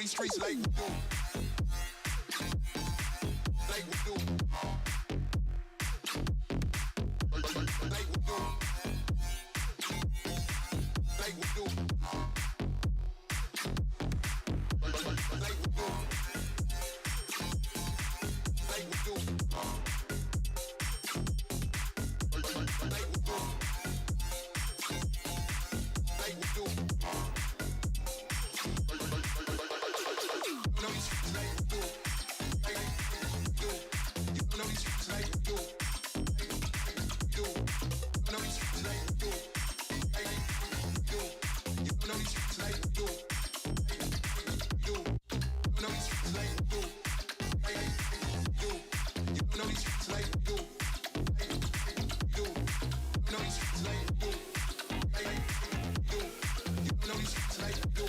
these streets like we do. Like we do. Like we do. Like we do. Like we do. Like we do. Like we do. Like we do. Like we do. Know these streets like we do. Like we do. You know these streets like we do. Like we do. Know these streets like we do. Like we do. You know these streets like we do. Like we do. Know these streets like we do. Like we do. You know these streets like we do. Like we do. Know these streets like we do. Like we do. You know these streets like we do.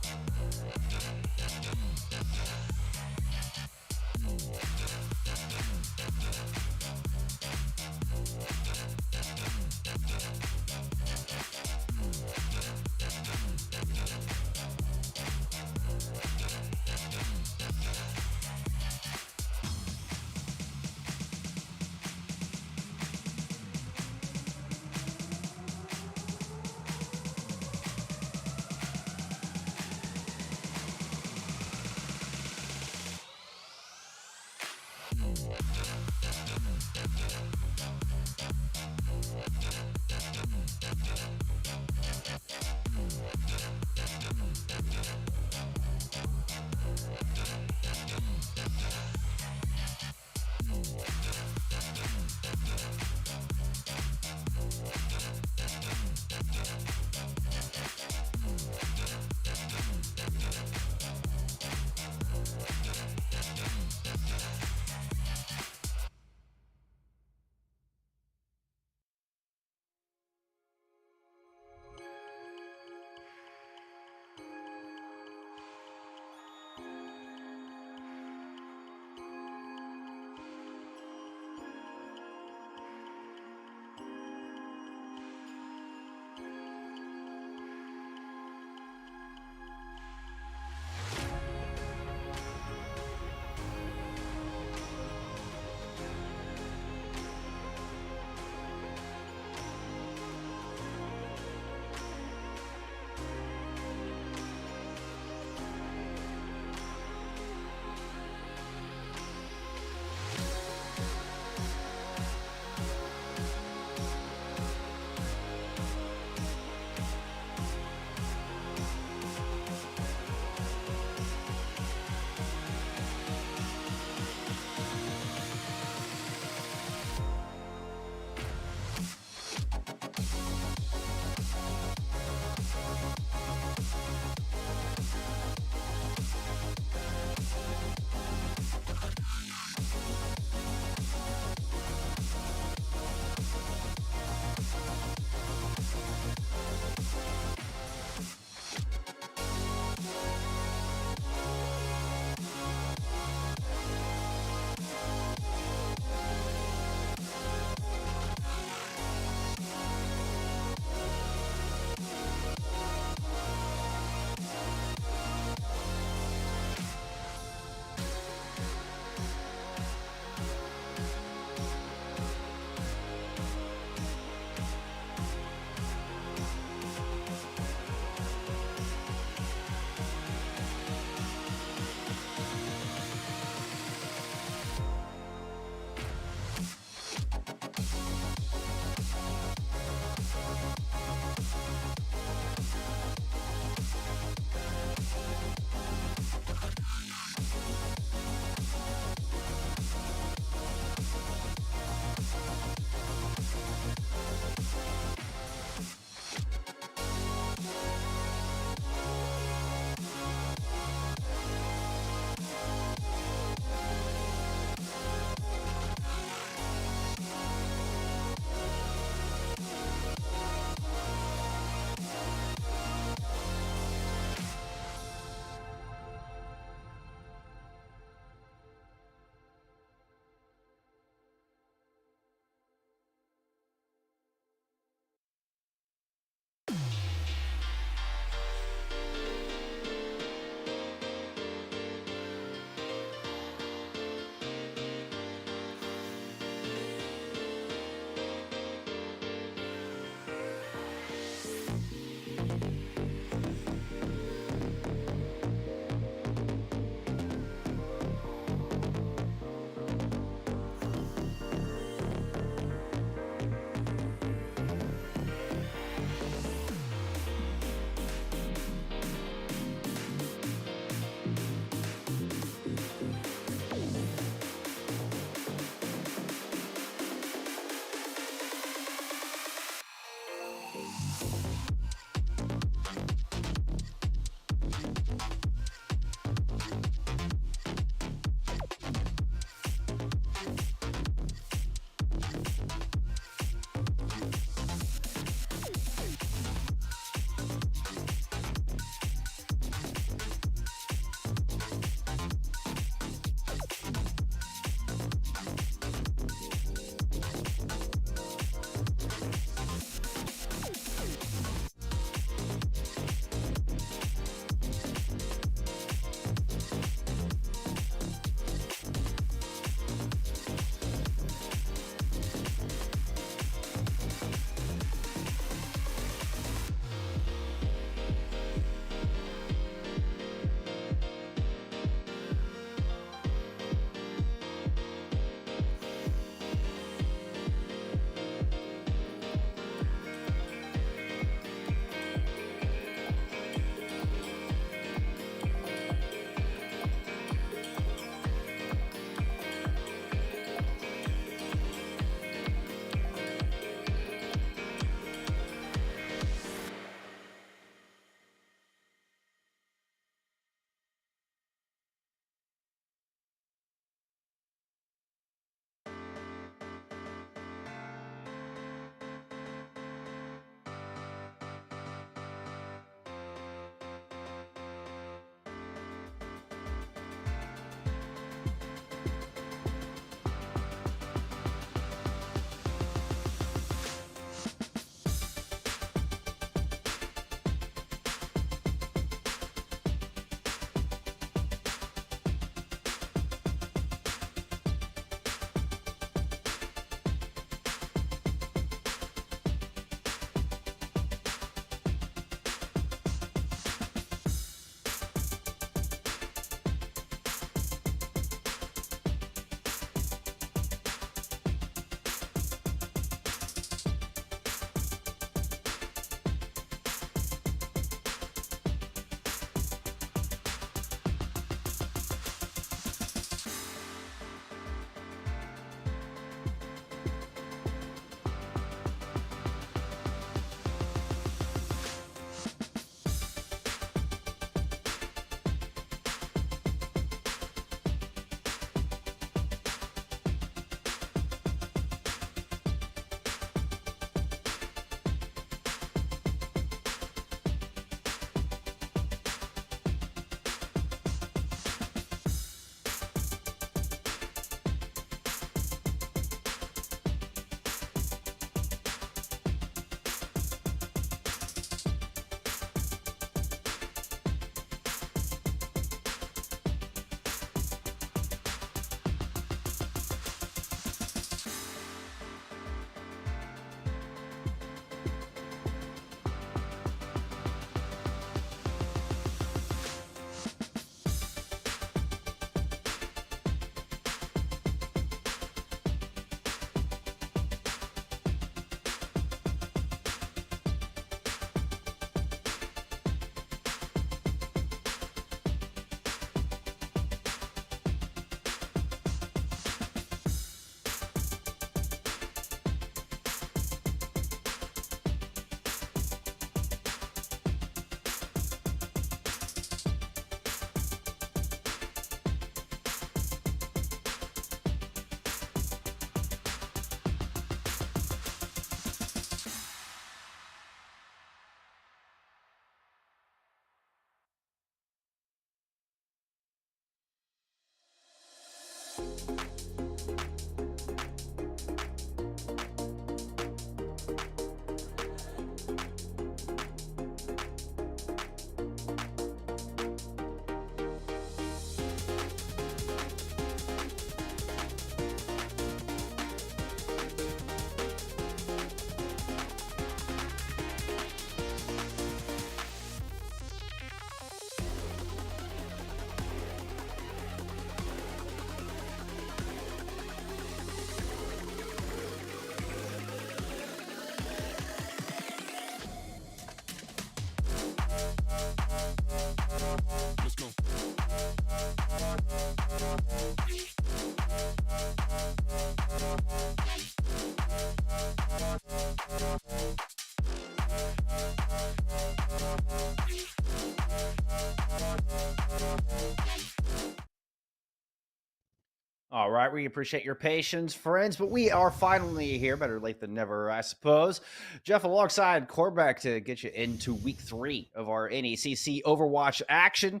All right, we appreciate your patience, friends, but we are finally here. Better late than never, I suppose. Jeff, alongside Corback to get you into week 3 of our NECC Overwatch action.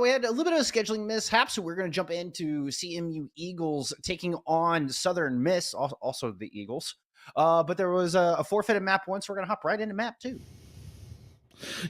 We had a little bit of a scheduling mishap, so we're going to jump into CMU Eagles taking on Southern Miss, also the Eagles. But there was a forfeited map once, so we're going to hop right into map 2.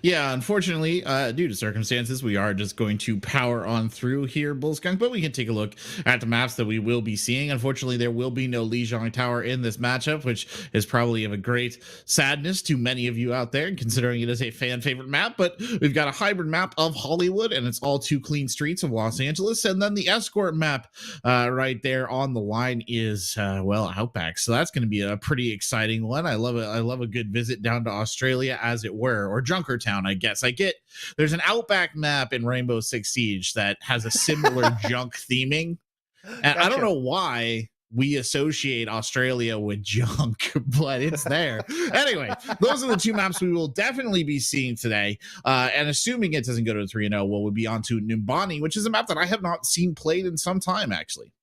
Yeah, unfortunately, due to circumstances, we are just going to power on through here, Bullskunk, but we can take a look at the maps that we will be seeing. Unfortunately, there will be no Lijiang Tower in this matchup, which is probably of a great sadness to many of you out there, considering it is a fan favorite map. But we've got a hybrid map of Hollywood, and it's all 2 clean streets of Los Angeles. And then the escort map right there on the line is, well, Outback. So that's going to be a pretty exciting one. I love it. I love a good visit down to Australia, as it were, or Junkertown, I guess. I get there's an Outback map in Rainbow Six Siege that has a similar junk theming, and gotcha. I don't know why we associate Australia with junk, but it's there. Anyway, those are the 2 maps we will definitely be seeing today. And assuming it doesn't go to 3-0, we'll be on to Numbani, which is a map that I have not seen played in some time, actually.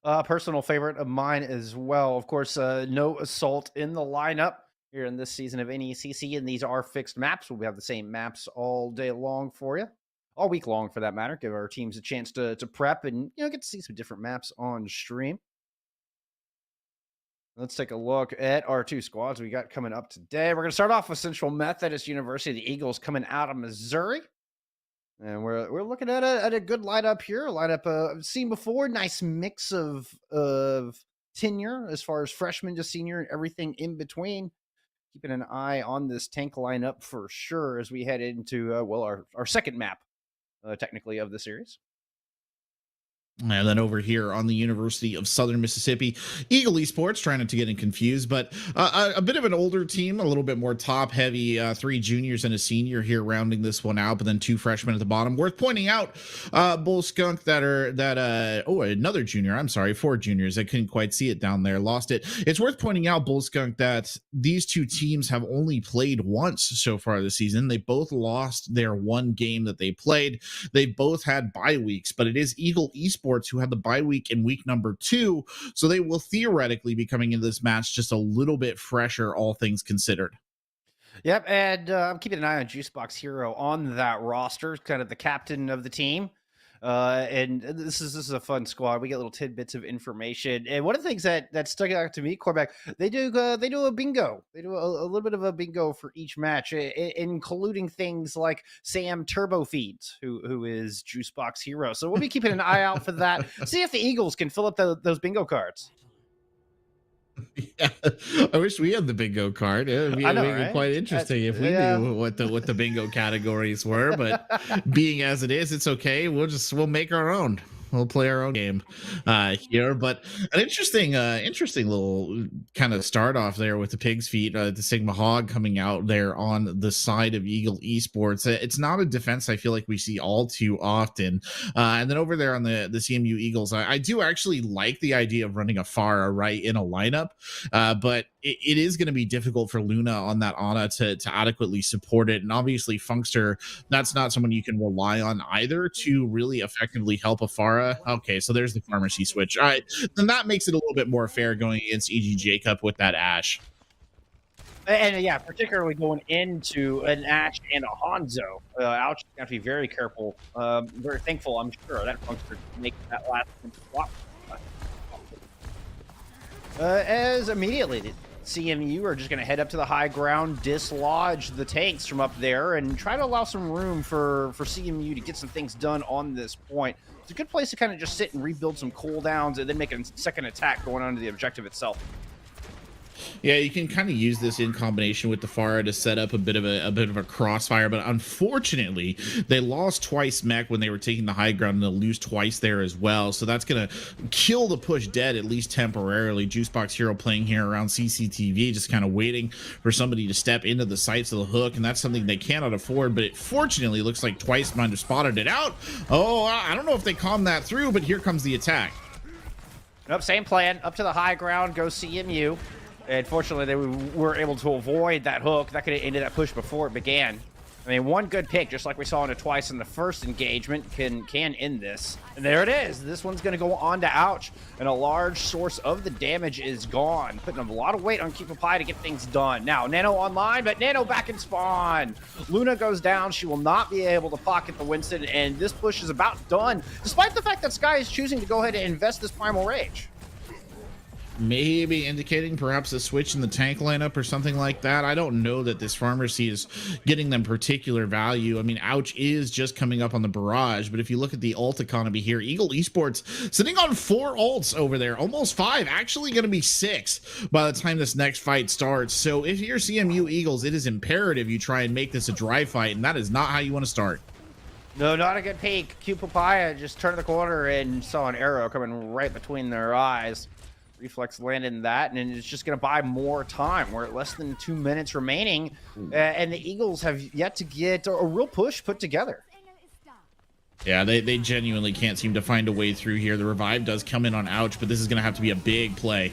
Personal favorite of mine as well. Of course, no Assault in the lineup here in this season of NECC, and these are fixed maps. We'll have the same maps all day long for you, all week long for that matter. Give our teams a chance to prep and get to see some different maps on stream. Let's take a look at our 2 squads we got coming up today. We're going to start off with Central Methodist University, the Eagles coming out of Missouri. And we're looking at a good lineup here. A lineup I've seen before. Nice mix of tenure as far as freshman to senior and everything in between. Keeping an eye on this tank lineup for sure as we head into, our second map, technically, of the series. And then over here on the University of Southern Mississippi, Eagle Esports, trying not to get confused, but a bit of an older team, a little bit more top heavy, 3 juniors and a senior here rounding this one out, but then 2 freshmen at the bottom. Worth pointing out, Bull Skunk another junior. I'm sorry, 4 juniors. I couldn't quite see it down there. Lost it. It's worth pointing out, Bull Skunk, that these 2 teams have only played once so far this season. They both lost their 1 game that they played. They both had bye weeks, but it is Eagle Esports who had the bye week in week number 2, so they will theoretically be coming into this match just a little bit fresher, all things considered. Yep, and I'm keeping an eye on Juicebox Hero on that roster, kind of the captain of the team. And this is a fun squad. We get little tidbits of information. And one of the things that stuck out to me, Corback, they do a bingo. They do a little bit of a bingo for each match, including things like Sam Turbo Feeds, who is Juicebox Hero. So we'll be keeping an eye out for that. See if the Eagles can fill up those bingo cards. Yeah, I wish we had the bingo card. It would be right? Quite interesting if we knew what the bingo categories were. But being as it is, it's okay. We'll make our own. We'll play our own game here. But an interesting little kind of start off there with the Pig's Feet, the Sigma Hog coming out there on the side of Eagle Esports. It's not a defense I feel like we see all too often. And then over there on the CMU Eagles, I do actually like the idea of running a Pharah right in a lineup, but it is going to be difficult for Luna on that Ana to adequately support it. And obviously Funkster, that's not someone you can rely on either to really effectively help a Pharah. Okay, so there's the pharmacy switch. All right, then that makes it a little bit more fair going against E.G. Jacob with that Ashe. And yeah, particularly going into an Ashe and a Hanzo. Ouch, you have to be very careful. Very thankful, I'm sure, that Funkster make that last swap. As immediately the CMU are just going to head up to the high ground, dislodge the tanks from up there, and try to allow some room for CMU to get some things done on this point. It's a good place to kind of just sit and rebuild some cooldowns and then make a second attack going on to the objective itself. Yeah, you can kind of use this in combination with the Pharah to set up a bit of a crossfire, but unfortunately, they lost twice mech when they were taking the high ground, and they'll lose twice there as well. So that's gonna kill the push dead, at least temporarily. Juicebox Hero playing here around CCTV, just kind of waiting for somebody to step into the sights of the hook, and that's something they cannot afford. But it fortunately looks like Twice might have spotted it out. Oh, I don't know if they calmed that through, but here comes the attack. Nope, same plan. Up to the high ground, go CMU. Unfortunately, they were able to avoid that hook. That could have ended that push before it began. I mean, one good pick, just like we saw in it twice in the first engagement, can end this. And there it is. This one's going to go on to Ouch, and a large source of the damage is gone, putting a lot of weight on Cupid to get things done. Now, Nano online, but Nano back in spawn. Luna goes down. She will not be able to pocket the Winston, and this push is about done, despite the fact that Sky is choosing to go ahead and invest this Primal Rage. Maybe indicating perhaps a switch in the tank lineup or something like that. I don't know that this pharmacy is getting them particular value. I mean, Ouch is just coming up on the barrage, but if you look at the ult economy here, Eagle Esports sitting on 4 ults over there, almost 5, actually going to be 6 by the time this next fight starts. So if you're CMU Eagles, it is imperative you try and make this a dry fight, and that is not how you want to start. No, not a good peek. Cute Papaya just turned the corner and saw an arrow coming right between their eyes. Reflex landed in that, and it's just going to buy more time. We're at less than 2 minutes remaining, and the Eagles have yet to get a real push put together. Yeah, they genuinely can't seem to find a way through here. The revive does come in on Ouch, but this is going to have to be a big play.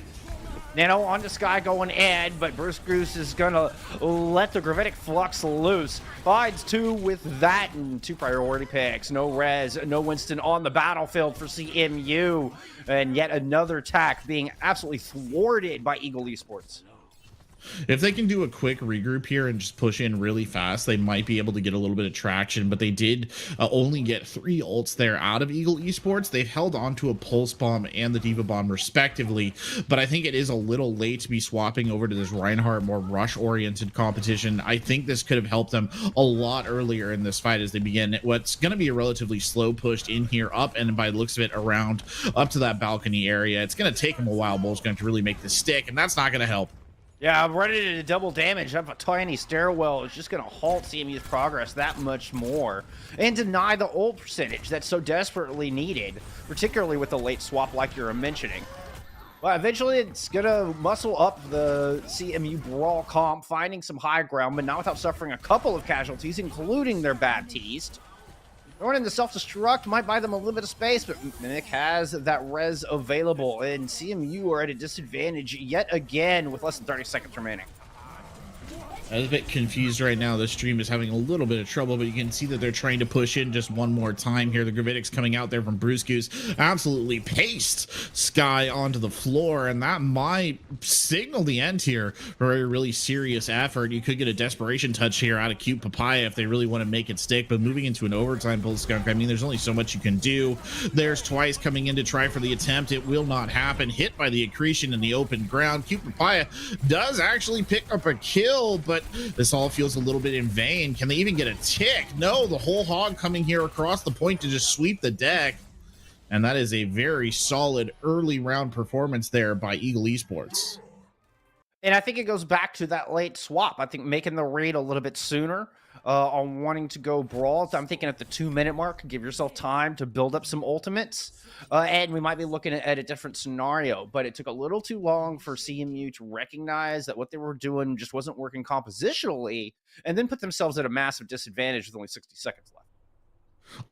Nano on the Sky going in, but Bruce Goose is going to let the Gravitic Flux loose. Finds 2 with that and 2 priority picks. No res, no Winston on the battlefield for CMU. And yet another attack being absolutely thwarted by Eagle Esports. If they can do a quick regroup here and just push in really fast, they might be able to get a little bit of traction, but they did only get 3 ults there out of Eagle Esports. They've held on to a Pulse Bomb and the Diva Bomb respectively, but I think it is a little late to be swapping over to this Reinhardt more rush-oriented competition. I think this could have helped them a lot earlier in this fight as they begin what's going to be a relatively slow push in here up, and by the looks of it, around up to that balcony area. It's going to take them a while. Bull's going to really make this stick, and that's not going to help. Yeah, I'm ready to double damage. Up a tiny stairwell is just going to halt CMU's progress that much more and deny the ult percentage that's so desperately needed, particularly with the late swap like you're mentioning. Well, eventually it's going to muscle up the CMU Brawl comp, finding some high ground, but not without suffering a couple of casualties, including their Baptiste. Going into self-destruct might buy them a little bit of space, but NECC has that res available, and CMU are at a disadvantage yet again with less than 30 seconds remaining. I'm a bit confused right now. The stream is having a little bit of trouble, but you can see that they're trying to push in just one more time here. The Gravitic's coming out there from Bruce Goose, absolutely paced Sky onto the floor, and that might signal the end here for a really serious effort. You could get a desperation touch here out of Cute Papaya if they really want to make it stick, but moving into an overtime pull skunk, I mean, there's only so much you can do. There's Twice coming in to try for the attempt. It will not happen. Hit by the accretion in the open ground. Cute Papaya does actually pick up a kill, but this all feels a little bit in vain. Can they even get a tick? No, the whole hog coming here across the point to just sweep the deck. And that is a very solid early round performance there by Eagle Esports. And I think it goes back to that late swap. I think making the raid a little bit sooner on wanting to go brawl. I'm thinking at the 2-minute mark, give yourself time to build up some ultimates. And we might be looking at a different scenario, but it took a little too long for CMU to recognize that what they were doing just wasn't working compositionally, and then put themselves at a massive disadvantage with only 60 seconds left.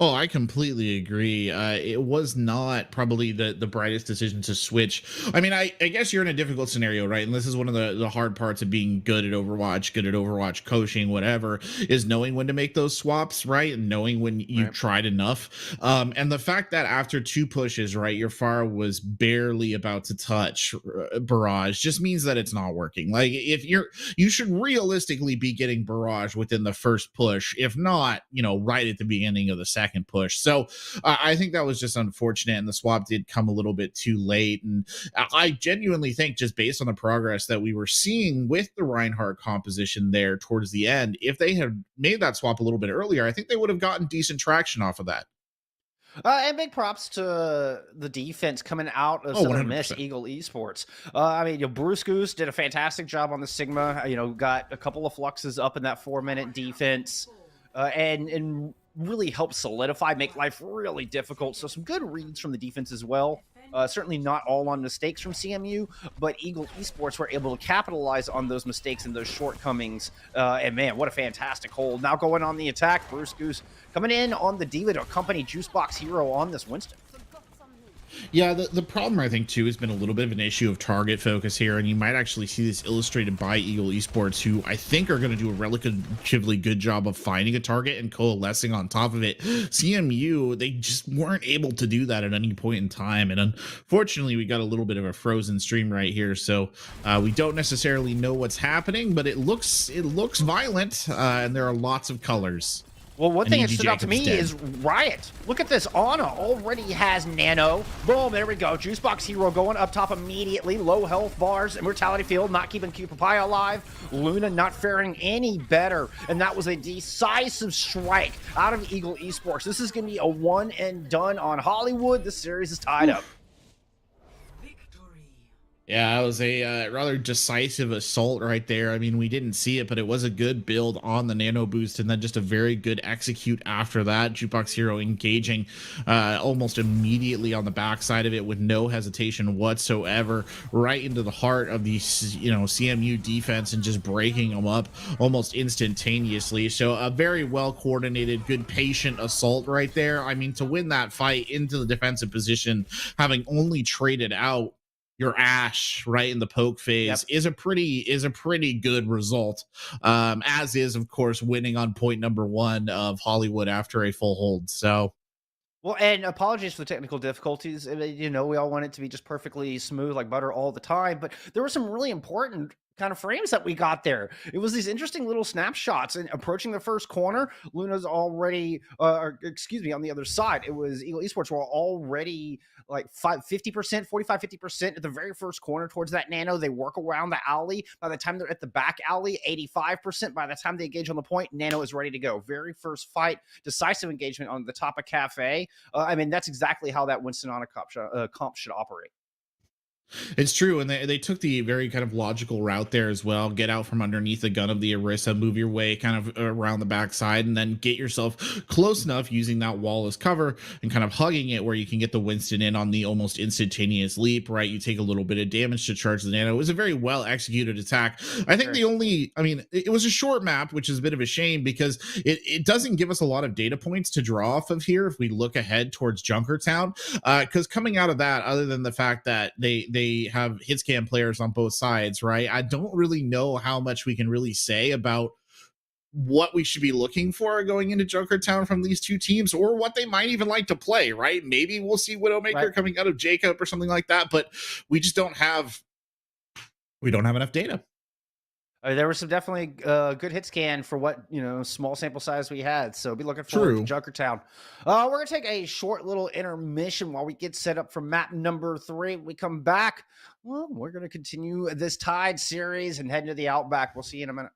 Oh, I completely agree. It was not probably the brightest decision to switch. I mean, I guess you're in a difficult scenario, right? And this is one of the hard parts of being good at Overwatch, coaching, whatever, is knowing when to make those swaps, right? And knowing when you've tried enough. And the fact that after 2 pushes, right, your Pharah was barely about to touch Barrage just means that it's not working. Like, if you should realistically be getting Barrage within the first push, if not, right at the beginning of the second push. So I think that was just unfortunate, and the swap did come a little bit too late. And I genuinely think, just based on the progress that we were seeing with the Reinhardt composition there towards the end, if they had made that swap a little bit earlier, I think they would have gotten decent traction off of that. And big props to the defense coming out of Southern Miss Eagle Esports. I mean, Bruce Goose did a fantastic job on the Sigma. Got a couple of fluxes up in that 4-minute defense, and really helped solidify, make life really difficult. So some good reads from the defense as well. Certainly not all on mistakes from CMU, but Eagle Esports were able to capitalize on those mistakes and those shortcomings. And man, what a fantastic hold. Now going on the attack, Bruce Goose coming in on the Diva to accompany Juicebox Hero on this Winston. Yeah, the problem I think too has been a little bit of an issue of target focus here, and you might actually see this illustrated by Eagle Esports, who I think are going to do a relatively good job of finding a target and coalescing on top of it. CMU, they just weren't able to do that at any point in time, and unfortunately, we got a little bit of a frozen stream right here, so we don't necessarily know what's happening, but it looks violent, and there are lots of colors. Well, one And thing that EG stood out to Jacob's me dead. is Riot. Look at this. Ana already has Nano. Boom, there we go. Juicebox Hero going up top immediately. Low health bars. Immortality Field not keeping Q Papaya alive. Luna not faring any better. And that was a decisive strike out of Eagle Esports. This is going to be a one and done on Hollywood. This series is tied up. Yeah, it was a rather decisive assault right there. I mean, we didn't see it, but it was a good build on the nano boost, and then just a very good execute after that. Jukebox Hero engaging almost immediately on the backside of it with no hesitation whatsoever, right into the heart of the CMU defense and just breaking them up almost instantaneously. So a very well coordinated, good patient assault right there. I mean, to win that fight into the defensive position, having only traded out your Ash right in the poke phase is a pretty good result. As is, of course, winning on point number one of Hollywood after a full hold. So Well, and apologies for the technical difficulties. You know, we all want it to be just perfectly smooth like butter all the time, but there were some really important kind of frames that we got there. It was these interesting little snapshots, and approaching the first corner, Luna's already, or excuse me, on the other side, it was Eagle Esports were already like 50%, 45, 50% at the very first corner towards that nano. They work around the alley. By the time they're at the back alley, 85%. By the time they engage on the point, nano is ready to go. Very first fight, decisive engagement on the top of Cafe. I mean, that's exactly how that Winston on a comp should operate. it's true, and they took the very kind of logical route there as well. Get out from underneath the gun of the Orisa, move your way kind of around the backside, and then get yourself close enough using that wall as cover and kind of hugging it where you can get the Winston in on the almost instantaneous leap, right? You take a little bit of damage to charge the nano. It was a very well executed attack. I think it was a short map, which is a bit of a shame because it doesn't give us a lot of data points to draw off of here if we look ahead towards Junkertown. Because coming out of that, other than the fact that they have hitscan players on both sides, right? I don't really know how much we can really say about what we should be looking for going into Junkertown from these two teams, or what they might even like to play, right? Maybe we'll see Widowmaker coming out of Jacob or something like that, but we don't have enough data. There was some definitely good hit scan for what, small sample size we had. So be looking forward to Junkertown. We're going to take a short little intermission while we get set up for map number 3. When we come back, well, we're going to continue this Tide series and head into the Outback. We'll see you in a minute.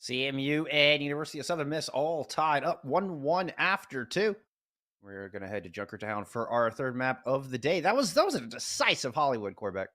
CMU and University of Southern Miss all tied up 1-1 after 2. We're going to head to Junkertown for our third map of the day. That was a decisive Hollywood, Corbeck.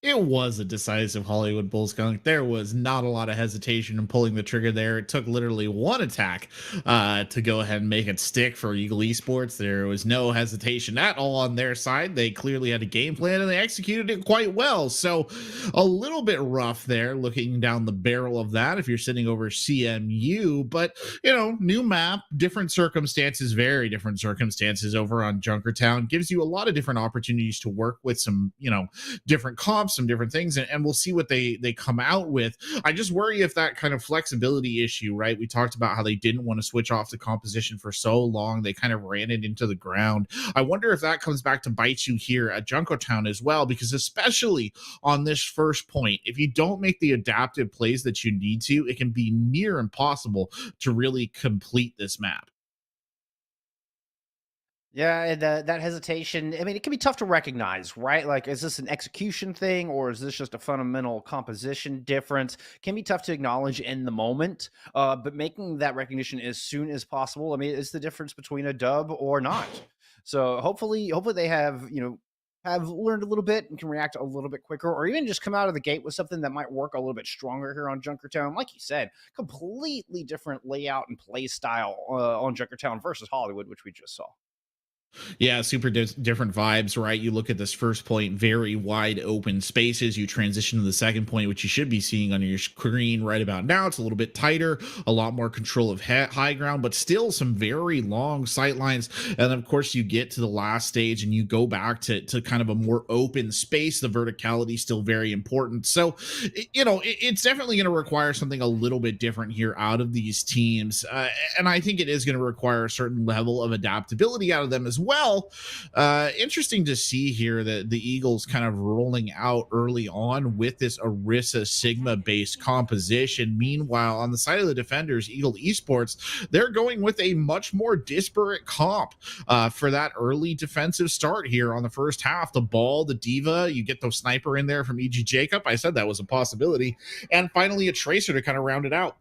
It was a decisive Hollywood Bull Skunk. There was not a lot of hesitation in pulling the trigger there. It took literally one attack to go ahead and make it stick for Eagle Esports. There was no hesitation at all on their side. They clearly had a game plan and they executed it quite well. So a little bit rough there looking down the barrel of that if you're sitting over CMU. But, you know, new map, different circumstances, very different circumstances over on Junkertown. Gives you a lot of different opportunities to work with some, you know, different comps, some different things, and we'll see what they come out with. I just worry if that kind of flexibility issue, right? We talked about how they didn't want to switch off the composition for so long. They kind of ran it into the ground. I wonder if that comes back to bite you here at Junkertown as well, because especially on this first point, if you don't make the adaptive plays that you need to, it can be near impossible to really complete this map. Yeah, and that hesitation, I mean, it can be tough to recognize, right? Like, is this an execution thing or is this just a fundamental composition difference? Can be tough to acknowledge in the moment, but making that recognition as soon as possible, I mean, it's the difference between a dub or not. So hopefully they have, have learned a little bit and can react a little bit quicker, or even just come out of the gate with something that might work a little bit stronger here on Junkertown. Like you said, completely different layout and play style on Junkertown versus Hollywood, which we just saw. Yeah, super different vibes, right? You look at this first point, very wide open spaces. You transition to the second point, which you should be seeing on your screen right about now. It's a little bit tighter, a lot more control of high ground, but still some very long sight lines. And of course, you get to the last stage and you go back to kind of a more open space. The verticality is still very important. So, it's definitely going to require something a little bit different here out of these teams. And I think it is going to require a certain level of adaptability out of them as well. Interesting to see here that the Eagles kind of rolling out early on with this Orisa Sigma based composition. Meanwhile, on the side of the defenders, Eagle Esports, they're going with a much more disparate comp for that early defensive start here on the first half. The ball, the diva, you get the sniper in there from EG Jacob. I said that was a possibility. And finally, a tracer to kind of round it out.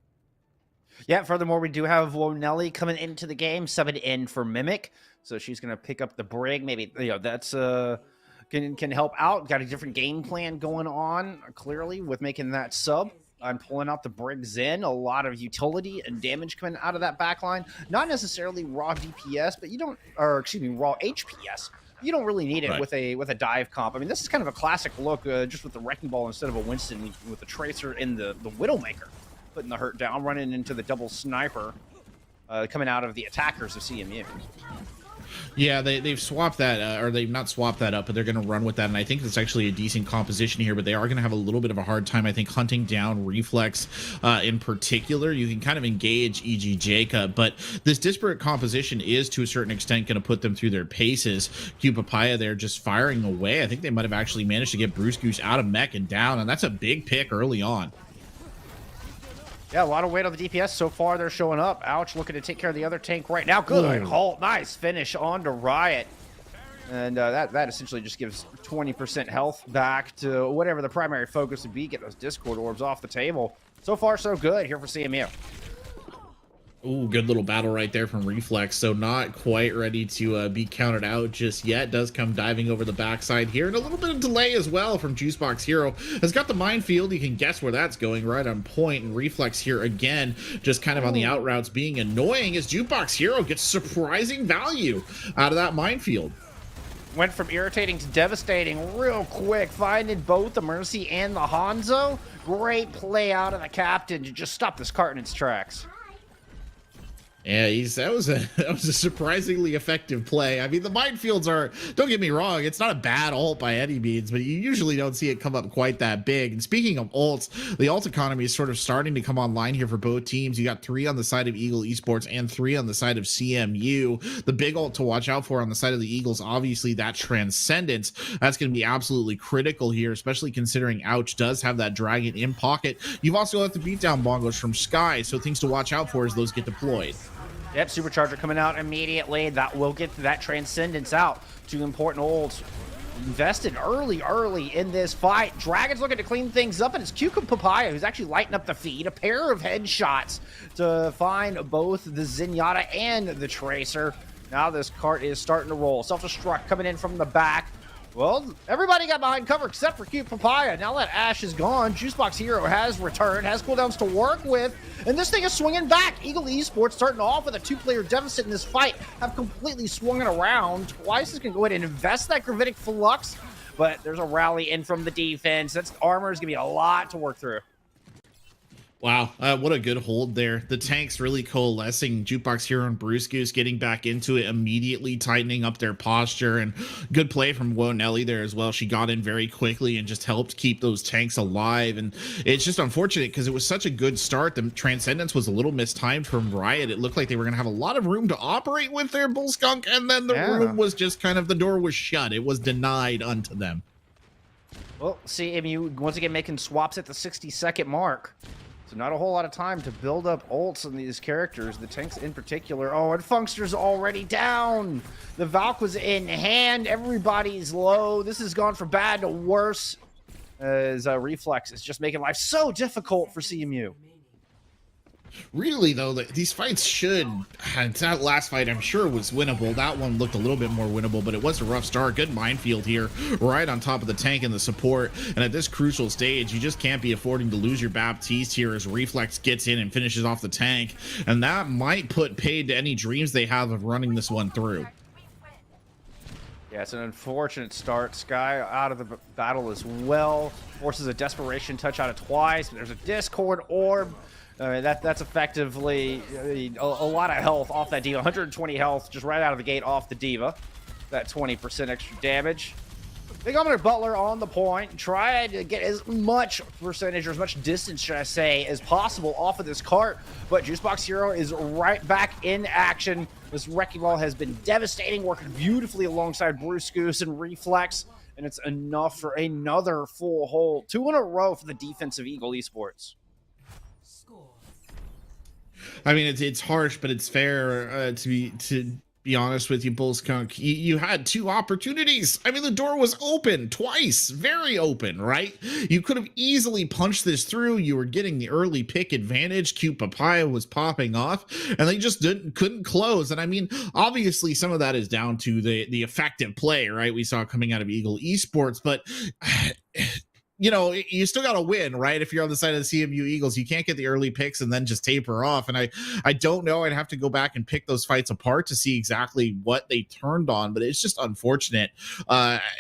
Yeah, furthermore, we do have Wonelli coming into the game, subbing in for Mimic. So she's going to pick up the brig. Maybe, that's can help out. Got a different game plan going on, clearly, with making that sub. I'm pulling out the brigs in. A lot of utility and damage coming out of that backline. Not necessarily raw DPS, but raw HPS. You don't really need it right. with a dive comp. I mean, this is kind of a classic look, just with the Wrecking Ball instead of a Winston, with the Tracer and the Widowmaker. Putting the hurt down, running into the double sniper coming out of the attackers of CMU. Yeah, they've swapped that, or they've not swapped that up, but they're going to run with that, and I think it's actually a decent composition here, but they are going to have a little bit of a hard time, I think, hunting down Reflex in particular. You can kind of engage EG Jacob, but this disparate composition is, to a certain extent, going to put them through their paces. Q Papaya there just firing away. I think they might have actually managed to get Bruce Goose out of mech and down, and that's a big pick early on. Yeah, a lot of weight on the DPS. So far, they're showing up. Ouch, looking to take care of the other tank right now. Good halt. Nice finish on to Riot. And that essentially just gives 20% health back to whatever the primary focus would be. Get those Discord orbs off the table. So far, so good here for CMU. Ooh, good little battle right there from Reflex. So not quite ready to be counted out just yet. Does come diving over the backside here. And a little bit of delay as well from Juicebox Hero. Has got the minefield. You can guess where that's going, right on point. And Reflex here again, just kind of on the out routes, being annoying as Juicebox Hero gets surprising value out of that minefield. Went from irritating to devastating real quick, finding both the Mercy and the Hanzo. Great play out of the captain to just stop this cart in its tracks. Yeah, that was a surprisingly effective play. I mean, the minefields are, don't get me wrong, it's not a bad ult by any means, but you usually don't see it come up quite that big. And speaking of ults, the ult economy is sort of starting to come online here for both teams. You got 3 on the side of Eagle Esports and 3 on the side of CMU. The big ult to watch out for on the side of the Eagles, obviously that Transcendence. That's going to be absolutely critical here, especially considering Ouch does have that dragon in pocket. You've also got the beatdown bongos from Sky, so things to watch out for as those get deployed. Yep, Supercharger coming out immediately. That will get that Transcendence out. 2 important ults. invested early in this fight. Dragon's looking to clean things up, and it's Cucumber Papaya who's actually lighting up the feed. A pair of headshots to find both the Zenyatta and the Tracer. Now this cart is starting to roll. Self-destruct coming in from the back. Well, everybody got behind cover except for Cute Papaya. Now that Ash is gone, Juicebox Hero has returned, has cooldowns to work with, and this thing is swinging back. Eagle Esports, starting off with a 2-player deficit in this fight, have completely swung it around. Twice is going to go ahead and invest that Gravitic Flux, but there's a rally in from the defense. That's armor is going to be a lot to work through. Wow, what a good hold there. The tanks really coalescing. Jukebox Hero and Bruce Goose getting back into it, immediately tightening up their posture, and good play from Nelly there as well. She got in very quickly and just helped keep those tanks alive. And it's just unfortunate because it was such a good start. The Transcendence was a little mistimed from Riot. It looked like they were going to have a lot of room to operate with their Bull Skunk, and then the room was just kind of, the door was shut. It was denied unto them. Well, CMU once again making swaps at the 60-second mark. So not a whole lot of time to build up ults on these characters, the tanks in particular. Oh, and Funkster's already down. The Valk was in hand. Everybody's low. This has gone from bad to worse as Reflex is just making life so difficult for CMU. Really, though, these fights should... That last fight, I'm sure, was winnable. That one looked a little bit more winnable, but it was a rough start. Good minefield here, right on top of the tank and the support. And at this crucial stage, you just can't be affording to lose your Baptiste here as Reflex gets in and finishes off the tank. And that might put paid to any dreams they have of running this one through. Yeah, it's an unfortunate start. Sky out of the battle as well. Forces a desperation touch out of Twice. But there's a Discord Orb. That's effectively a lot of health off that Diva. 120 health just right out of the gate off the Diva. That 20% extra damage. Big Omnitor Butler on the point. Try to get as much percentage or as much distance, should I say, as possible off of this cart. But Juicebox Hero is right back in action. This Wrecking Ball has been devastating, working beautifully alongside Bruce Goose and Reflex. And it's enough for another full hold. 2 in a row for the defense of Eagle Esports. I mean, it's harsh, but it's fair to be honest with you, Bull Skunk. You had 2 opportunities. I mean, the door was open twice, very open, right? You could have easily punched this through. You were getting the early pick advantage. Cute Papaya was popping off, and they just couldn't close. And I mean, obviously, some of that is down to the effective play, right? We saw coming out of Eagle Esports, but. You know, you still got to win, right? If you're on the side of the CMU Eagles, you can't get the early picks and then just taper off. And I don't know. I'd have to go back and pick those fights apart to see exactly what they turned on. But it's just unfortunate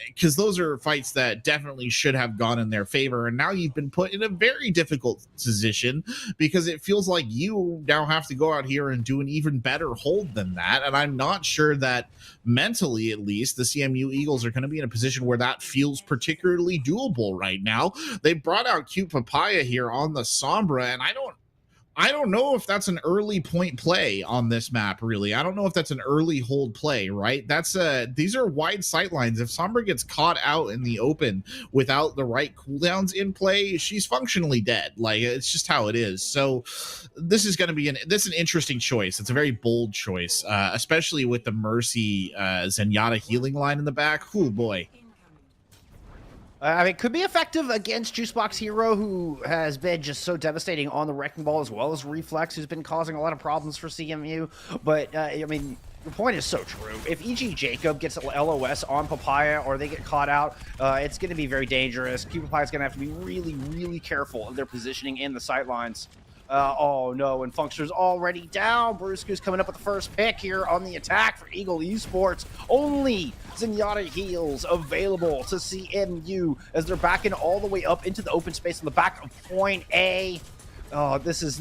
because those are fights that definitely should have gone in their favor. And now you've been put in a very difficult position because it feels like you now have to go out here and do an even better hold than that. And I'm not sure that mentally, at least, the CMU Eagles are going to be in a position where that feels particularly doable right now. They brought out Cute Papaya here on the Sombra, and I don't know if that's an early point play on this map, really. I don't know if that's an early hold play, right? These are wide sight lines. If Sombra gets caught out in the open without the right cooldowns in play, she's functionally dead. Like, it's just how it is. So this is going to be an interesting choice. It's a very bold choice, especially with the Mercy Zenyatta healing line in the back. Oh boy. I mean, could be effective against Juicebox Hero, who has been just so devastating on the Wrecking Ball, as well as Reflex, who's been causing a lot of problems for CMU. But, I mean, your point is so true. If E.G. Jacob gets LOS on Papaya or they get caught out, it's going to be very dangerous. Cute Papaya's going to have to be really, really careful of their positioning in the sightlines. Oh no, and Funkster's already down. Bruce Goose coming up with the first pick here on the attack for Eagle Esports. Only Zenyatta heals available to CMU as they're backing all the way up into the open space on the back of point A. Oh, this is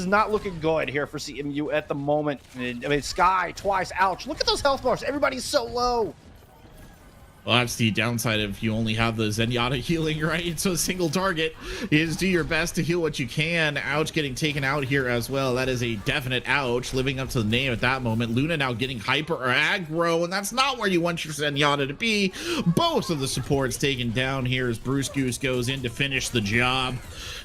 not looking good here for CMU at the moment. I mean, Sky, Twice, ouch. Look at those health bars. Everybody's so low. Well, that's the downside of you only have the Zenyatta healing, right? So a single target is do your best to heal what you can. Ouch, getting taken out here as well. That is a definite ouch, living up to the name at that moment. Luna now getting hyper or aggro, and that's not where you want your Zenyatta to be. Both of the supports taken down here as Bruce Goose goes in to finish the job.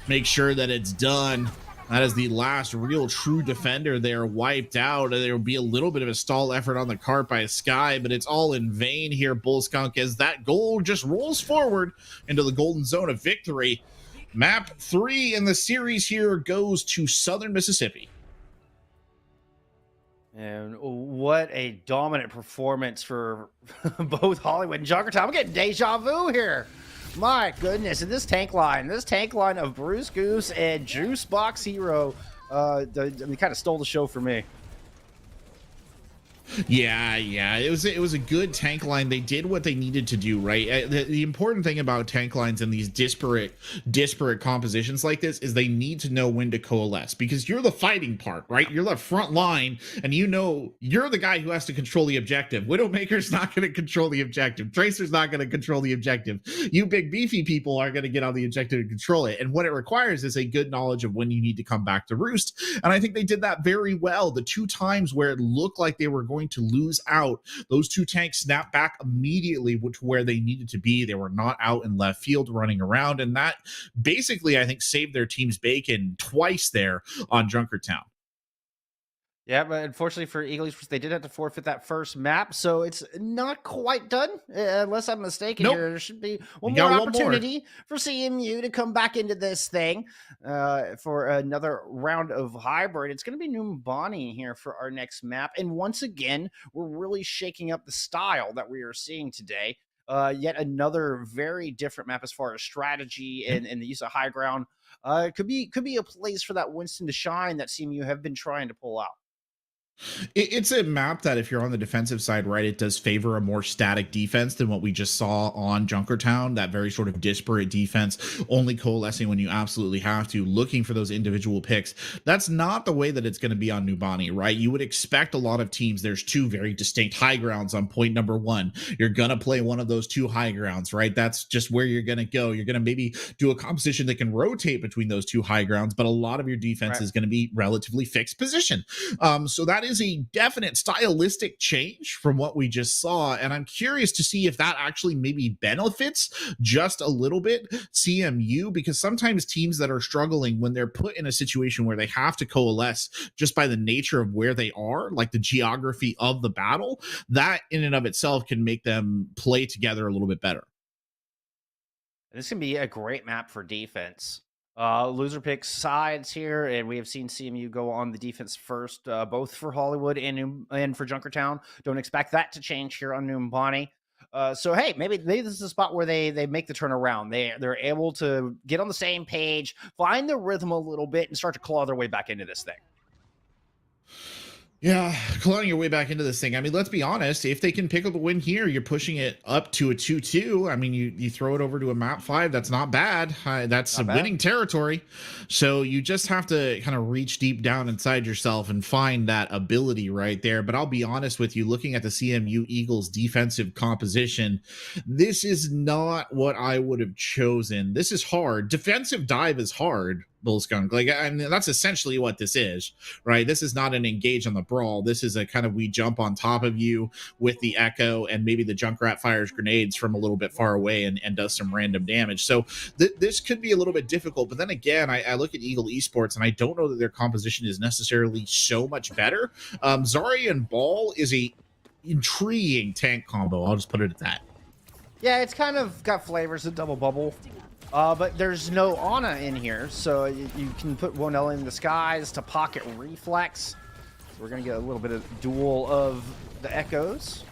Make sure that it's done. That is the last real true defender there wiped out. There will be a little bit of a stall effort on the cart by Sky, but it's all in vain here, Bullskunk, as that goal just rolls forward into the golden zone of victory. Map 3 in the series here goes to Southern Mississippi. And what a dominant performance for both Hollywood and Junkertown. I'm getting deja vu here. My goodness, and this tank line of Bruce Goose and Juicebox Hero, kind of stole the show for me. Yeah, it was a good tank line. They did what they needed to do, right? The important thing about tank lines and these disparate compositions like this is they need to know when to coalesce, because you're the fighting part, right? You're the front line, and you know you're the guy who has to control the objective. Widowmaker's not going to control the objective. Tracer's not going to control the objective. You big beefy people are going to get on the objective and control it. And what it requires is a good knowledge of when you need to come back to roost. And I think they did that very well. The 2 times where it looked like they were going to lose out, those 2 tanks snapped back immediately to where they needed to be. They were not out in left field running around, and that basically, I think, saved their team's bacon twice there on Junkertown. Yeah, but unfortunately for Eagle Esports, they did have to forfeit that first map, so it's not quite done, unless I'm mistaken. Nope. Here, there should be one more opportunity for CMU to come back into this thing for another round of hybrid. It's going to be Numbani here for our next map, and once again, we're really shaking up the style that we are seeing today. Yet another very different map as far as strategy and the use of high ground. Could be a place for that Winston to shine that CMU have been trying to pull out. It's a map that, if you're on the defensive side, right, it does favor a more static defense than what we just saw on Junkertown, that very sort of disparate defense, only coalescing when you absolutely have to, looking for those individual picks. That's not the way that it's going to be on Numbani, right? You would expect a lot of teams, there's 2 very distinct high grounds on point number 1. You're going to play one of those 2 high grounds, right? That's just where you're going to go. You're going to maybe do a composition that can rotate between those 2 high grounds, but a lot of your defense is going to be relatively fixed position. So that is a definite stylistic change from what we just saw, and I'm curious to see if that actually maybe benefits just a little bit CMU, because sometimes teams that are struggling, when they're put in a situation where they have to coalesce just by the nature of where they are, like the geography of the battle, that in and of itself can make them play together a little bit better. This can be a great map for defense. Loser picks sides here, and we have seen CMU go on the defense first, both for Hollywood and for Junkertown. Don't expect that to change here on Numbani. So hey, maybe this is a spot where they make the turnaround. They're able to get on the same page, find the rhythm a little bit, and start to claw their way back into this thing. Yeah, clawing your way back into this thing. I mean, let's be honest. If they can pick up a win here, you're pushing it up to a 2-2. I mean, you throw it over to a map 5. That's not bad. That's not winning territory. So you just have to kind of reach deep down inside yourself and find that ability right there. But I'll be honest with you, looking at the CMU Eagles defensive composition, this is not what I would have chosen. This is hard. Defensive dive is hard. Bullskunk, like, I mean, that's essentially what this is, right? This is not an engage on the brawl. This is a kind of, we jump on top of you with the echo, and maybe the Junkrat fires grenades from a little bit far away and does some random damage. So this could be a little bit difficult. But then again, I look at Eagle Esports, and I don't know that their composition is necessarily so much better. Zarya and Ball is a intriguing tank combo. I'll just put it at that. Yeah, it's kind of got flavors of double bubble. But there's no Ana in here, so you can put 1L in the skies to pocket reflex. So we're going to get a little bit of duel of the echoes.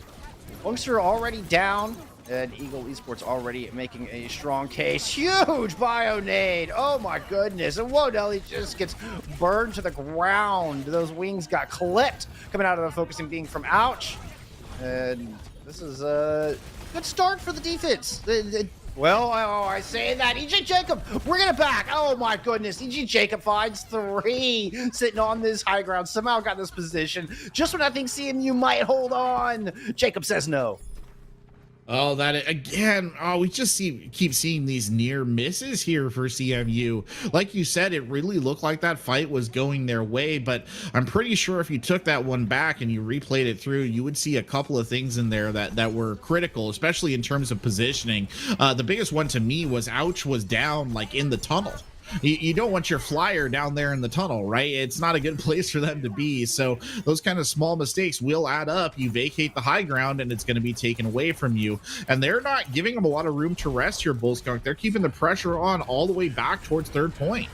Youngster already down, and Eagle Esports already making a strong case. Huge bio nade! Oh my goodness! And 1L, he just gets burned to the ground. Those wings got clipped coming out of the focusing beam from Ouch. And this is a good start for the defense. Well, I say that. EJ Jacob, bring it back. Oh, my goodness. EJ Jacob finds 3 sitting on this high ground. Somehow got this position. Just when I think CMU might hold on, Jacob says no. Oh, that again. Oh, we just keep seeing these near misses here for CMU. Like you said, it really looked like that fight was going their way, but I'm pretty sure if you took that one back and you replayed it through, you would see a couple of things in there that were critical, especially in terms of positioning. The biggest one to me was Ouch was down like in the tunnel. You don't want your flyer down there in the tunnel, right? It's not a good place for them to be. So those kind of small mistakes will add up. You vacate the high ground and it's going to be taken away from you. And they're not giving them a lot of room to rest here, Bullskunk. They're keeping the pressure on all the way back towards third point.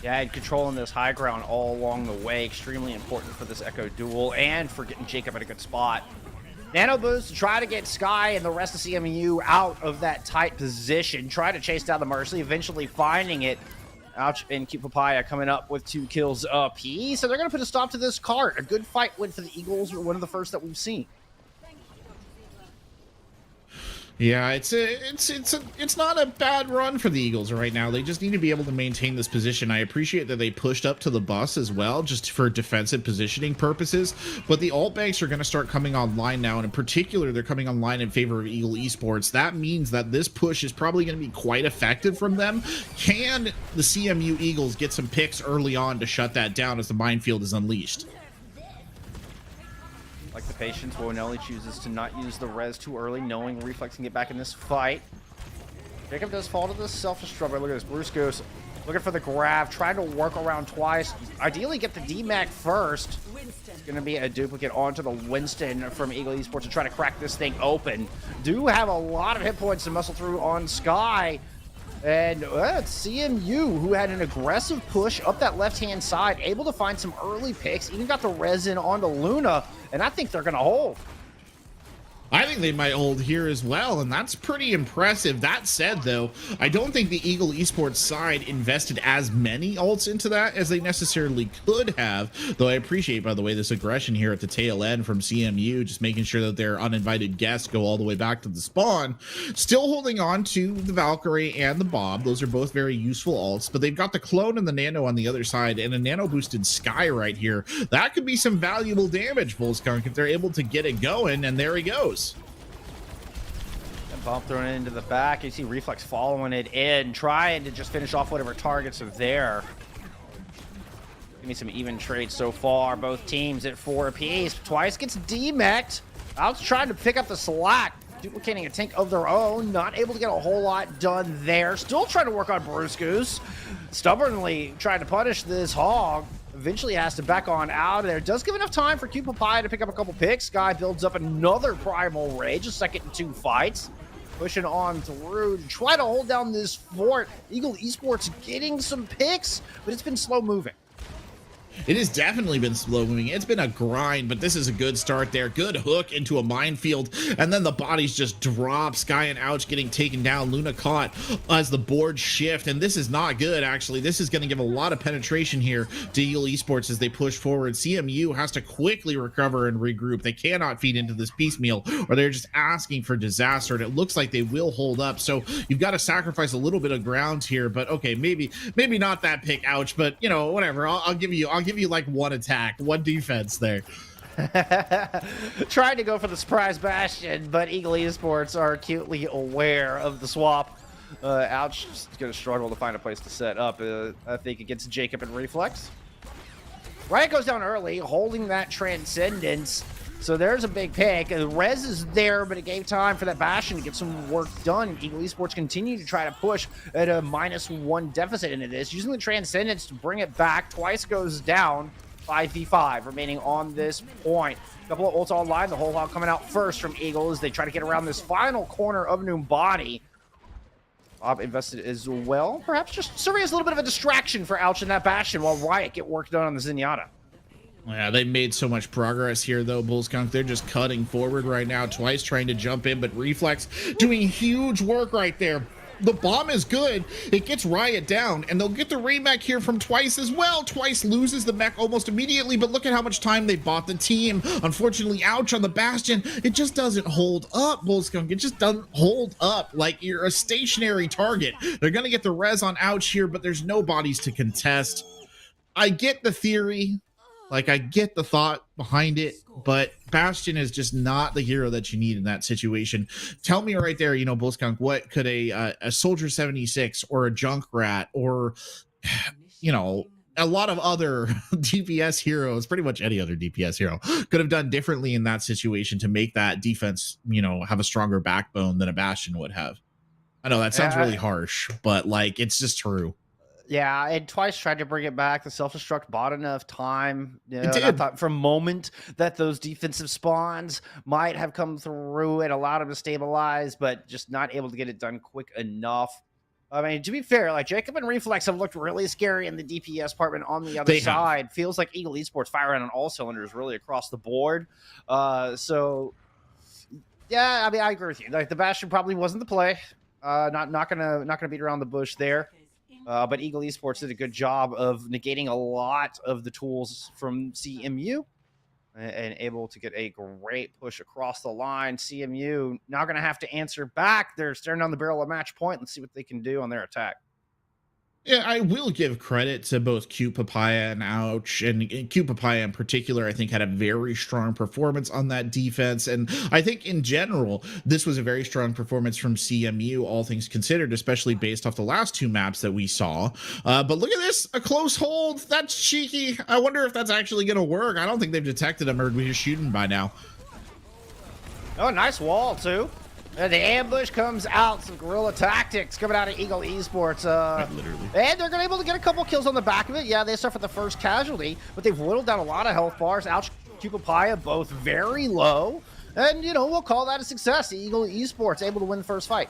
Yeah, and controlling this high ground all along the way, extremely important for this Echo duel and for getting Jacob at a good spot. Nano boost to try to get Sky and the rest of CMU out of that tight position. Try to chase down the Mercy, eventually finding it. Ouch, and Cute Papaya coming up with 2 kills apiece. So they're going to put a stop to this cart. A good fight win for the Eagles, one of the first that we've seen. Yeah, it's not a bad run for the Eagles right now. They just need to be able to maintain this position. I appreciate that they pushed up to the bus as well, just for defensive positioning purposes. But the alt banks are going to start coming online now, and in particular, they're coming online in favor of Eagle Esports. That means that this push is probably going to be quite effective from them. Can the CMU Eagles get some picks early on to shut that down as the minefield is unleashed? Like the Patience, Wonelli chooses to not use the res too early, knowing Reflex can get back in this fight. Jacob does fall to the self-destruct. Look at this. Bruce goes looking for the grab, trying to work around twice. Ideally get the DMAC first. It's going to be a duplicate onto the Winston from Eagle Esports to try to crack this thing open. Do have a lot of hit points to muscle through on Sky. And it's CMU, who had an aggressive push up that left-hand side, able to find some early picks, even got the resin onto Luna, and I think they're going to hold. I think they might hold here as well, and that's pretty impressive. That said, though, I don't think the Eagle Esports side invested as many ults into that as they necessarily could have, though I appreciate, by the way, this aggression here at the tail end from CMU, just making sure that their uninvited guests go all the way back to the spawn. Still holding on to the Valkyrie and the Bob. Those are both very useful ults, but they've got the Clone and the Nano on the other side, and a Nano-boosted Sky right here. That could be some valuable damage, Bullskunk, if they're able to get it going, and there he goes. Bump thrown into the back. You see Reflex following it in, trying to just finish off whatever targets are there. Give me some even trades so far. Both teams at 4 apiece. Twice gets DMAC'd. Outs trying to pick up the slack. Duplicating a tank of their own. Not able to get a whole lot done there. Still trying to work on Bruscus. Stubbornly trying to punish this hog. Eventually has to back on out of there. Does give enough time for Cute Papaya to pick up a couple picks. Sky builds up another Primal Rage. A second and 2 fights. Pushing on through to try to hold down this fort. Eagle Esports getting some picks, but it's been slow moving. It has definitely been slow moving. It's been a grind, but this is a good start there. Good hook into a minefield, and then the bodies just drop. Sky and Ouch getting taken down. Luna caught as the board shift, and this is not good, actually. This is going to give a lot of penetration here to Eagle Esports as they push forward. CMU has to quickly recover and regroup. They cannot feed into this piecemeal, or they're just asking for disaster, and it looks like they will hold up. So you've got to sacrifice a little bit of ground here, but okay, maybe not that pick, Ouch, but you know, whatever. I'll give you like one attack, one defense there. Trying to go for the surprise bastion, but Eagle Esports are acutely aware of the swap. Ouch is going to struggle to find a place to set up. I think against Jacob and Reflex. Riot goes down early, holding that Transcendence. So there's a big pick. Rez is there, but it gave time for that Bastion to get some work done. Eagle Esports continue to try to push at a -1 deficit into this, using the Transcendence to bring it back. Twice goes down, 5v5 remaining on this point. A couple of ults online, the whole hog coming out first from Eagle as they try to get around this final corner of Numbani. Bob invested as well, perhaps just serving as a little bit of a distraction for Ouch and that Bastion while Riot get work done on the Zenyatta. Yeah, they made so much progress here, though, Bullskunk. They're just cutting forward right now. Twice trying to jump in, but Reflex doing huge work right there. The bomb is good. It gets Riot down, and they'll get the remake here from Twice as well. Twice loses the mech almost immediately, but look at how much time they bought the team. Unfortunately, Ouch on the Bastion. It just doesn't hold up, Bullskunk. It just doesn't hold up. Like, you're a stationary target. They're going to get the res on Ouch here, but there's no bodies to contest. I get the theory. Like, I get the thought behind it, but Bastion is just not the hero that you need in that situation. Tell me right there, you know, Bullskunk, what could a Soldier 76 or a Junkrat or, you know, a lot of other DPS heroes, pretty much any other DPS hero, could have done differently in that situation to make that defense, you know, have a stronger backbone than a Bastion would have? I know that sounds Yeah, really harsh, but like it's just true. Yeah, and twice tried to bring it back. The self-destruct bought enough time. You It know, and I did. thought for a moment that those defensive spawns might have come through and allowed him to stabilize, but just not able to get it done quick enough. I mean, to be fair, like Jacob and Reflex have looked really scary in the DPS department on the other They have. side. Feels like Eagle Esports firing on all cylinders really across the board. So yeah, I mean, I agree with you. Like the Bastion probably wasn't the play. Not gonna beat around the bush there. But Eagle Esports did a good job of negating a lot of the tools from CMU and able to get a great push across the line. CMU now going to have to answer back. They're staring down the barrel of match point. Let's see what they can do on their attack. Yeah, I will give credit to both Cute Papaya and Ouch, and Cute Papaya in particular, I think had a very strong performance on that defense. And I think in general, this was a very strong performance from CMU, all things considered, especially based off the last two maps that we saw. But look at this, a close hold. That's cheeky. I wonder if that's actually going to work. I don't think they've detected him, or we're just shooting by now. Oh, nice wall, too. The ambush comes out. Some guerrilla tactics coming out of Eagle Esports. Literally. And they're going to be able to get a couple kills on the back of it. Yeah, they suffered the first casualty, but they've whittled down a lot of health bars. Ouch, Papaya, both very low. And, you know, we'll call that a success. Eagle Esports able to win the first fight.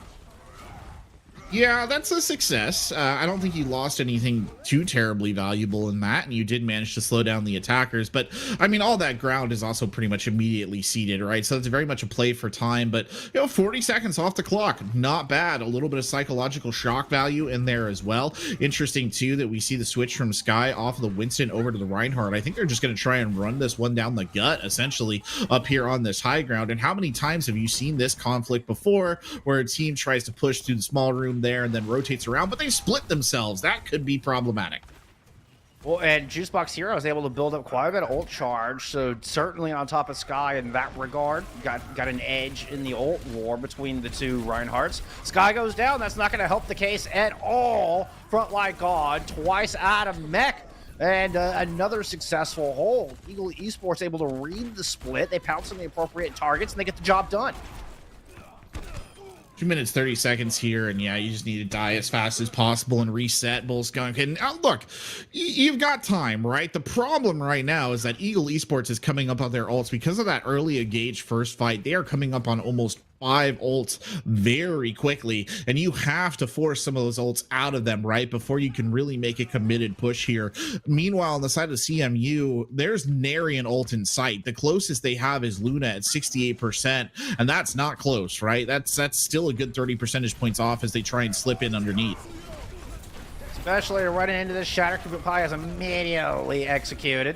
Yeah, that's a success. I don't think you lost anything too terribly valuable in that, and you did manage to slow down the attackers. But, I mean, all that ground is also pretty much immediately seeded, right? So it's very much a play for time. But, 40 seconds off the clock, not bad. A little bit of psychological shock value in there as well. Interesting, too, that we see the switch from Sky off of the Winston over to the Reinhardt. I think they're just going to try and run this one down the gut, essentially, up here on this high ground. And how many times have you seen this conflict before where a team tries to push through the small room there and then rotates around, but they split themselves? That could be problematic. Well, and Juicebox Hero is able to build up quite a bit of ult charge, so certainly on top of Sky in that regard. Got an edge in the ult war between the two Reinhardts. Sky goes down. That's not going to help the case at all. Frontline gone twice out of mech. And another successful hold. Eagle Esports able to read the split. They pounce on the appropriate targets, and they get the job done. 2 minutes 30 seconds here, and yeah, you just need to die as fast as possible and reset Bull Skunk. And look, you've got time, right? The problem right now is that Eagle Esports is coming up on their ults because of that early engaged first fight. They are coming up on almost 5 ults very quickly, and you have to force some of those ults out of them, right, before you can really make a committed push here. Meanwhile, on the side of CMU, there's nary an ult in sight. The closest they have is Luna at 68%, and that's not close, right? That's still a good 30 percentage points off as they try and slip in underneath. Especially running into this Shatter Cube Pie is immediately executed.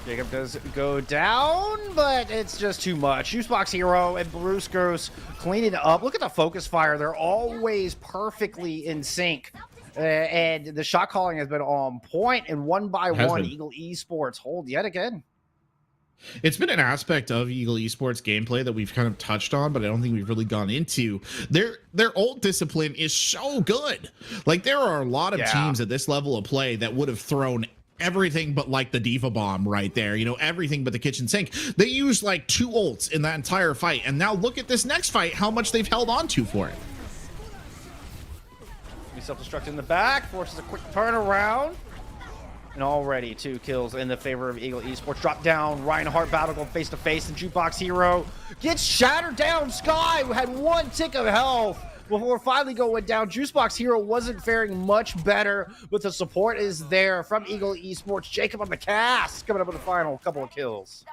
Jacob does go down, but it's just too much. Juicebox Hero and Bruce Gross cleaning it up. Look at the focus fire. They're always perfectly in sync. And the shot calling has been on point. And one by one, Eagle Esports hold yet again. It's been an aspect of Eagle Esports gameplay that we've kind of touched on, but I don't think we've really gone into. Their ult discipline is so good. Like, there are a lot of teams at this level of play that would have thrown everything but like the diva bomb right there, everything but the kitchen sink. They used like 2 ults in that entire fight, and now look at this next fight, how much they've held on to for it. We self-destruct in the back, forces a quick turnaround, and already 2 kills in the favor of Eagle Esports. Drop down, Reinhardt battle going face to face, and Jukebox Hero gets shattered down. Sky had 1 tick of health before finally going down. Juicebox Hero wasn't faring much better, but the support is there from Eagle Esports. Jacob on the cast coming up with the final couple of kills.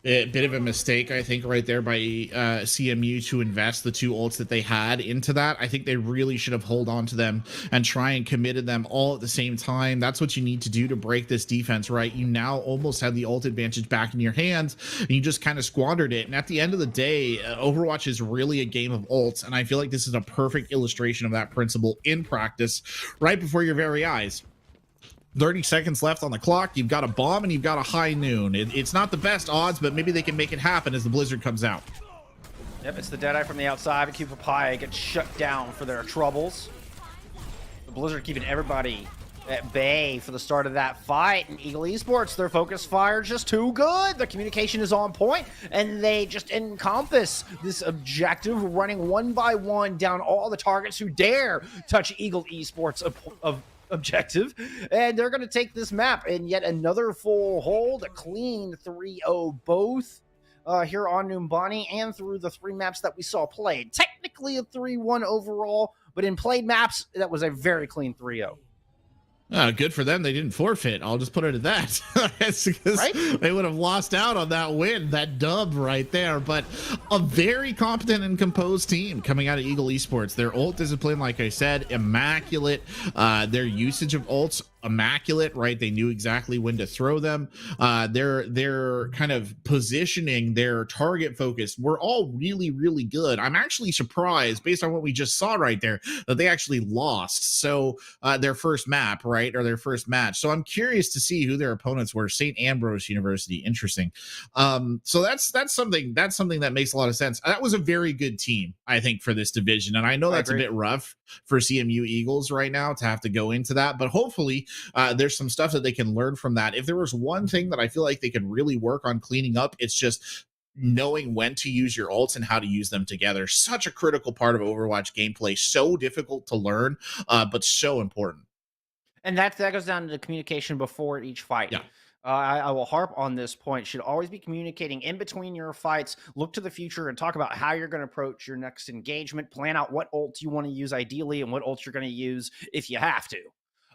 A bit of a mistake, I think, right there by CMU to invest the 2 ults that they had into that. I think they really should have held on to them and try and committed them all at the same time. That's what you need to do to break this defense, right? You now almost have the ult advantage back in your hands, and you just kind of squandered it. And at the end of the day, Overwatch is really a game of ults, and I feel like this is a perfect illustration of that principle in practice right before your very eyes. 30 seconds left on the clock. You've got a bomb and you've got a high noon. It's not the best odds, but maybe they can make it happen as the blizzard comes out. Yep, it's the Deadeye from the outside. Cupid Pie gets shut down for their troubles. The blizzard keeping everybody at bay for the start of that fight. And Eagle Esports, their focus fire just too good. Their communication is on point, and they just encompass this objective, running one by one down all the targets who dare touch Eagle Esports of objective. And they're going to take this map in yet another full hold, a clean 3-0 both. Here on Numbani and through the 3 maps that we saw played. Technically a 3-1 overall, but in played maps, that was a very clean 3-0. Good for them. They didn't forfeit. I'll just put it at that. Because Right? they would have lost out on that win, that dub right there. But a very competent and composed team coming out of Eagle Esports. Their ult discipline, like I said, immaculate. Their usage of ults, immaculate, right? They knew exactly when to throw them. Their kind of positioning, their target focus were all really, really good. I'm actually surprised, based on what we just saw right there, that they actually lost. So their first map, right, or their first match. So I'm curious to see who their opponents were. St. Ambrose University, interesting. So that's something that makes a lot of sense. That was a very good team, I think, for this division, and I know that's a bit rough for CMU Eagles right now to have to go into that, but hopefully there's some stuff that they can learn from that. If there was one thing that I feel like they could really work on cleaning up, it's just knowing when to use your ults and how to use them together. Such a critical part of Overwatch gameplay. So difficult to learn, but so important. And that goes down to the communication before each fight. Yeah. I will harp on this point. Should always be communicating in between your fights. Look to the future and talk about how you're going to approach your next engagement. Plan out what ults you want to use ideally and what ults you're going to use if you have to.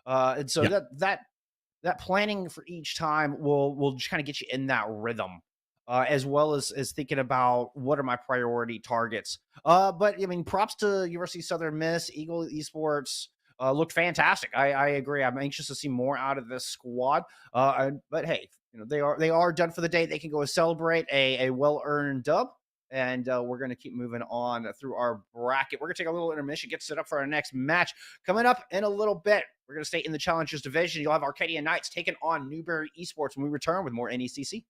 And so that planning for each time will just kind of get you in that rhythm, as well as thinking about what are my priority targets. But I mean, props to University of Southern Miss, Eagle Esports. Looked fantastic. I agree. I'm anxious to see more out of this squad. But hey, you know, they are done for the day. They can go and celebrate a well-earned dub. And we're going to keep moving on through our bracket. We're going to take a little intermission, get set up for our next match. Coming up in a little bit, we're going to stay in the Challengers division. You'll have Arcadia Knights taking on Newberry Esports when we return with more NECC.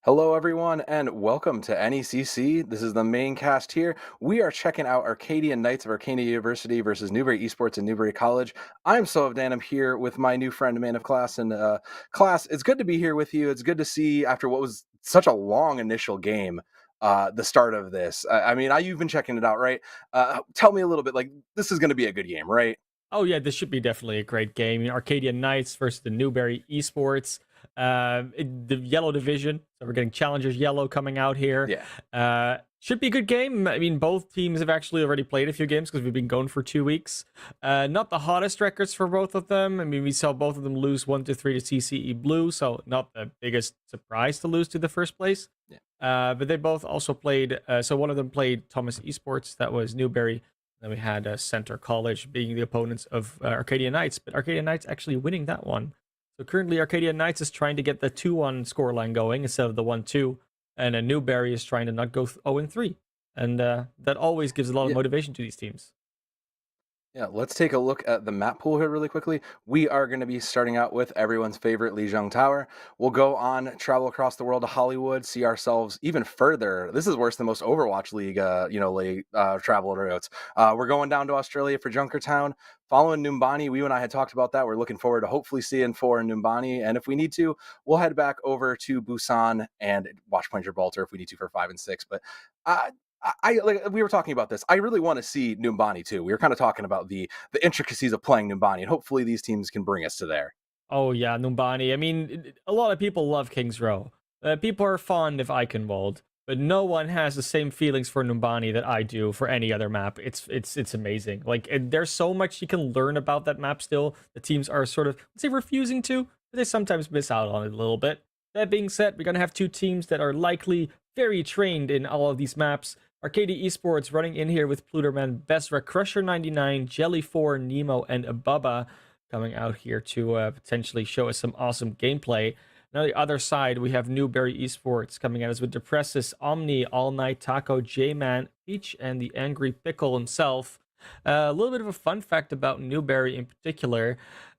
Hello, everyone, and welcome to NECC. This is the main cast here. We are checking out Arcadian Knights of Arcadia University versus Newbury Esports and Newbury College. I'm Sovdan. I'm here with my new friend, Man of Class. And class, it's good to be here with you. It's good to see, after what was such a long initial game, the start of this. I mean, you've been checking it out, right? Tell me a little bit, like, this is going to be a good game, right? Oh yeah, this should be definitely a great game. Arcadia Knights versus the Newbury Esports, the yellow division. So we're getting Challengers Yellow coming out here. Yeah. Should be a good game. I mean, both teams have actually already played a few games because we've been going for 2 weeks. Not the hottest records for both of them. I mean, we saw both of them lose 1-3 to CCE Blue, so not the biggest surprise to lose to the first place. Yeah. But they both also played. So one of them played Thomas Esports. That was Newbury. Then we had Center College being the opponents of Arcadia Knights, but Arcadia Knights actually winning that one. So currently Arcadia Knights is trying to get the 2-1 scoreline going instead of the 1-2, and Newbury is trying to not go 0-3. And that always gives a lot of motivation to these teams. Yeah, let's take a look at the map pool here really quickly. We are going to be starting out with everyone's favorite Lijiang Tower. We'll go on, travel across the world to Hollywood, see ourselves even further. This is worse than most Overwatch League, travel routes. We're going down to Australia for Junkertown. Following Numbani, you and I had talked about that. We're looking forward to hopefully seeing 4 in Numbani. And if we need to, we'll head back over to Busan and watch Point Gibraltar if we need to for 5 and 6. But like we were talking about this. I really want to see Numbani too. We were kind of talking about the intricacies of playing Numbani, and hopefully these teams can bring us to there. Oh yeah, Numbani. I mean, a lot of people love Kings Row. People are fond of Eichenwald, but no one has the same feelings for Numbani that I do for any other map. It's amazing. Like, there's so much you can learn about that map still. The teams are sort of, let's say, refusing to, but they sometimes miss out on it a little bit. That being said, we're gonna have 2 teams that are likely very trained in all of these maps. Arcadia Esports running in here with Pluderman, Besra, Crusher 99, Jelly 4, Nemo, and Ababa coming out here to potentially show us some awesome gameplay. Now, on the other side, we have Newbury Esports coming at us with Depressus, Omni, All Night Taco, J-Man, Peach, and the Angry Pickle himself. A little bit of a fun fact about Newbury in particular.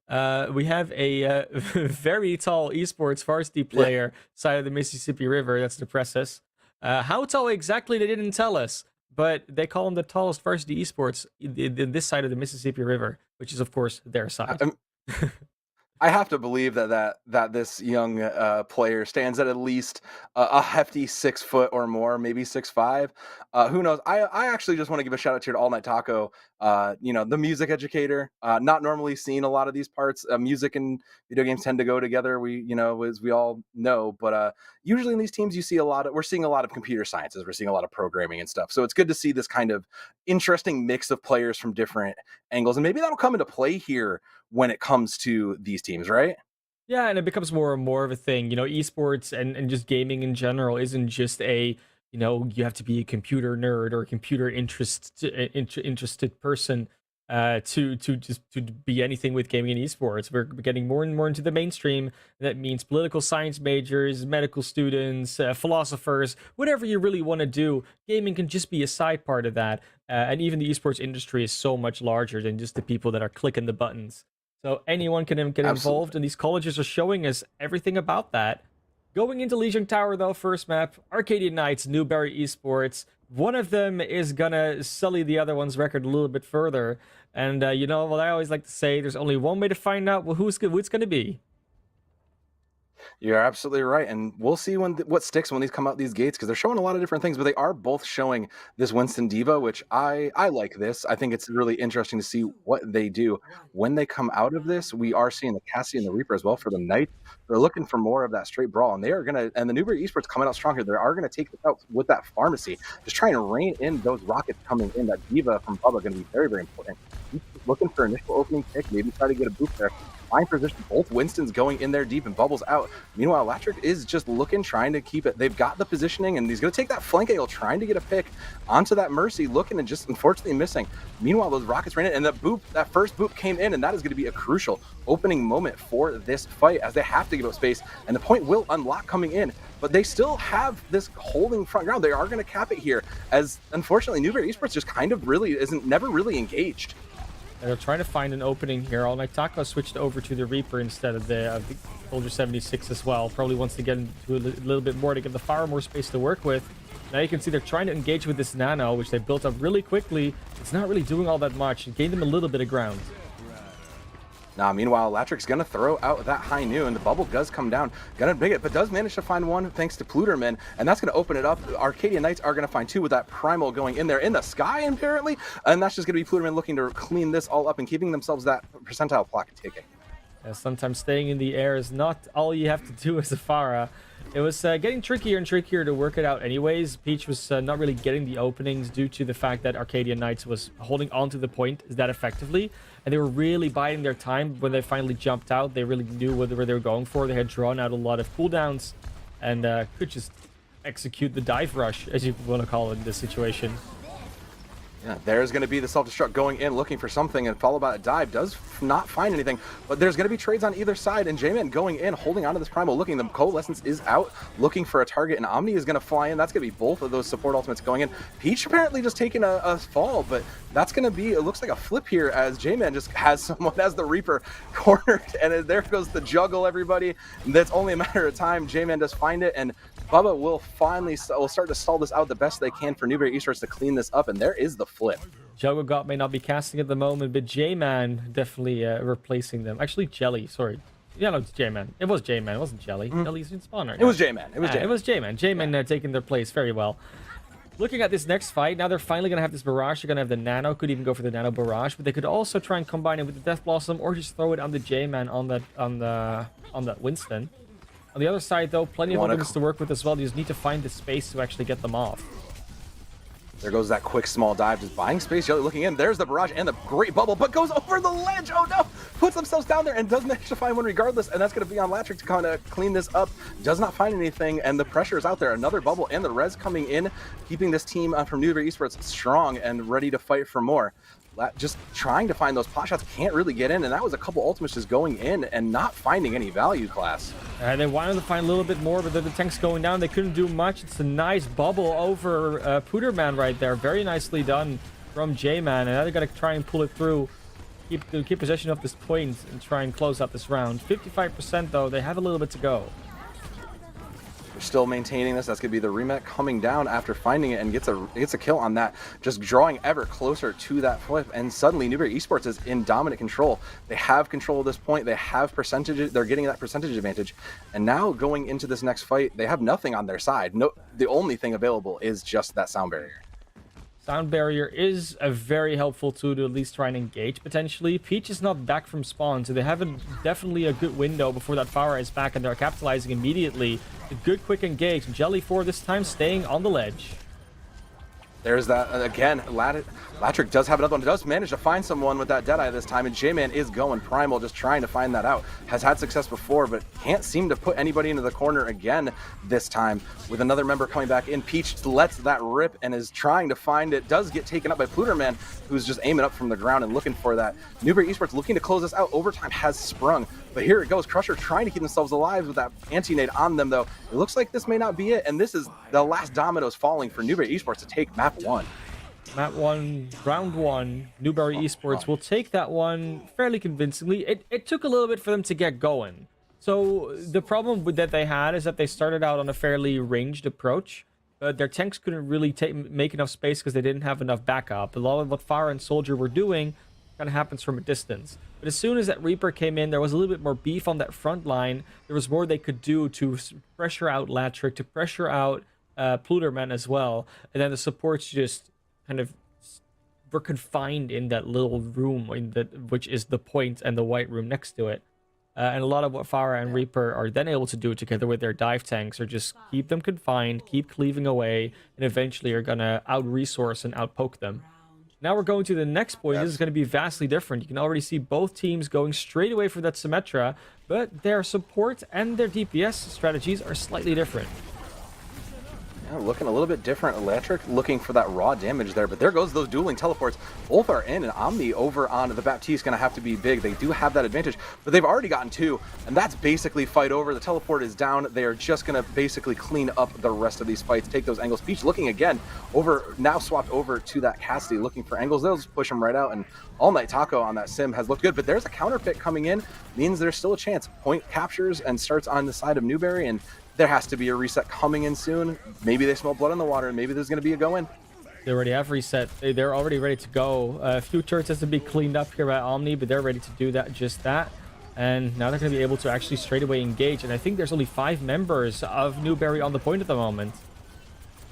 We have a very tall esports varsity player side of the Mississippi River. That's Depressus. How tall exactly, they didn't tell us, but they call him the tallest varsity esports in this side of the Mississippi River, which is, of course, their side. I have to believe that this young player stands at least a hefty 6 foot or more, maybe 6'5". Who knows? I actually just want to give a shout out here to All Night Taco, the music educator. Not normally seen a lot of these parts. Music and video games tend to go together. As we all know, but usually in these teams we're seeing a lot of computer sciences. We're seeing a lot of programming and stuff. So it's good to see this kind of interesting mix of players from different angles, and maybe that'll come into play here when it comes to these teams, right? Yeah, and it becomes more and more of a thing. Esports and just gaming in general isn't just you have to be a computer nerd or a computer interested person to be anything with gaming and esports. We're getting more and more into the mainstream. That means political science majors, medical students, philosophers, whatever you really want to do. Gaming can just be a side part of that. And even the esports industry is so much larger than just the people that are clicking the buttons. So anyone can get involved, and these colleges are showing us everything about that. Going into Lijiang Tower, though, first map, Arcadia Knights, Newbury Esports. One of them is gonna sully the other one's record a little bit further. And what I always like to say, there's only one way to find out who it's gonna be. You're absolutely right, and we'll see what sticks when these come out these gates, because they're showing a lot of different things, but they are both showing this Winston Diva, which I like this. I think it's really interesting to see what they do when they come out of this. We are seeing the Cassie and the Reaper as well for the Knights. They're looking for more of that straight brawl, and the Newbury Esports coming out stronger. They are gonna take this out with that pharmacy, just trying to rein in those rockets coming in. That Diva from Bubba going to be very, very important. He's looking for initial opening pick, maybe try to get a boot there. Fine position. Both Winstons going in there deep and Bubbles out. Meanwhile, Electric is just trying to keep it. They've got the positioning, and he's going to take that flank angle, trying to get a pick onto that Mercy, looking and just unfortunately missing. Meanwhile, those rockets ran in, and that first boop came in, and that is going to be a crucial opening moment for this fight, as they have to give up space, and the point will unlock coming in. But they still have this holding front ground. They are going to cap it here, as unfortunately Newbury Esports just kind of never really engaged. And they're trying to find an opening here. All Nightako switched over to the Reaper instead of the Soldier 76 as well. Probably wants to get into a little bit more to give the Fire more space to work with. Now you can see they're trying to engage with this Nano, which they built up really quickly. It's not really doing all that much. It gained them a little bit of ground. Now, meanwhile, Latrik's going to throw out that high noon. The bubble does come down. Going to big it, but does manage to find one thanks to Pluderman. And that's going to open it up. Arcadian Knights are going to find two with that Primal going in there in the sky, apparently. And that's just going to be Pluderman looking to clean this all up and keeping themselves that percentile plaque ticking. Yeah, sometimes staying in the air is not all you have to do as a Pharah. It was getting trickier and trickier to work it out anyways. Peach was not really getting the openings due to the fact that Arcadian Knights was holding on to the point that effectively. And they were really biding their time when they finally jumped out. They really knew where they were going for. They had drawn out a lot of cooldowns and could just execute the dive rush, as you want to call it in this situation. Yeah, there's going to be the self-destruct going in, looking for something, and followed by a dive. Does not find anything, but there's going to be trades on either side, and J-Man going in, holding onto this Primal, looking. The Coalescence is out, looking for a target, and Omni is going to fly in. That's going to be both of those support ultimates going in. Peach apparently just taking a fall, but that's going to be, it looks like a flip here, as J-Man just has someone as the Reaper cornered, and there goes the juggle, everybody. That's only a matter of time. J-Man does find it, and Bubba will start to stall this out the best they can for Newberry Esports to clean this up, and there is the flip. Juggle may not be casting at the moment, but J-Man definitely replacing them. Actually, Jelly, sorry. Yeah, no, it's J-Man. It was J-Man, it wasn't Jelly. Jelly's in spawn right now. It was J-Man. It was J-Man. It was J-Man. J-Man taking their place very well. Looking at this next fight, now they're finally going to have this Barrage. They're going to have the Nano. Could even go for the Nano Barrage, but they could also try and combine it with the Death Blossom or just throw it on the J-Man on that Winston. On the other side, though, plenty of weapons to work with as well. You just need to find the space to actually get them off. There goes that quick small dive, just buying space. Jelly looking in. There's the Barrage and the great bubble, but goes over the ledge. Oh no! Puts themselves down there and does manage to find one regardless, and that's going to be on Latrik to kind of clean this up. Does not find anything, and the pressure is out there. Another bubble and the res coming in, keeping this team from Newberry Esports strong and ready to fight for more. Just trying to find those pot shots, can't really get in, and that was a couple ultimates just going in and not finding any value class. They wanted to find a little bit more, but the tank's going down. They couldn't do much. It's a nice bubble over Pooterman right there. Very nicely done from J-Man, and now they're going to try and pull it through. Keep possession of this point and try and close out this round. 55% though, they have a little bit to go. They're still maintaining this. That's going to be the Remet coming down after finding it and gets a kill on that, just drawing ever closer to that flip. And suddenly Newberry Esports is in dominant control. They have control at this point. They have percentages. They're getting that percentage advantage. And now going into this next fight, they have nothing on their side. No, the only thing available is just that sound barrier. Sound barrier is a very helpful tool to at least try and engage potentially. Peach is not back from spawn, so they have definitely a good window before that Pharah is back, and they're capitalizing immediately. A good quick engage. Jelly 4 this time staying on the ledge. There's that again. Latrik does have another one. Does manage to find someone with that Deadeye this time, and J-Man is going Primal, just trying to find that out. Has had success before, but can't seem to put anybody into the corner again this time. With another member coming back in, Peach lets that rip and is trying to find it. Does get taken up by Pluderman, who's just aiming up from the ground and looking for that. Newberry Esports looking to close this out. Overtime has sprung, but here it goes. Crusher trying to keep themselves alive with that anti-nade on them, though. It looks like this may not be it, and this is the last dominoes falling for Newberry Esports to take map 1. Map 1, round 1, Newberry Esports will take that one fairly convincingly. It took a little bit for them to get going. So the problem that they had is that they started out on a fairly ranged approach, but their tanks couldn't really make enough space because they didn't have enough backup. A lot of what Pharah and Soldier were doing kind of happens from a distance. But as soon as that Reaper came in, there was a little bit more beef on that front line. There was more they could do to pressure out Latrik, to pressure out Pluderman as well. And then the supports just kind of were confined in that little room, which is the point and the white room next to it. And a lot of what Pharah and Reaper are then able to do together with their dive tanks are just keep them confined, keep cleaving away, and eventually are going to out-resource and out-poke them. Now we're going to the next point. This is going to be vastly different. You can already see both teams going straight away for that Symmetra, but their support and their DPS strategies are slightly different. Yeah, looking a little bit different. Electric looking for that raw damage there, but there goes those dueling teleports. Both are in, and Omni over on the Baptiste going to have to be big. They do have that advantage, but they've already gotten 2, and that's basically fight over. The teleport is down. They are just going to basically clean up the rest of these fights, take those angles. Peach looking again over, now swapped over to that Cassidy, looking for angles. They'll just push him right out, and All Night Taco on that sim has looked good, but there's a counter pick coming in, means there's still a chance. Point captures and starts on the side of Newberry, and there has to be a reset coming in soon. Maybe they smell blood in the water, and maybe there's going to be a go-in. They already have reset. They're already ready to go. A few turrets has to be cleaned up here by Omni, but they're ready to do that, just that. And now they're going to be able to actually straight away engage. And I think there's only 5 members of Newberry on the point at the moment.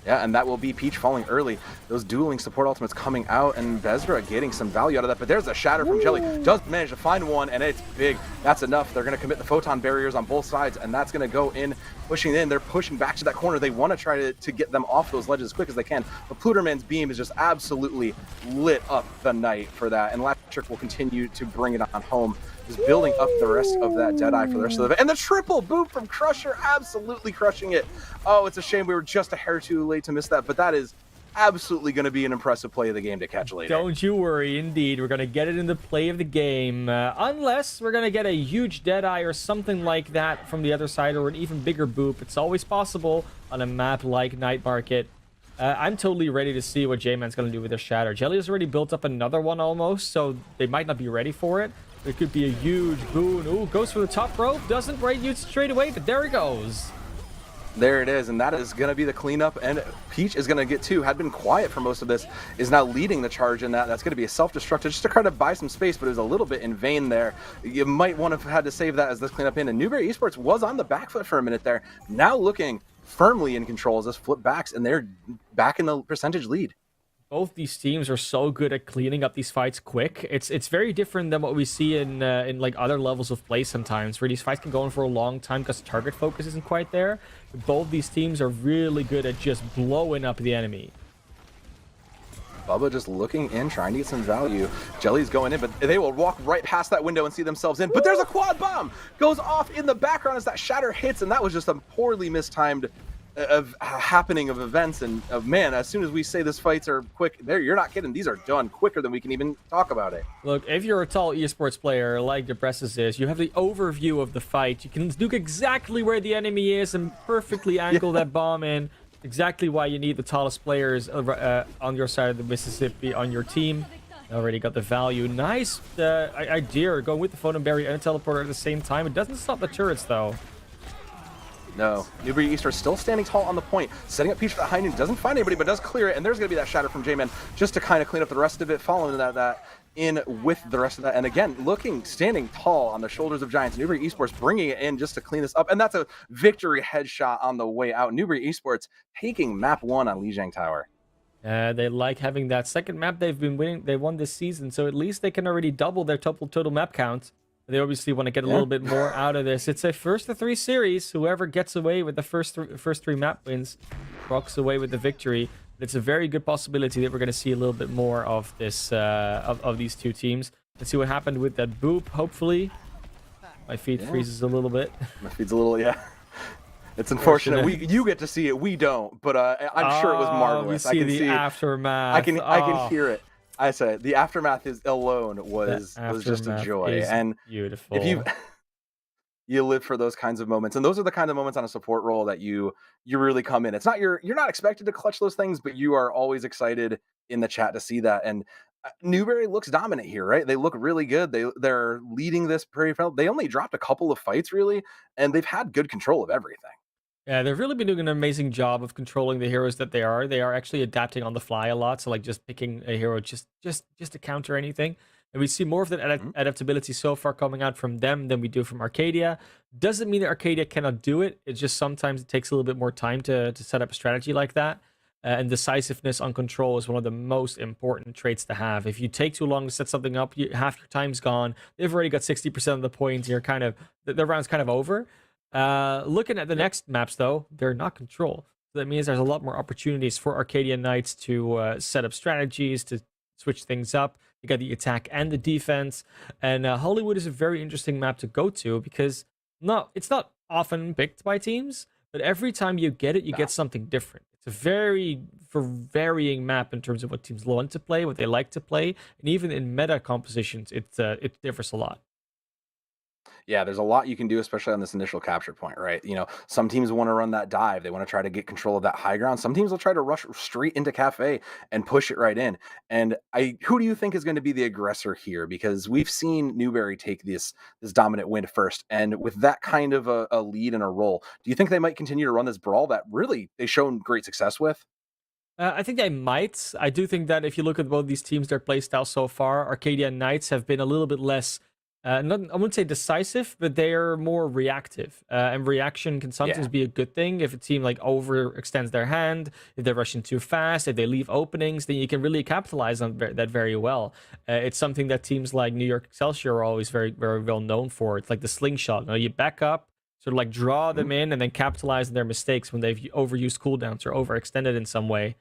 Yeah, and that will be Peach falling early. Those dueling support ultimates coming out, and Bezra getting some value out of that. But there's a shatter from Jelly. Does manage to find one, and it's big. That's enough. They're going to commit the photon barriers on both sides, and that's going to go in, pushing in. They're pushing back to that corner. They want to try to get them off those ledges as quick as they can. But Pluderman's beam is just absolutely lit up the night for that, and Electric will continue to bring it on home. Just building up the rest of that Deadeye for the rest of the event. And the triple boop from Crusher, absolutely crushing it. Oh, it's a shame we were just a hair too late to miss that, but that is absolutely going to be an impressive play of the game to catch later. Don't you worry, indeed. We're going to get it in the play of the game. Unless we're going to get a huge Deadeye or something like that from the other side, or an even bigger boop. It's always possible on a map like Night Market. I'm totally ready to see what J-Man's going to do with their Shatter. Jelly has already built up another one almost, so they might not be ready for it. It could be a huge boon. Ooh, goes for the top rope. Doesn't break you straight away, but there he goes. There it is, and that is going to be the cleanup, and Peach is going to get 2. Had been quiet for most of this, is now leading the charge in that. That's going to be a self-destructive just to try to buy some space, but it was a little bit in vain there. You might want to have had to save that as this cleanup in, and Newberry Esports was on the back foot for a minute there. Now looking firmly in control as this flip backs, and they're back in the percentage lead. Both these teams are so good at cleaning up these fights quick. It's very different than what we see in like other levels of play sometimes, where these fights can go on for a long time because target focus isn't quite there. Both these teams are really good at just blowing up the enemy. Bubba just looking in, trying to get some value. Jelly's going in, but they will walk right past that window and see themselves in. But there's a quad bomb! Goes off in the background as that shatter hits, and that was just a poorly mistimed happening of events. And man, as soon as we say this fights are quick, you're not kidding. These are done quicker than we can even talk about it. Look, if you're a tall esports player like Depressus is, you have the overview of the fight. You can look exactly where the enemy is and perfectly angle that bomb in. Exactly why you need the tallest players on your side of the Mississippi on your team. Already got the value. Nice idea going with the photon barrier and teleporter at the same time. It doesn't stop the turrets though. No, Newberry East are still standing tall on the point, setting up Peach for the high noon, doesn't find anybody, but does clear it, and there's going to be that shatter from J-Man just to kind of clean up the rest of it, following that in with the rest of that. And again, standing tall on the shoulders of giants. Newberry Esports bringing it in just to clean this up, and that's a victory headshot on the way out. Newberry Esports taking map 1 on Lijiang Tower. They like having that second map they've been winning. They won this season, so at least they can already double their total map count. They obviously want to get a little bit more out of this. It's a first to 3 series. Whoever gets away with the first three map wins walks away with the victory. It's a very good possibility that we're going to see a little bit more of this of these two teams. Let's see what happened with that boop. Hopefully, my feed freezes a little bit. My feed's a little It's unfortunate. You get to see it. We don't. But I'm sure it was marvelous. We see the aftermath. I can hear it. I say the aftermath alone was just a joy, and beautiful. If you live for those kinds of moments, and those are the kind of moments on a support role that you really come in. It's not you're not expected to clutch those things, but you are always excited in the chat to see that. And Newberry looks dominant here, right? They look really good. They're leading this Prairie Field. They only dropped a couple of fights really, and they've had good control of everything. Yeah, they've really been doing an amazing job of controlling the heroes that they are. They are actually adapting on the fly a lot. So like just picking a hero just to counter anything. And we see more of that adaptability so far coming out from them than we do from Arcadia. Doesn't mean that Arcadia cannot do it. It's just sometimes it takes a little bit more time to set up a strategy like that. And decisiveness on control is one of the most important traits to have. If you take too long to set something up, half your time's gone. They've already got 60% of the points. You're the round's kind of over. Looking at the next maps, though, they're not control. So that means there's a lot more opportunities for Arcadian Knights to set up strategies, to switch things up. You got the attack and the defense. And Hollywood is a very interesting map to go to because it's not often picked by teams, but every time you get it, you get something different. It's a very varying map in terms of what teams want to play, what they like to play, and even in meta compositions, it differs a lot. Yeah, there's a lot you can do, especially on this initial capture point, right? Some teams want to run that dive. They want to try to get control of that high ground. Some teams will try to rush straight into Cafe and push it right in. And who do you think is going to be the aggressor here? Because we've seen Newberry take this dominant win first. And with that kind of a lead and a roll, do you think they might continue to run this brawl that really they've shown great success with? I think they might. I do think that if you look at both these teams, their playstyle so far, Arcadia and Knights have been a little bit less, I wouldn't say decisive, but they are more reactive. And reaction can sometimes be a good thing. If a team like overextends their hand, if they're rushing too fast, if they leave openings, then you can really capitalize on that very well. It's something that teams like New York Excelsior are always very, very well known for. It's like the slingshot. You back up, sort of like draw them in, and then capitalize on their mistakes when they've overused cooldowns or overextended in some way.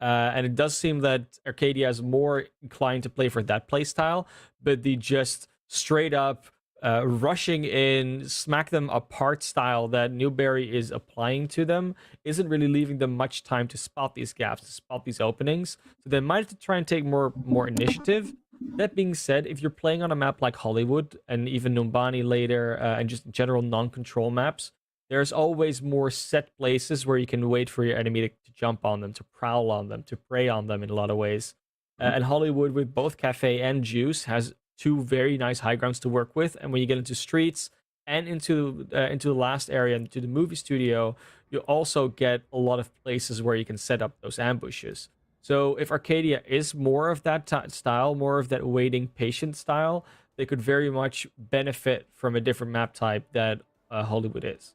And it does seem that Arcadia is more inclined to play for that play style, but the just straight up rushing in, smack them apart style that Newberry is applying to them isn't really leaving them much time to spot these gaps, to spot these openings. So they might have to try and take more initiative. That being said, if you're playing on a map like Hollywood and even Numbani later, and just general non-control maps, there's always more set places where you can wait for your enemy to jump on them, to prowl on them, to prey on them in a lot of ways. And Hollywood, with both Cafe and Juice, has two very nice high grounds to work with. And when you get into streets and into the last area, into the movie studio, you also get a lot of places where you can set up those ambushes. So if Arcadia is more of that style, more of that waiting patient style, they could very much benefit from a different map type that Hollywood is.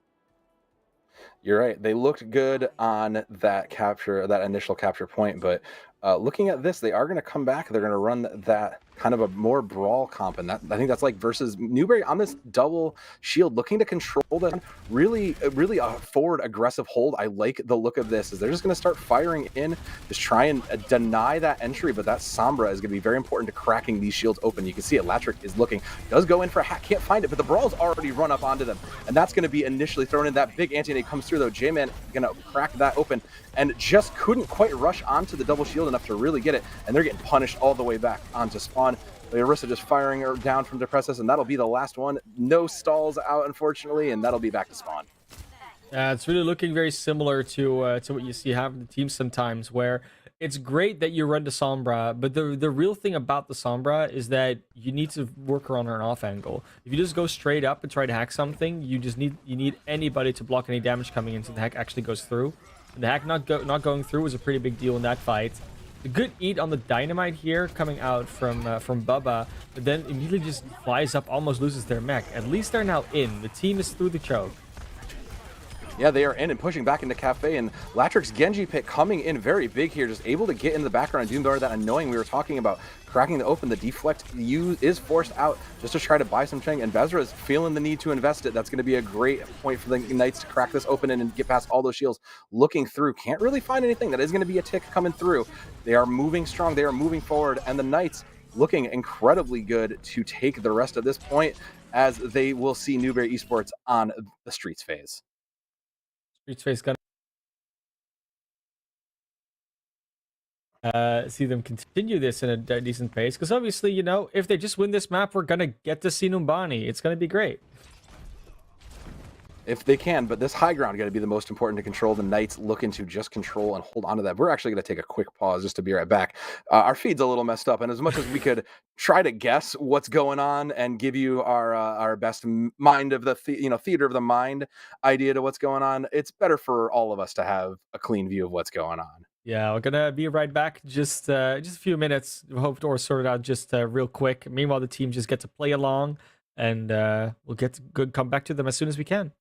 You're right. They looked good on that initial capture point, but looking at this, they are going to come back. They're going to run that kind of a more brawl comp, and I think that's like versus Newberry on this double shield, looking to control that really a forward aggressive hold. I like the look of this. Is they're just going to start firing in, just try and deny that entry, but that Sombra is going to be very important to cracking these shields open. You can see it. Latrick is looking, does go in for a hack, can't find it, but the brawl's already run up onto them, and that's going to be initially thrown in. That big anti-nade comes through though. J-Man going to crack that open, and just couldn't quite rush onto the double shield enough to really get it, and they're getting punished all the way back onto spawn. Larissa just firing her down from Depressus, and that'll be the last one. No stalls out, unfortunately, and that'll be back to spawn. It's really looking very similar to what you see having the team sometimes, where it's great that you run the Sombra, but the real thing about the Sombra is that you need to work around an off angle. If you just go straight up and try to hack something, you need anybody to block any damage coming in so the hack actually goes through. And the hack not going through was a pretty big deal in that fight. A good eat on the dynamite here coming out from Bubba, but then immediately just flies up, almost loses their mech. At least they're now in. The team is through the choke. Yeah, they are in and pushing back into Cafe, and Latrick's Genji pick coming in very big here, just able to get in the background. Doombar, that annoying we were talking about, cracking the open, the deflect is forced out just to try to buy some Cheng, and Bezra is feeling the need to invest it. That's going to be a great point for the Knights to crack this open and get past all those shields. Looking through, can't really find anything. That is going to be a tick coming through. They are moving strong, they are moving forward, and the Knights looking incredibly good to take the rest of this point, as they will see Newberry Esports on the Streets phase. Streets face gonna see them continue this in a decent pace, because obviously, if they just win this map, we're gonna get to see Numbani. It's gonna be great if they can, but this high ground going to be the most important to control. The Knights looking to just control and hold on to that. We're actually going to take a quick pause just to be right back. Our feed's a little messed up, and as much as we could try to guess what's going on and give you our best mind of the theater of the mind idea to what's going on, it's better for all of us to have a clean view of what's going on. Yeah, we're gonna be right back. Just a few minutes. We hope to sort it out just real quick. Meanwhile, the team just get to play along, and we'll get to come back to them as soon as we can.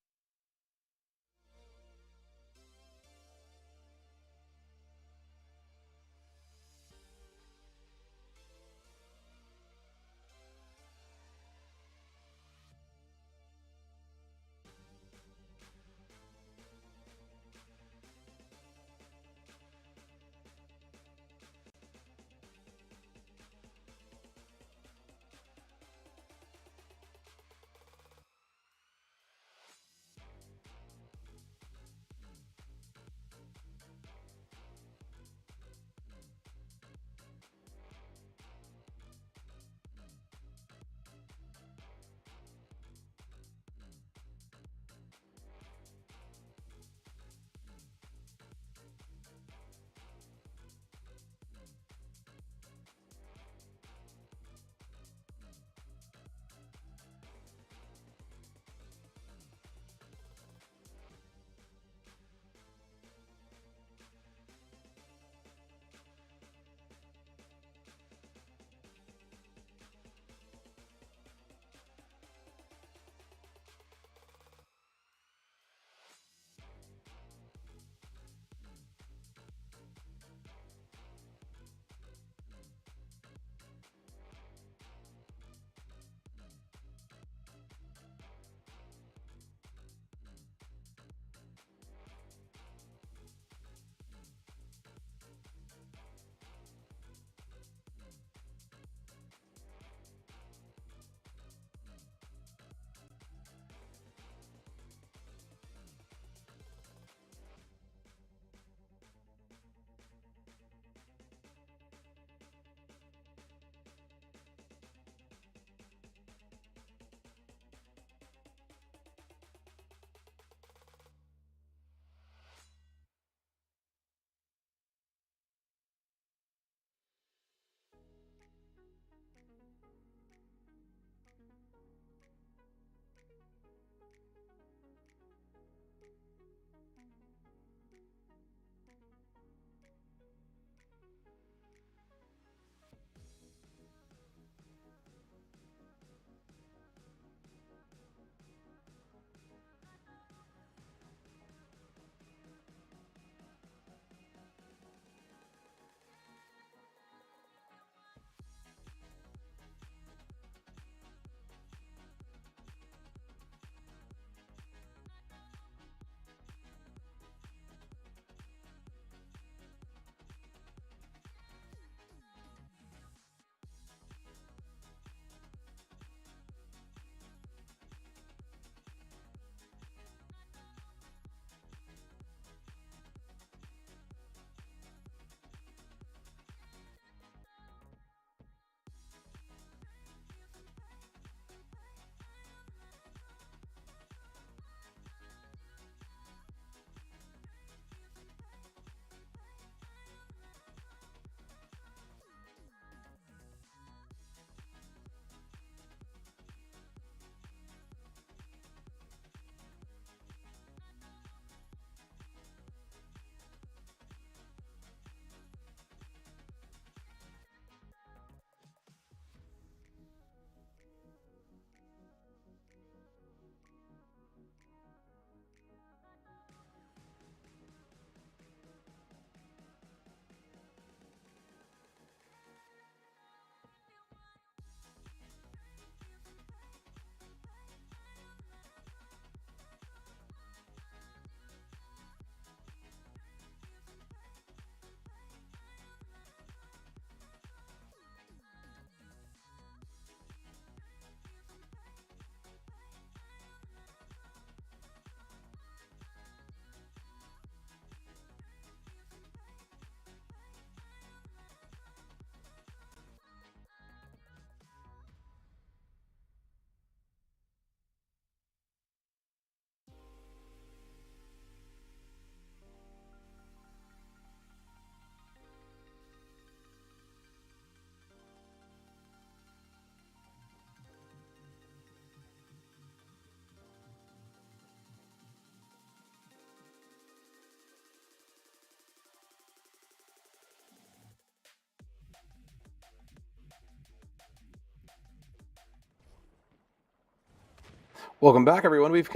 Welcome back, everyone. We've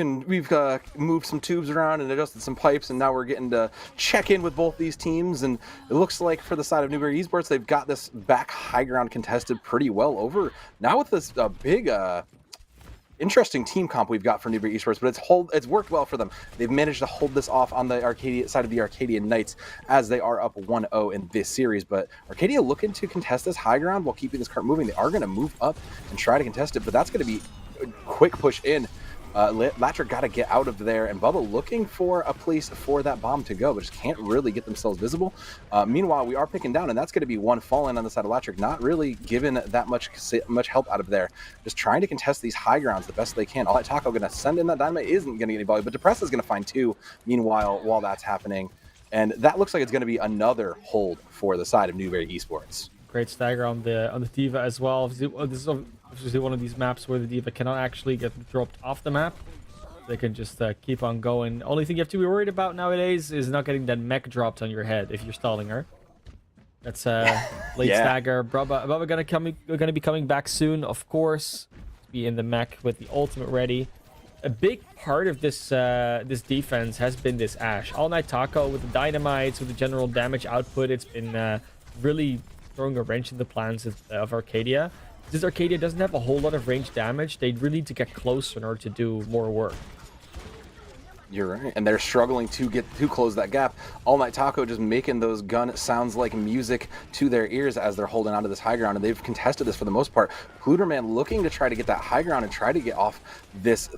moved some tubes around and adjusted some pipes, and now we're getting to check in with both these teams. And it looks like for the side of Newberry Esports, they've got this back high ground contested pretty well over. Now with this big, interesting team comp we've got for Newberry Esports, but it's worked well for them. They've managed to hold this off on the Arcadia side of the Arcadian Knights as they are up 1-0 in this series. But Arcadia looking to contest this high ground while keeping this cart moving. They are going to move up and try to contest it, but that's going to be a quick push in. Latrick got to get out of there, and Bubba looking for a place for that bomb to go, but just can't really get themselves visible. Meanwhile, we are picking down, and that's going to be one falling on the side of Latrick, not really given that much help out of there. Just trying to contest these high grounds the best they can. All that Taco going to send in that dynamite isn't going to get any value, but Depress is going to find two. Meanwhile, while that's happening, and that looks like it's going to be another hold for the side of Newberry Esports. Great stagger on the Diva as well. This is obviously one of these maps where the Diva cannot actually get dropped off the map. They can just keep on going. Only thing you have to be worried about nowadays is not getting that mech dropped on your head if you're stalling her. That's late stagger. Bubba gonna be coming back soon, of course. Be in the mech with the ultimate ready. A big part of this this defense has been this Ashe. All Night Taco with the dynamites, with the general damage output. It's been really throwing a wrench in the plans of Arcadia. Since Arcadia doesn't have a whole lot of range damage, they really need to get closer in order to do more work. You're right, and they're struggling to close that gap. All Night Taco just making those gun sounds like music to their ears as they're holding onto this high ground, and they've contested this for the most part. Pluderman looking to try to get that high ground and try to get off this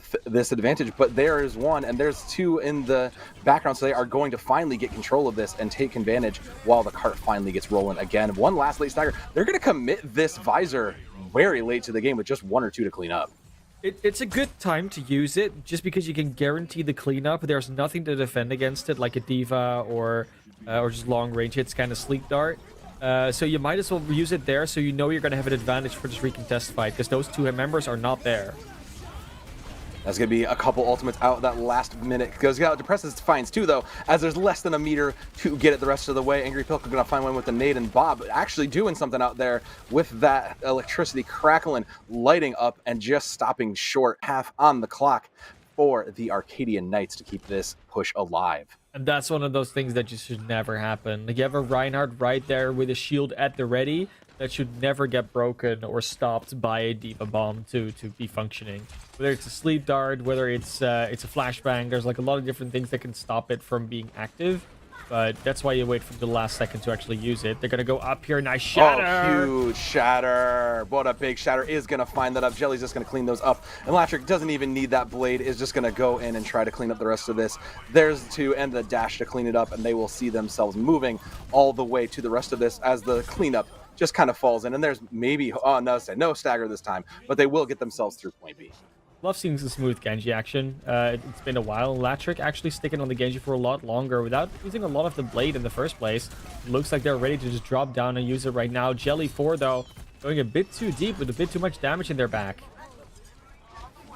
advantage, but there is one, and there's two in the background, so they are going to finally get control of this and take advantage while the cart finally gets rolling again. One last late stagger. They're going to commit this visor very late to the game with just one or two to clean up. It's a good time to use it just because you can guarantee the cleanup. There's nothing to defend against it like a Diva or just long range hits, kind of sleep dart. So you might as well use it there so you know you're going to have an advantage for this recontest fight because those two members are not there. That's going to be a couple ultimates out that last minute. Goes out, depresses finds two, though, as there's less than a meter to get it the rest of the way. Angry Pilk going to find one with the nade, and Bob actually doing something out there with that electricity crackling, lighting up, and just stopping short. Half on the clock for the Arcadian Knights to keep this push alive. And that's one of those things that just should never happen. Like, you have a Reinhardt right there with a shield at the ready. That should never get broken or stopped by a Diva bomb to be functioning. Whether it's a sleep dart, whether it's a flashbang, there's like a lot of different things that can stop it from being active. But that's why you wait for the last second to actually use it. They're gonna go up here, nice shatter. Oh, huge shatter! What a big shatter is gonna find that up. Jelly's just gonna clean those up, and Latrick doesn't even need that blade. Is just gonna go in and try to clean up the rest of this. There's two and the dash to clean it up, and they will see themselves moving all the way to the rest of this as the cleanup just kind of falls in, and there's maybe no stagger this time, but they will get themselves through point B. Love seeing some smooth Genji action. It's been a while. Latrick actually sticking on the Genji for a lot longer without using a lot of the blade in the first place. Looks like they're ready to just drop down and use it right now. Jelly 4, though, going a bit too deep with a bit too much damage in their back.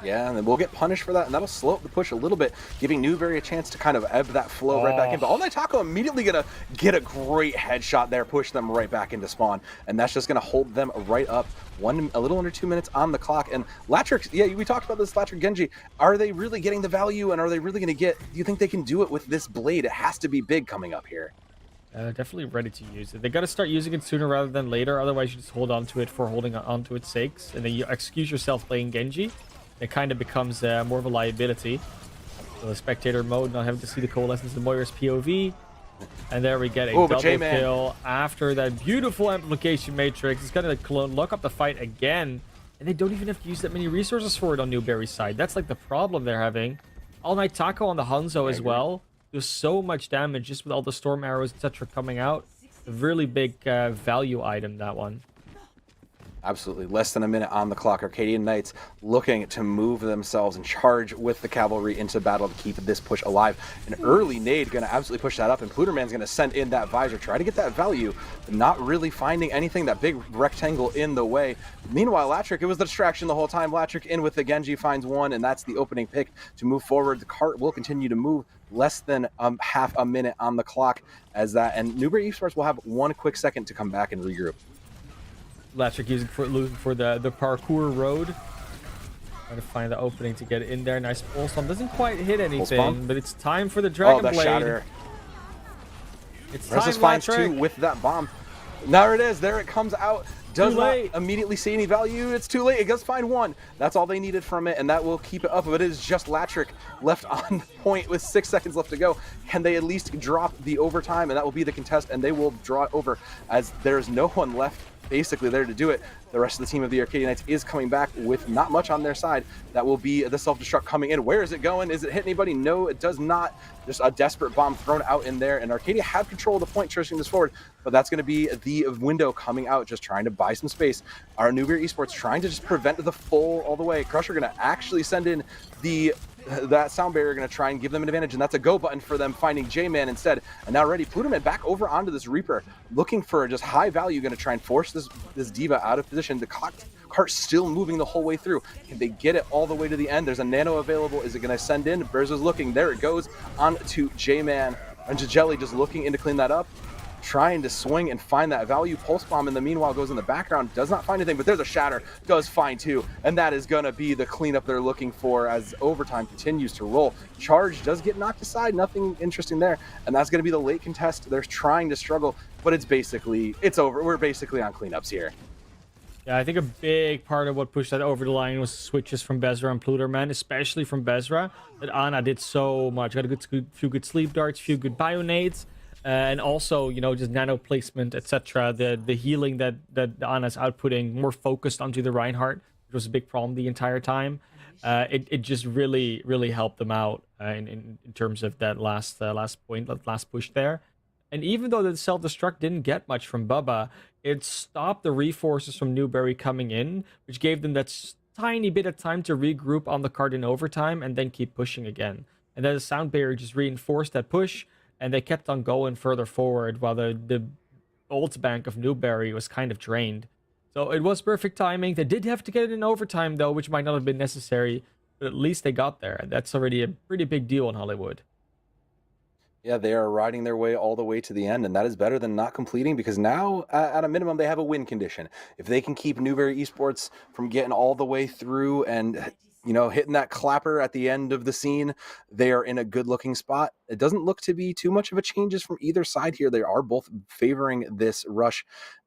Yeah, and then we'll get punished for that, and that'll slow up the push a little bit, giving Newberry a chance to kind of ebb that flow right back in. But All Night Taco immediately going to get a great headshot there, push them right back into spawn, and that's just going to hold them right up. A little under 2 minutes on the clock. And Latrick, yeah, we talked about this Latrick Genji. Are they really getting the value, and are they really going to get, do you think they can do it with this blade? It has to be big coming up here. Definitely ready to use it. They got to start using it sooner rather than later, otherwise you just hold on to it for holding on to its sakes, and then you excuse yourself playing Genji. It kind of becomes more of a liability. So the spectator mode, not having to see the coalescence of Moira's POV. And there we get a double kill after that beautiful amplification matrix. It's going to lock up the fight again. And they don't even have to use that many resources for it on Newberry's side. That's like the problem they're having. All Night Taco on the Hanzo as well. There's so much damage just with all the storm arrows, etc. coming out. A really big value item, that one. Absolutely. Less than a minute on the clock. Arcadian Knights looking to move themselves and charge with the cavalry into battle to keep this push alive. An early nade going to absolutely push that up, and Pluderman's going to send in that visor, try to get that value, but not really finding anything, that big rectangle in the way. Meanwhile, Latrick, it was the distraction the whole time. Latrick in with the Genji, finds one, and that's the opening pick to move forward. The cart will continue to move. Less than half a minute on the clock as that, and Newberry Esports will have one quick second to come back and regroup. Latrick losing for the parkour road. Trying to find the opening to get in there. Nice pulse bomb. Doesn't quite hit bomb. anything, but it's time for the Oh, Dragon that Blade. shatter. It's Versus time, finds Latrick. 2 with that bomb. There it is. There it comes out. Does Too not late. immediately see any value. It's too late. It does find 1. That's all they needed from it, and that will keep it up. But it is just Latrick left on point with 6 seconds left to go. Can they at least drop the overtime? And that will be the contest, and they will draw it over as there's no one left basically there to do it. The rest of the team of the Arcadia Knights is coming back with not much on their side. That will be the self-destruct coming in. Where is it going? Is it hit anybody? No, it does not. Just a desperate bomb thrown out in there, and Arcadia have control of the point, pushing this forward, but that's going to be the window coming out, just trying to buy some space. Our Newberry Esports trying to just prevent the full all the way. Crusher going to actually send in that sound barrier, going to try and give them an advantage, and that's a go button for them, finding J-Man instead. And now ready, Plutoman back over onto this Reaper, looking for just high value, going to try and force this Diva out of position. The cart still moving the whole way through. Can they get it all the way to the end? There's a nano available. Is it going to send in? Berza's looking. There it goes on to J-Man. And Jelly just looking in to clean that up, trying to swing and find that value. Pulse bomb in the meanwhile goes in the background, does not find anything, but there's a shatter, does find 2, and that is gonna be the cleanup they're looking for as overtime continues to roll. Charge does get knocked aside, nothing interesting there, and that's gonna be the late contest. They're trying to struggle, but it's over. We're basically on cleanups here. Yeah, I think a big part of what pushed that over the line was switches from Bezra and Pluterman, especially from Bezra. That Ana did so much. Got a few good sleep darts, few good bionades, and also, you know, just nano placement, etc. The healing that Ana's outputting, more focused onto the Reinhardt, which was a big problem the entire time. It just really helped them out in terms of that last push there. And even though the self-destruct didn't get much from Bubba, it stopped the reforces from Newberry coming in, which gave them that tiny bit of time to regroup on the card in overtime and then keep pushing again. And then the sound barrier just reinforced that push, and they kept on going further forward while the ult bank of Newberry was kind of drained. So it was perfect timing. They did have to get it in overtime, though, which might not have been necessary, but at least they got there. And that's already a pretty big deal in Hollywood. Yeah, they are riding their way all the way to the end, and that is better than not completing, because now, at a minimum, they have a win condition. If they can keep Newberry Esports from getting all the way through and, you know, hitting that clapper at the end of the scene, they are in a good-looking spot. It doesn't look to be too much of a changes from either side here. They are both favoring this rush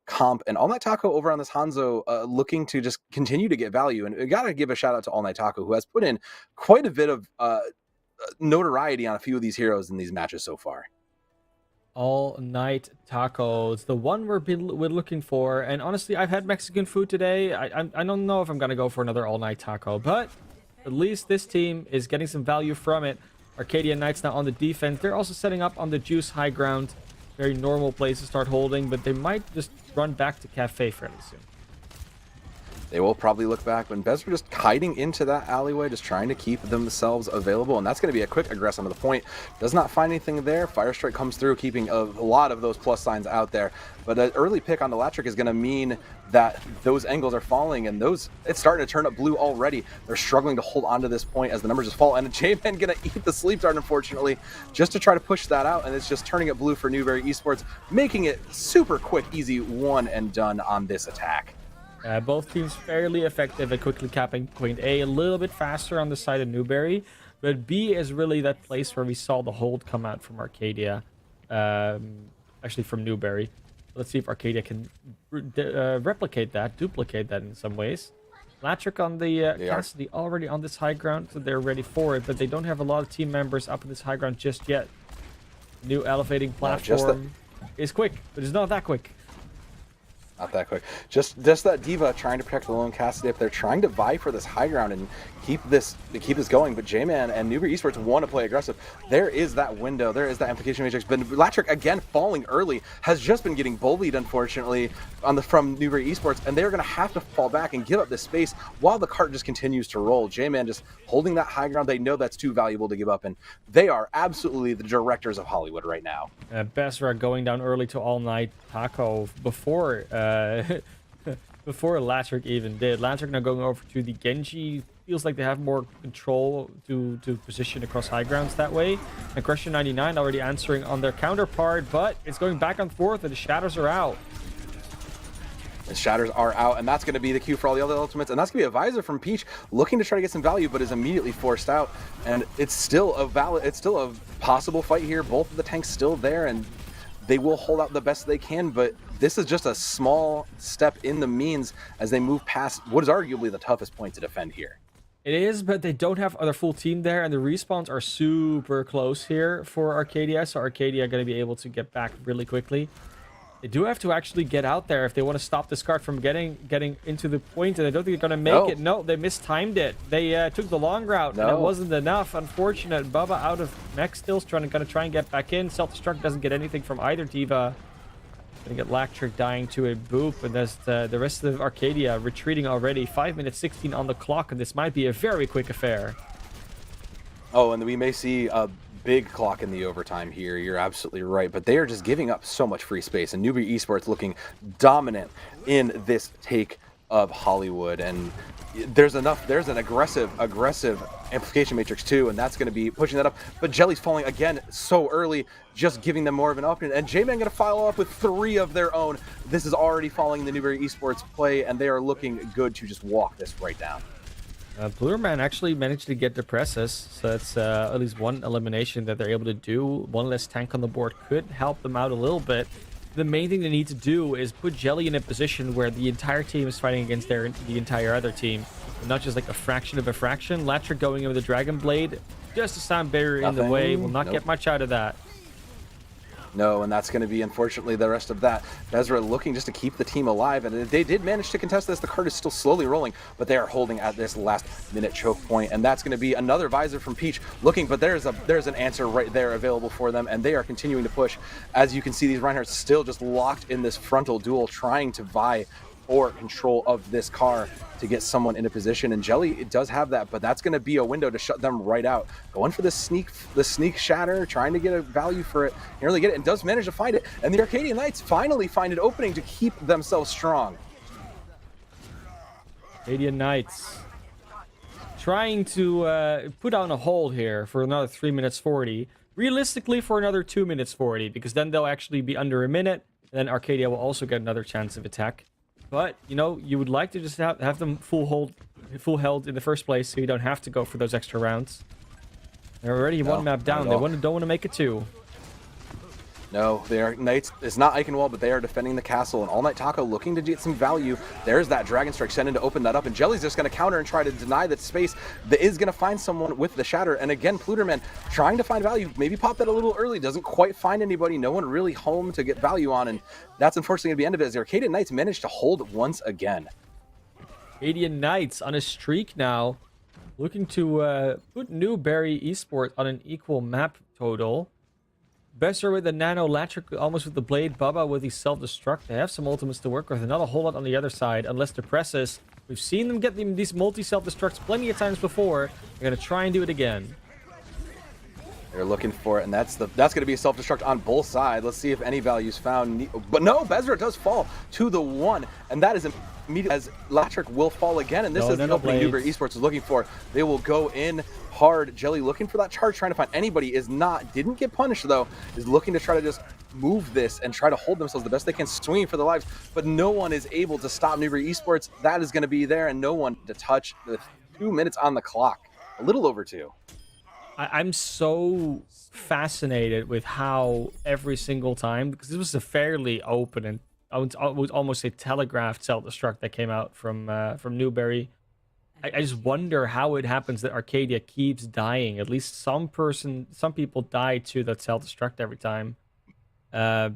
comp, and All Night Taco over on this Hanzo looking to just continue to get value. And we got to give a shout out to All Night Taco, who has put in quite a bit of notoriety on a few of these heroes in these matches so far. All Night Tacos, the one we're looking for. And honestly, I've had Mexican food today. I don't know if I'm gonna go for another All Night Taco, but at least this team is getting some value from it. Arcadia Knights now on the defense. They're also setting up on the Juice high ground. Very normal place to start holding, but they might just run back to Cafe fairly soon. They will probably look back when Bez were just hiding into that alleyway, just trying to keep themselves available. And that's going to be a quick aggress onto the point. Does not find anything there. Fire Strike comes through, keeping a lot of those plus signs out there. But an early pick on the Latrick is going to mean that those angles are falling, and it's starting to turn up blue already. They're struggling to hold on to this point as the numbers just fall. And J-Man going to eat the sleep dart, unfortunately, just to try to push that out. And it's just turning it blue for Newberry Esports, making it super quick, easy, one and done on this attack. Both teams fairly effective at quickly capping point A, a little bit faster on the side of Newberry, but B is really that place where we saw the hold come out from Arcadia, actually from Newberry. Let's see if Arcadia can duplicate that in some ways. Latrick on the Cassidy already on this high ground, so they're ready for it, but they don't have a lot of team members up in this high ground just yet. New elevating platform is quick, but it's not that quick. Not that quick. Just that Diva trying to protect the lone Cassidy. If they're trying to vie for this high ground and keep this going, but J-Man and Newberry Esports want to play aggressive. There is that window. There is that implication matrix. But Latrick again falling early has just been getting bullied, unfortunately, from Newberry Esports, and they're going to have to fall back and give up this space while the cart just continues to roll. J-Man just holding that high ground. They know that's too valuable to give up, and they are absolutely the directors of Hollywood right now. Besra going down early to All Night Taco before before Latrick even did. Latrick now going over to the Genji. Feels like they have more control to position across high grounds that way. And Question 99 already answering on their counterpart, but it's going back and forth and the shadows are out. The shatters are out, and that's going to be the cue for all the other ultimates, and that's going to be a visor from Peach looking to try to get some value, but is immediately forced out. And it's still a possible fight here. Both of the tanks still there, and they will hold out the best they can, but this is just a small step in the means as they move past what is arguably the toughest point to defend here. It is, but they don't have their full team there, and the respawns are super close here for Arcadia, so Arcadia are going to be able to get back really quickly. They do have to actually get out there if they want to stop this card from getting into the point, and I don't think they're going to make it. No, they mistimed it. They took the long route, and it wasn't enough. Unfortunate. Bubba out of mech still going to try and get back in. Self-destruct doesn't get anything from either Diva. Going to get Lactric dying to a boop, and there's the rest of Arcadia retreating already. 5 minutes 16 on the clock, and this might be a very quick affair. Oh, and we may see a big clock in the overtime here. You're absolutely right, but they are just giving up so much free space, and Newbie Esports looking dominant in this take of Hollywood. And there's an aggressive amplification matrix too, and that's going to be pushing that up. But Jelly's falling again so early, just giving them more of an option. And J-Man going to follow up with 3 of their own. This is already following the Newberry Esports play, and they are looking good to just walk this right down. Bluerman actually managed to get the presses, so that's at least one elimination that they're able to do. One less tank on the board could help them out a little bit. The main thing they need to do is put Jelly in a position where the entire team is fighting against the entire other team, and not just like a fraction of a fraction. Latrick going in with the Dragon Blade, just a sound barrier in the way, will not get much out of that. No, and that's going to be, unfortunately, the rest of that. Bezra looking just to keep the team alive, and they did manage to contest this. The card is still slowly rolling, but they are holding at this last-minute choke point, and that's going to be another visor from Peach looking, but there's an answer right there available for them, and they are continuing to push. As you can see, these Reinhardts still just locked in this frontal duel, trying to vie for control of this car to get someone in a position, and Jelly, it does have that, but that's going to be a window to shut them right out. Going for the sneak shatter, trying to get a value for it, nearly get it, and does manage to find it, and the Arcadian Knights finally find an opening to keep themselves strong. Arcadian Knights trying to put on a hold here for another 3 minutes 40. Realistically, for another 2 minutes 40, because then they'll actually be under a minute, and then Arcadia will also get another chance of attack. But, you know, you would like to just have them full held in the first place, so you don't have to go for those extra rounds. They're already one map down. They don't want to make it 2. No, they are Knights. It's not Eichenwald, but they are defending the castle. And All Night Taco looking to get some value. There's that Dragon Strike sent in to open that up. And Jelly's just going to counter and try to deny that space. That is going to find someone with the Shatter. And again, Pluderman trying to find value. Maybe pop that a little early. Doesn't quite find anybody. No one really home to get value on. And that's unfortunately going to be the end of it, as the Arcadian Knights managed to hold once again. Arcadian Knights on a streak now. Looking to put Newberry Esports on an equal map total. Besser with the Nano, Latrick almost with the Blade, Bubba with the Self-Destruct. They have some ultimates to work with, and not a whole lot on the other side, unless the presses. We've seen them get these multi-Self-Destructs plenty of times before. They're going to try and do it again. They're looking for it, and that's going to be a self-destruct on both sides. Let's see if any value is found. But no, Bezra does fall to the 1, and that is immediate, as Latrick will fall again, and this is the opening Newberry Esports is looking for. They will go in hard. Jelly looking for that charge, trying to find anybody, didn't get punished though, is looking to try to just move this and try to hold themselves the best they can, swinging for their lives, but no one is able to stop Newberry Esports. That is going to be there, and no one to touch with 2 minutes on the clock, a little over 2. I'm so fascinated with how every single time, because this was a fairly open and I would almost say telegraphed self-destruct that came out from Newberry. I just wonder how it happens that Arcadia keeps dying. At least some people die to that self-destruct every time. Yeah,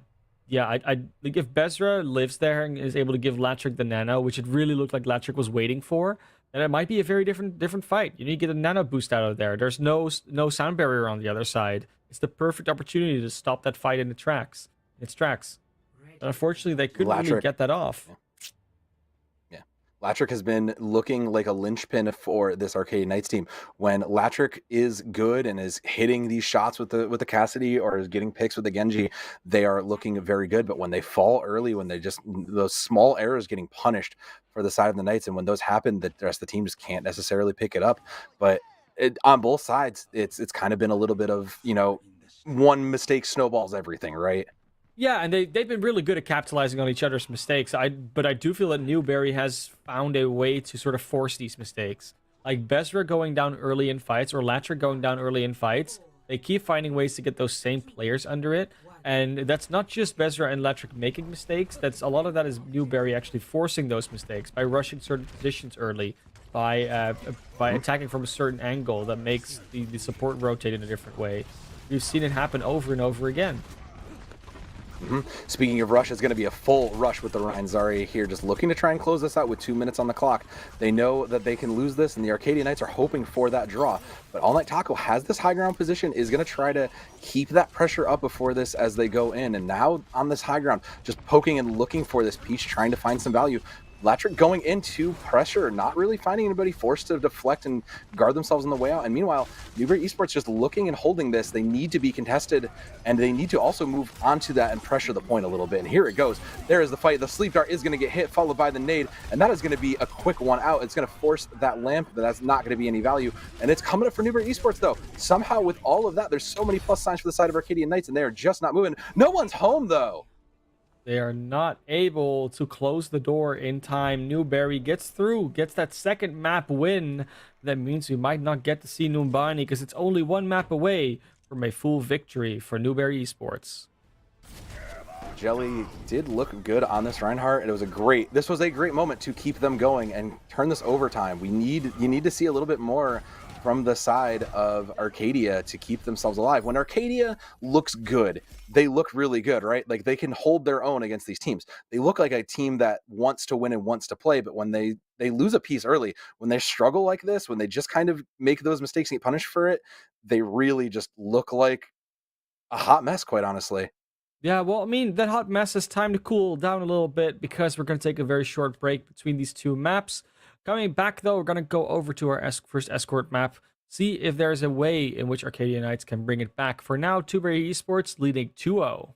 like if Bezra lives there and is able to give Latrick the nano, which it really looked like Latrick was waiting for, then it might be a very different fight. You need to get a nano boost out of there. There's no sound barrier on the other side. It's the perfect opportunity to stop that fight in its tracks. But unfortunately, they couldn't really get that off. Yeah. Latrick has been looking like a linchpin for this Arcadian Knights team. When Latrick is good and is hitting these shots with the Cassidy or is getting picks with the Genji, they are looking very good. But when they fall early, when those small errors getting punished for the side of the Knights, and when those happen, the rest of the team just can't necessarily pick it up. But on both sides, it's kind of been a little bit of, one mistake snowballs everything, right? Yeah, and they've been really good at capitalizing on each other's mistakes. But I do feel that Newberry has found a way to sort of force these mistakes. Like Bezra going down early in fights or Latcher going down early in fights, they keep finding ways to get those same players under it. And that's not just Bezra and Latcher making mistakes. That's a lot of that is Newberry actually forcing those mistakes by rushing certain positions early, by attacking from a certain angle that makes the support rotate in a different way. We've seen it happen over and over again. Speaking of rush, it's going to be a full rush with the Ryan Zarya here, just looking to try and close this out with 2 minutes on the clock. They know that they can lose this, and the Arcadia Knights are hoping for that draw. But All Night Taco has this high ground position, is going to try to keep that pressure up before this as they go in. And now on this high ground, just poking and looking for this Peach, trying to find some value. Latrick going into pressure, not really finding anybody, forced to deflect and guard themselves on the way out. And meanwhile, Newberry Esports just looking and holding this. They need to be contested, and they need to also move onto that and pressure the point a little bit. And here it goes. There is the fight. The sleep dart is going to get hit, followed by the nade, and that is going to be a quick one out. It's going to force that lamp, but that's not going to be any value. And it's coming up for Newberry Esports, though. Somehow, with all of that, there's so many plus signs for the side of Arcadian Knights, and they are just not moving. No one's home, though. They are not able to close the door in time. Newberry gets through, gets that second map win. That means we might not get to see Numbani because it's only one map away from a full victory for Newberry Esports. Jelly did look good on this Reinhardt. This was a great moment to keep them going and turn this overtime. You need to see a little bit more from the side of Arcadia to keep themselves alive. When Arcadia looks good, they look really good, right? Like they can hold their own against these teams. They look like a team that wants to win and wants to play, but when they lose a piece early, when they struggle like this, when they just kind of make those mistakes and get punished for it, they really just look like a hot mess, quite honestly. Yeah, well, I mean, that hot mess has time to cool down a little bit because we're going to take a very short break between these two maps. Coming back, though, we're going to go over to our first escort map, see if there's a way in which Arcadia Knights can bring it back. For now, Newberry Esports leading 2-0.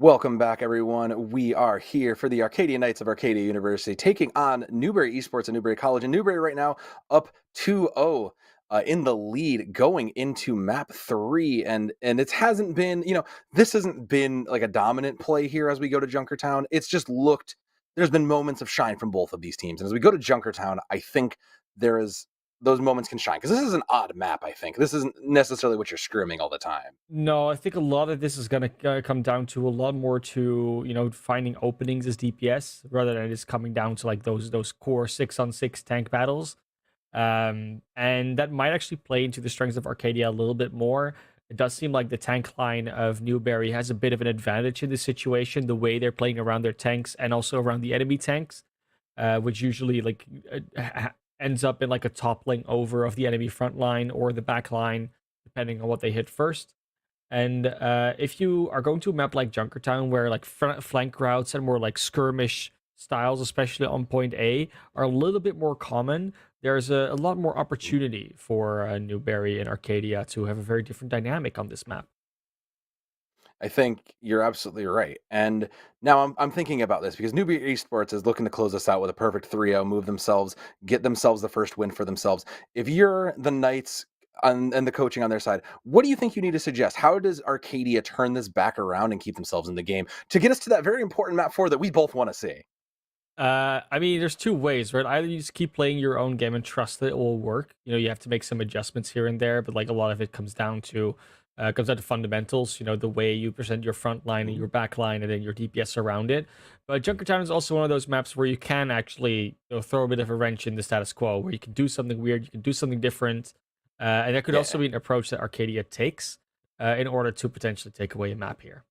Welcome back, everyone. We are here for the Arcadia Knights of Arcadia University, taking on Newberry Esports at Newberry College. And Newberry right now up 2-0 in the lead going into map 3. And it hasn't been, this hasn't been like a dominant play here as we go to Junkertown. It's just looked, there's been moments of shine from both of these teams. And as we go to Junkertown, I think those moments can shine because this is an odd map. I think this isn't necessarily what you're screaming all the time. No, I think a lot of this is gonna come down to a lot more to finding openings as DPS rather than just coming down to like those core 6-on-6 tank battles. And that might actually play into the strengths of Arcadia a little bit more. It does seem like the tank line of Newberry has a bit of an advantage in this situation, the way they're playing around their tanks and also around the enemy tanks, which usually ends up in like a toppling over of the enemy front line or the back line, depending on what they hit first. And if you are going to a map like Junkertown, where like flank routes and more like skirmish styles, especially on point A, are a little bit more common, there's a lot more opportunity for Newberry and Arcadia to have a very different dynamic on this map. I think you're absolutely right. And now I'm thinking about this because Newbie Esports is looking to close us out with a perfect 3-0, move themselves, get themselves the first win for themselves. If you're the Knights and the coaching on their side, what do you think you need to suggest? How does Arcadia turn this back around and keep themselves in the game to get us to that very important map 4 that we both want to see? I mean, there's two ways, right? Either you just keep playing your own game and trust that it will work. You have to make some adjustments here and there, but like a lot of it comes down to fundamentals. The way you present your front line and your back line, and then your DPS around it. But Junkertown is also one of those maps where you can actually throw a bit of a wrench in the status quo, where you can do something weird, you can do something different, and that could also be an approach that Arcadia takes in order to potentially take away a map here.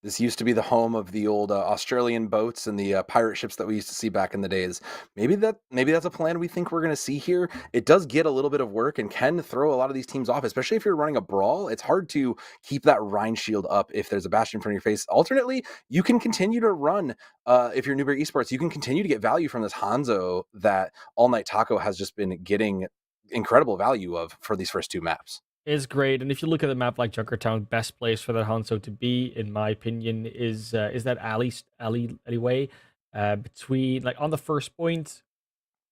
This used to be the home of the old Australian boats and the pirate ships that we used to see back in the days. Maybe that's a plan we think we're going to see here. It does get a little bit of work and can throw a lot of these teams off, especially if you're running a brawl. It's hard to keep that Rhine shield up if there's a bastion in front of your face. Alternately, you can continue to run. If you're Newberry Esports, you can continue to get value from this Hanzo that All Night Taco has just been getting incredible value of for these first two maps. Is great. And if you look at a map like Junkertown, best place for that Hanzo to be, in my opinion, is that alleyway between, like, on the first point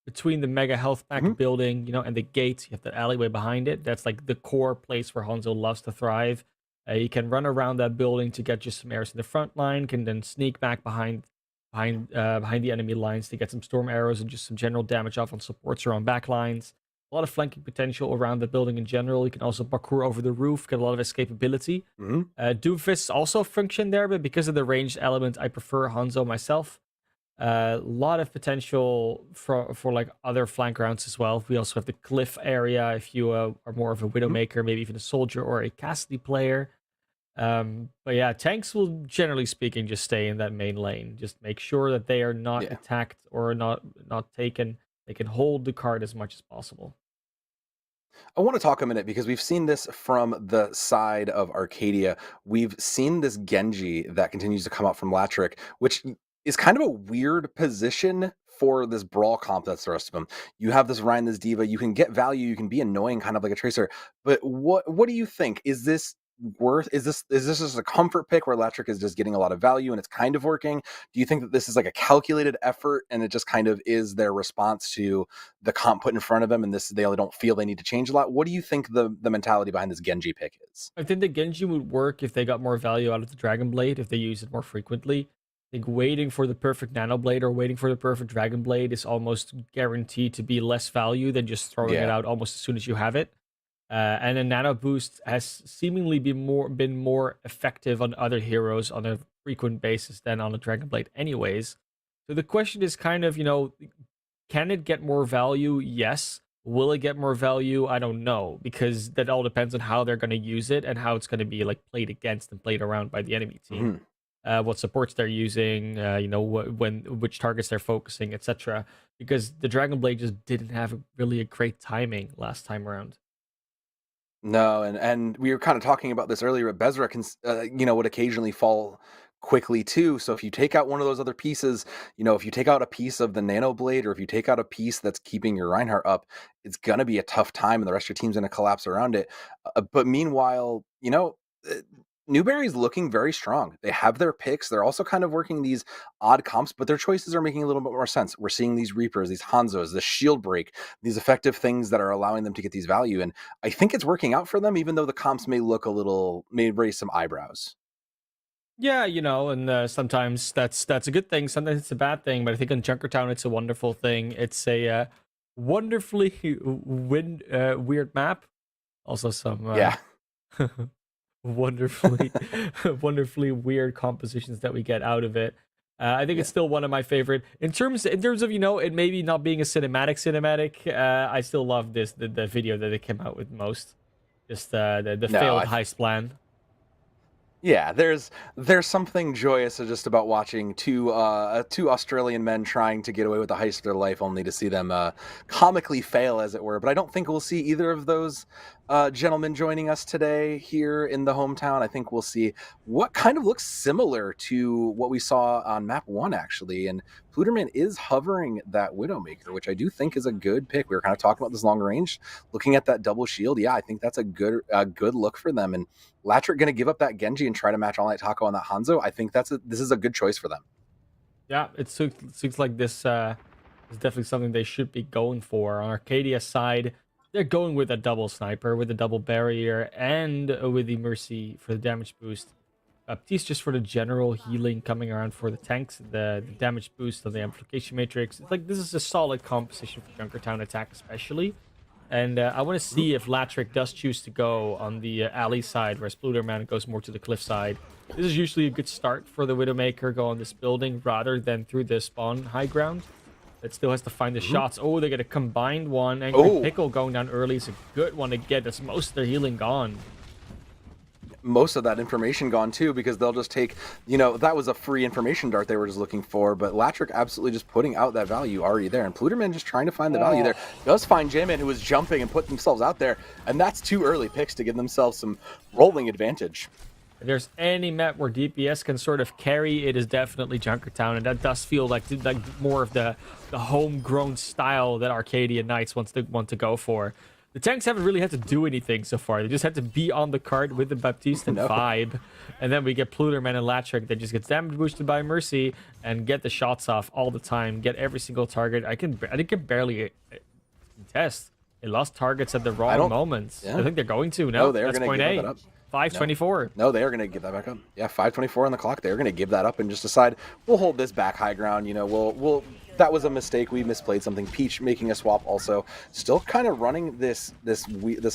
between the mega health pack building, and the gates. You have that alleyway behind it. That's like the core place where Hanzo loves to thrive. You can run around that building to get just some arrows in the front line. Can then sneak back behind the enemy lines to get some storm arrows and just some general damage off on supports or on back lines. A lot of flanking potential around the building in general. You can also parkour over the roof, get a lot of escapability. Doomfists also function there, but because of the ranged element, I prefer Hanzo myself. A lot of potential for like other flank rounds as well. We also have the cliff area if you are more of a Widowmaker, maybe even a soldier or a Cassidy player. But yeah, tanks will generally speaking just stay in that main lane. Just make sure that they are not attacked or not taken. They can hold the card as much as possible. I want to talk a minute because we've seen this from the side of Arcadia. We've seen this Genji that continues to come out from Latrick, which is kind of a weird position for this brawl comp that's the rest of them. You have this Ryan, this Diva, you can get value, you can be annoying kind of like a tracer. But what do you think? Is this just a comfort pick where Latrick is just getting a lot of value and it's kind of working? Do you think that this is like a calculated effort and it just kind of is their response to the comp put in front of them and they don't feel they need to change a lot? What do you think the mentality behind this Genji pick is? I think the Genji would work if they got more value out of the Dragon Blade, if they use it more frequently. I think waiting for the perfect Nano Blade or waiting for the perfect Dragon Blade is almost guaranteed to be less value than just throwing it out almost as soon as you have it. And a Nano Boost has seemingly been more effective on other heroes on a frequent basis than on a Dragon Blade anyways. So the question is kind of, can it get more value? Yes. Will it get more value? I don't know, because that all depends on how they're going to use it and how it's going to be like played against and played around by the enemy team. What supports they're using, which targets they're focusing, etc. Because the Dragon Blade just didn't have really a great timing last time around. No, and we were kind of talking about this earlier. But Bezra can, would occasionally fall quickly too. So if you take out one of those other pieces, if you take out a piece of the Nano Blade, or if you take out a piece that's keeping your Reinhardt up, it's gonna be a tough time, and the rest of your team's gonna collapse around it. But meanwhile, Newberry's looking very strong. They have their picks. They're also kind of working these odd comps, but their choices are making a little bit more sense. We're seeing these Reapers, these Hanzos, the shield break, these effective things that are allowing them to get these value. And I think it's working out for them, even though the comps may raise some eyebrows. Yeah, and sometimes that's a good thing. Sometimes it's a bad thing. But I think on Junkertown, it's a wonderful thing. It's a wonderfully weird map. Also, some Yeah. wonderfully wonderfully weird compositions that we get out of it. I think it's still one of my favorite in terms of it maybe not being a cinematic. I still love the video that they came out with most. Just the failed heist plan. Yeah, there's something joyous just about watching two Australian men trying to get away with the heist of their life, only to see them comically fail, as it were. But I don't think we'll see either of those gentlemen joining us today here in the hometown. I think we'll see what kind of looks similar to what we saw on map 1, actually. And Pluderman is hovering that Widowmaker, which I do think is a good pick. We were kind of talking about this long range, looking at that double shield. Yeah, I think that's a good look for them. And Latrick going to give up that Genji and try to match All Night Taco on that Hanzo. I think this is a good choice for them. Yeah, it seems like this is definitely something they should be going for. On Arcadia's side, they're going with a double sniper, with a double barrier, and with the Mercy for the damage boost. Baptiste just for the general healing, coming around for the tanks, the damage boost of the amplification matrix. It's like this is a solid composition for Junkertown attack, especially. And I want to see if Latrick does choose to go on the alley side, whereas Pluderman goes more to the cliff side. This is usually a good start for the Widowmaker, go on this building rather than through the spawn high ground. It still has to find the shots. Oh, they get a combined one. And Pickle going down early is a good one to get. That's most of their healing gone. Most of that information gone too, because they'll just take, that was a free information dart they were just looking for, but Latrick absolutely just putting out that value already there, and Pluderman just trying to find the value there. Does find J-Man, who was jumping and put themselves out there, and that's 2 early picks to give themselves some rolling advantage. If there's any map where DPS can sort of carry, it is definitely Junkertown, and that does feel like more of the homegrown style that Arcadia Knights want to go for. The tanks haven't really had to do anything so far. They just had to be on the card with the Baptiste and vibe. And then we get Pluderman and Latrick that just gets damage boosted by Mercy and get the shots off all the time. Get every single target. I can barely contest. They lost targets at the wrong moments. Yeah. I think they're going to. No, they're going to give that up. 5:24. No, they are going to give that back up. Yeah, 5:24 on the clock. They're going to give that up and just decide we'll hold this back high ground. We'll that was a mistake. We misplayed something. Peach making a swap also. Still kind of running this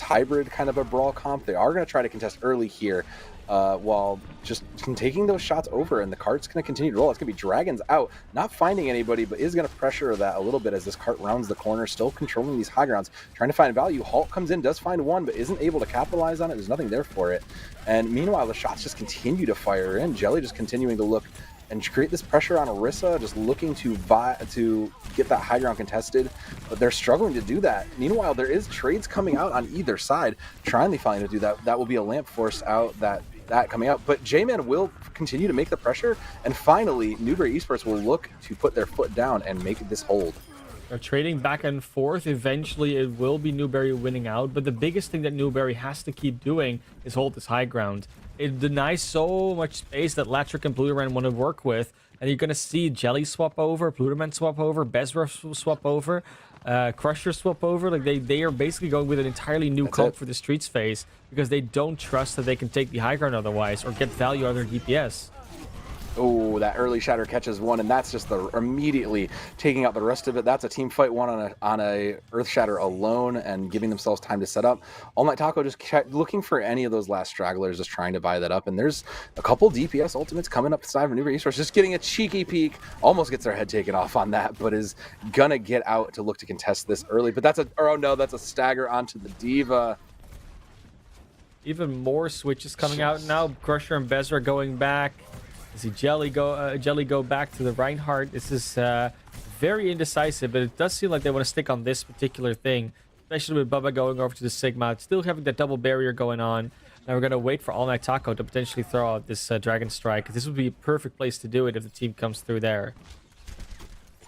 hybrid kind of a brawl comp. They are going to try to contest early here while just taking those shots over, and the cart's going to continue to roll. It's going to be Dragons out, not finding anybody, but is going to pressure that a little bit as this cart rounds the corner, still controlling these high grounds, trying to find value. Halt comes in, does find one, but isn't able to capitalize on it. There's nothing there for it. And meanwhile, the shots just continue to fire in. Jelly just continuing to look and create this pressure on Orisa, just looking to get that high ground contested, but they're struggling to do that. Meanwhile, there is trades coming out on either side, trying to find to do that. That will be a lamp force out that coming out, but J-Man will continue to make the pressure, and finally, Newberry Esports will look to put their foot down and make this hold. They're trading back and forth. Eventually, it will be Newberry winning out, but the biggest thing that Newberry has to keep doing is hold this high ground. It denies so much space that Latrick and Pluderman want to work with, and you're going to see Jelly swap over, Pluderman swap over, Bezra swap over, Crusher swap over. Like they are basically going with an entirely new comp for the Streets phase because they don't trust that they can take the high ground otherwise or get value out of their DPS. Oh, that early shatter catches one, and that's just immediately taking out the rest of it. That's a team fight one on a Earth Shatter alone and giving themselves time to set up. All Night Taco just kept looking for any of those last stragglers, just trying to buy that up. And there's a couple DPS ultimates coming up the side of Newberry Esports, just getting a cheeky peek. Almost gets their head taken off on that, but is gonna get out to look to contest this early. But that's a stagger onto the Diva. Even more switches coming out now. Crusher and Bezra going back. See Jelly go back to the Reinhardt. This is very indecisive, but it does seem like they want to stick on this particular thing, especially with Bubba going over to the Sigma, still having that double barrier going on. Now we're going to wait for All Night Taco to potentially throw out this Dragon Strike. This would be a perfect place to do it if the team comes through there.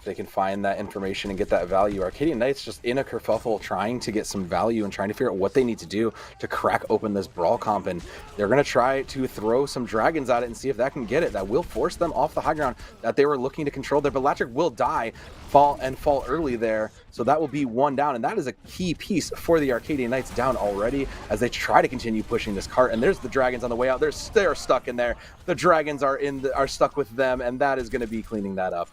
if they can find that information and get that value. Arcadian Knights just in a kerfuffle trying to get some value and trying to figure out what they need to do to crack open this brawl comp, and they're going to try to throw some dragons at it and see if that can get it. That will force them off the high ground that they were looking to control there, but Latrick will die, fall early there, so that will be one down, and that is a key piece for the Arcadian Knights down already as they try to continue pushing this cart. And there's the dragons on the way out. They're stuck in there. The dragons are stuck with them, and that is going to be cleaning that up.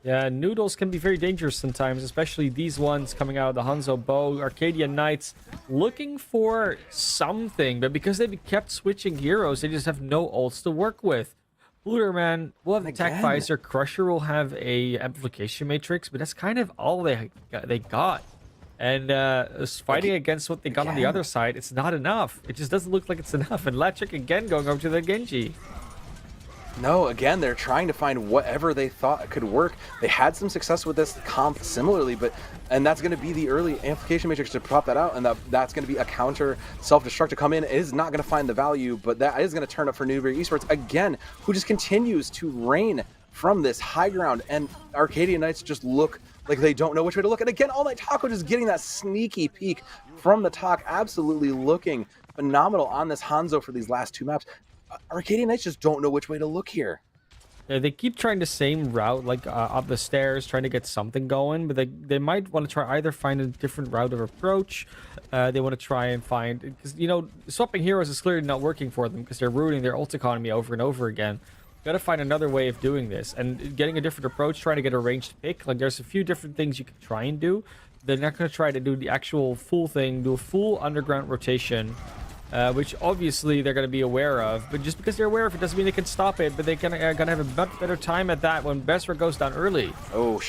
Yeah, noodles can be very dangerous sometimes, especially these ones coming out of the Hanzo bow. Arcadian Knights looking for something, but because they've kept switching heroes, they just have no ults to work with. Bluterman will have attack visor, Crusher will have a amplification matrix, but that's kind of all they got. And fighting against what they got on the other side, it's not enough. It just doesn't look like it's enough. And Latrick again going over to the Genji. No, again, they're trying to find whatever they thought could work. They had some success with this comp similarly, and that's going to be the early amplification matrix to pop that out, and that's going to be a counter self-destruct to come in. It is not going to find the value, but that is going to turn up for Newberry Esports again, who just continues to reign from this high ground, and Arcadian Knights just look like they don't know which way to look. And again, All Night Taco just getting that sneaky peek from the top, absolutely looking phenomenal on this Hanzo for these last two maps. Arcadian Knights just don't know which way to look here. Yeah, they keep trying the same route, like up the stairs, trying to get something going, but they might want to try either find a different route of approach. They want to try and find, because, you know, swapping heroes is clearly not working for them because they're ruining their ult economy over and over again. Got to find another way of doing this, and getting a different approach, trying to get a ranged pick. Like, there's a few different things you can try and do. They're not going to try to do the actual full thing, do a full underground rotation. Which obviously they're going to be aware of, but just because they're aware of it doesn't mean they can stop it. But they're going to have a much better time at that when Besra goes down early. Oh,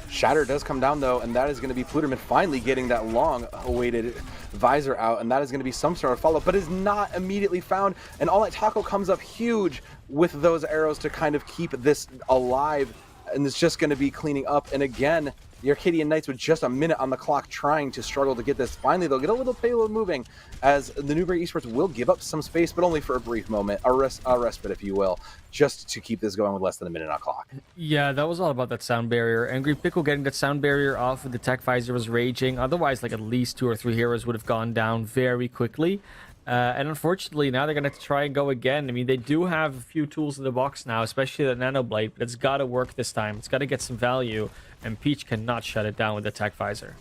Shatter does come down though, and that is going to be Pluterman finally getting that long-awaited visor out, and that is going to be some sort of follow-up, but is not immediately found. And All Night Taco comes up huge with those arrows to kind of keep this alive, and it's just going to be cleaning up. And again, the Arcadian Knights with just a minute on the clock trying to struggle to get this. Finally, they'll get a little payload moving as the Newberry Esports will give up some space, but only for a brief moment, a respite, if you will, just to keep this going with less than a minute on clock. Yeah, that was all about that sound barrier. Angry Pickle getting that sound barrier off with the tech visor was raging. Otherwise, like, at least 2 or 3 heroes would have gone down very quickly. And unfortunately, now they're going to have to try and go again. I mean, they do have a few tools in the box now, especially the Nano Blade, but it's got to work this time. It's got to get some value, and Peach cannot shut it down with the tech visor.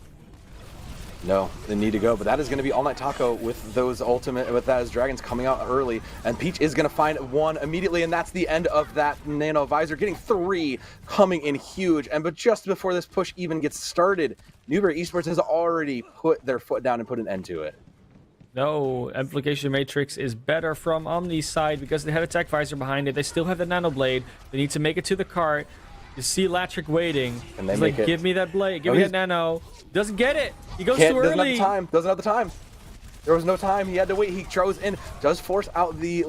No, they need to go, but that is going to be All Night Taco with those with those dragons coming out early, and Peach is going to find one immediately, and that's the end of that Nano Visor, getting 3 coming in huge. But just before this push even gets started, Newberry Esports has already put their foot down and put an end to it. No, Amplification Matrix is better from Omni's side because they have a tech visor behind it. They still have the Nano Blade. They need to make it to the cart. You see Latrick waiting. And they He's make like, it. give me that blade. Give me that Nano. Doesn't get it. He goes too Doesn't have early. the time. Doesn't have the time. There was no time. He had to wait. He throws in. Does force out the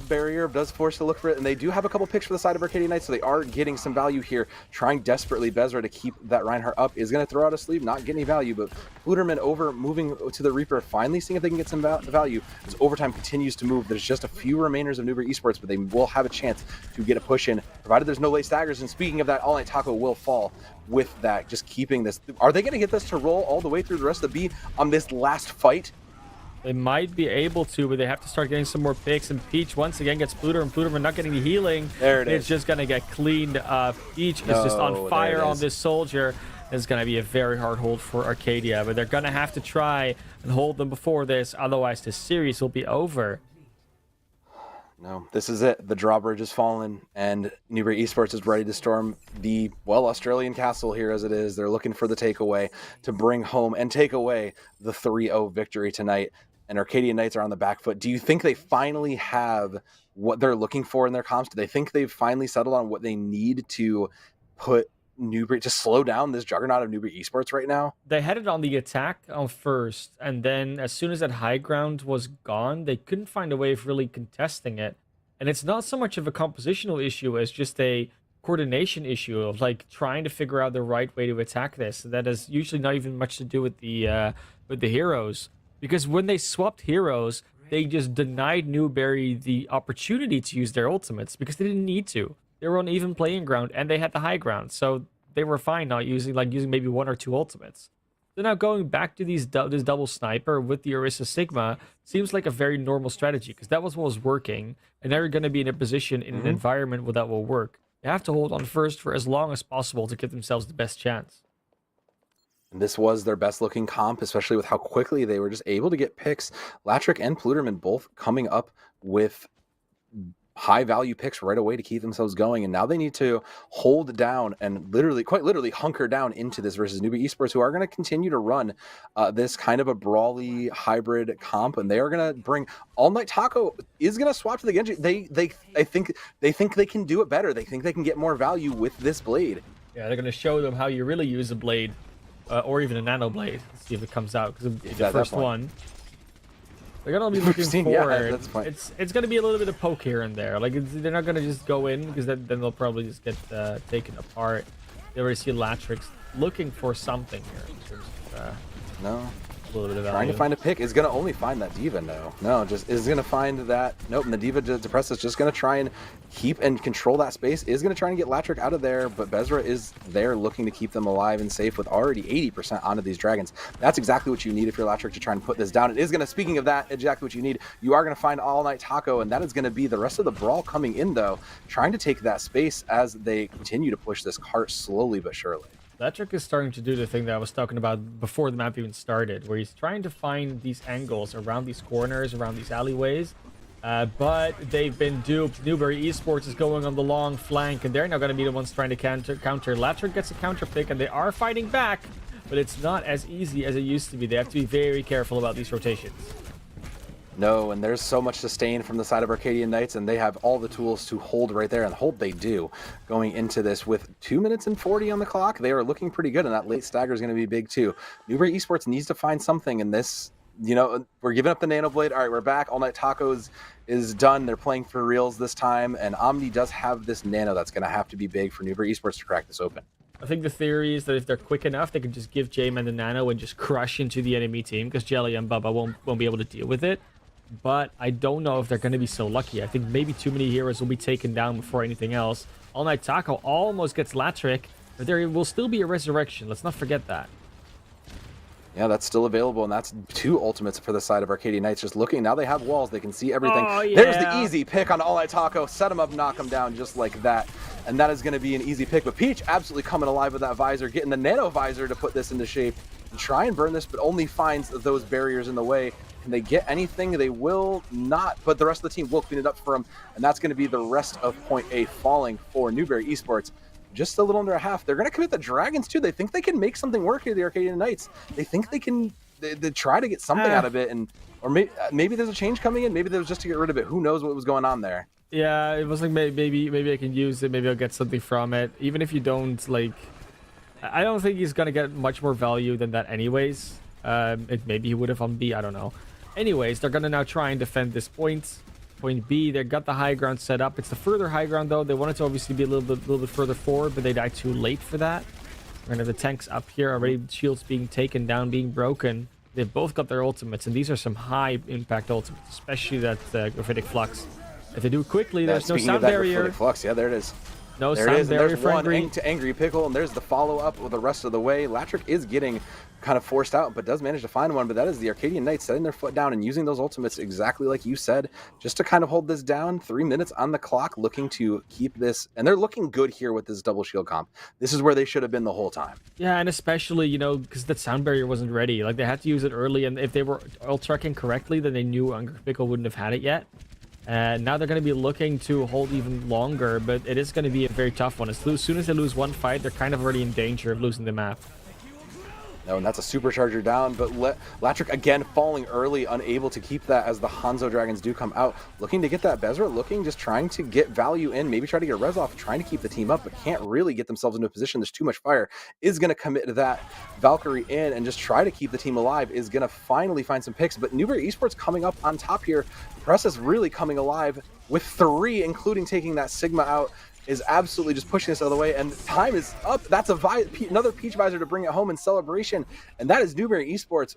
barrier. Does force to look for it. And they do have a couple picks for the side of Arcadian Knights, so they are getting some value here. Trying desperately. Bezra to keep that Reinhardt up. Is going to throw out a sleeve. Not getting any value. But Pluterman over moving to the Reaper. Finally seeing if they can get some value. As overtime continues to move. There's just a few remainers of Newberry Esports, but they will have a chance to get a push in, provided there's no late staggers. And speaking of that, All Night Taco will fall with that. Just keeping this. Are they going to get this to roll all the way through the rest of the B on this last fight? They might be able to, but they have to start getting some more picks. And Peach once again gets Pluter, and Pluterman not getting the healing. There it is. It's just going to get cleaned up. Peach is just on fire on this soldier. It's going to be a very hard hold for Arcadia, but they're going to have to try and hold them before this. Otherwise, the series will be over. No, this is it. The drawbridge has fallen, and Newberry Esports is ready to storm the, well, Australian castle here as it is. They're looking for the takeaway to bring home and take away the 3-0 victory tonight. And Arcadian Knights are on the back foot. Do you think they finally have what they're looking for in their comps? Do they think they've finally settled on what they need to put Newberry, to slow down this juggernaut of Newberry Esports right now? They had it on the attack on first, and then as soon as that high ground was gone, they couldn't find a way of really contesting it. And it's not so much of a compositional issue as just a coordination issue of, like, trying to figure out the right way to attack this. That has usually not even much to do with the heroes, because when they swapped heroes, they just denied Newberry the opportunity to use their ultimates because they didn't need to. they were on even playing ground, and they had the high ground, so they were fine not using maybe 1 or 2 ultimates. So now going back to this double sniper with the Orisa Sigma seems like a very normal strategy, because that was what was working, and now you're going to be in a position in an environment where that will work. They have to hold on first for as long as possible to give themselves the best chance. And this was their best looking comp, especially with how quickly they were just able to get picks. Latrick and Pluderman both coming up with high value picks right away to keep themselves going, and now they need to hold down and quite literally hunker down into this versus Newbie Esports, who are going to continue to run this kind of a brawly hybrid comp, and they are going to bring All Night Taco is going to swap to the Genji. I think they can do it better. They think they can get more value with this blade. Yeah, they're going to show them how you really use a blade, or even a nano blade. Let's see if it comes out, because the first one. They're gonna be looking forward. That's fine. It's gonna be a little bit of poke here and there. Like they're not gonna just go in, because then they'll probably just get taken apart. They already see Latrix looking for something here in terms of no. a little bit of value. Trying to find a pick is going to only find that Diva, no, just is going to find that, nope, and the Diva Depress is just going to try and keep and control that space, is going to try and get Latrick out of there, but Bezra is there looking to keep them alive and safe with already 80% onto these dragons. That's exactly what you need if you're Latrick to try and put this down. It is going to, speaking of that, exactly what you need, you are going to find All Night Taco, and that is going to be the rest of the brawl coming in, though, trying to take that space as they continue to push this cart slowly but surely. Latrick is starting to do the thing that I was talking about before the map even started, where he's trying to find these angles around these corners, around these alleyways, but they've been duped. Newberry Esports is going on the long flank, and they're now going to be the ones trying to counter. Latrick gets a counter pick, and they are fighting back, but it's not as easy as it used to be. They have to be very careful about these rotations. No, and there's so much sustain from the side of Arcadian Knights, and they have all the tools to hold right there, and hold they do. Going into this with 2 minutes and 40 on the clock, they are looking pretty good, and that late stagger is going to be big too. Newbury Esports needs to find something in this. You know, we're giving up the Nano Blade. All right, we're back. All Night Tacos is done. They're playing for reals this time, and Omni does have this Nano that's going to have to be big for Newbury Esports to crack this open. I think the theory is that if they're quick enough, they can just give J-Man the Nano and just crush into the enemy team, because Jelly and Bubba won't be able to deal with it. But I don't know if they're going to be so lucky. I think maybe too many heroes will be taken down before anything else. All Night Taco almost gets Latrick, but there will still be a resurrection. Let's not forget that. Yeah, that's still available, and that's 2 ultimates for the side of Arcadian Knights. Just looking, now they have walls. They can see everything. Oh, yeah. There's the easy pick on All Night Taco. Set him up, knock him down just like that. And that is going to be an easy pick. But Peach absolutely coming alive with that visor, getting the Nano Visor to put this into shape. And try and burn this, but only finds those barriers in the way. Can they get anything? They will not, but the rest of the team will clean it up for them. And that's going to be the rest of Point A falling for Newbury Esports. Just a little under a half. They're going to commit the Dragons too. They think they can make something work here, the Arcadian Knights. They think they can they try to get something out of it, and or maybe there's a change coming in. Maybe there was just to get rid of it. Who knows what was going on there? Yeah, it was like maybe I can use it. Maybe I'll get something from it. Even if you don't, like, I don't think he's going to get much more value than that anyways. Maybe he would have on B. I don't know. Anyways, they're going to now try and defend this point. Point B, they got the high ground set up. It's the further high ground, though. They wanted to obviously be a little bit further forward, but they died too late for that. We're going to have the tanks up here already. Shields being taken down, being broken. They've both got their ultimates, and these are some high impact ultimates, especially that Graphitic Flux. If they do it quickly, there's no sound barrier. Flux, yeah, there it is. No there sound it is. barrier There's for one Angry. to Angry Pickle, and there's the follow-up with the rest of the way. Latrick is getting kind of forced out, but does manage to find one. But that is the Arcadian Knights setting their foot down and using those ultimates exactly like you said, just to kind of hold this down. 3 minutes on the clock, looking to keep this. And they're looking good here with this double shield comp. This is where they should have been the whole time. Yeah, and especially, you know, because that sound barrier wasn't ready. Like, they had to use it early, and if they were ult-tracking correctly, then they knew Angry Pickle wouldn't have had it yet. And now they're going to be looking to hold even longer, but it is going to be a very tough one. As soon as they lose one fight, they're kind of already in danger of losing the map. No, and that's a supercharger down, but Latrick again falling early, unable to keep that as the Hanzo Dragons do come out. Looking to get that Bezra, just trying to get value in, maybe try to get a res off, trying to keep the team up, but can't really get themselves into a position. There's too much fire. Is going to commit to that Valkyrie in and just try to keep the team alive. Is going to finally find some picks, but Newbury Esports coming up on top here. Press is really coming alive with 3, including taking that Sigma out. Is absolutely just pushing this out of the way, and time is up. That's another Peach Visor to bring it home in celebration, and that is Newbury Esports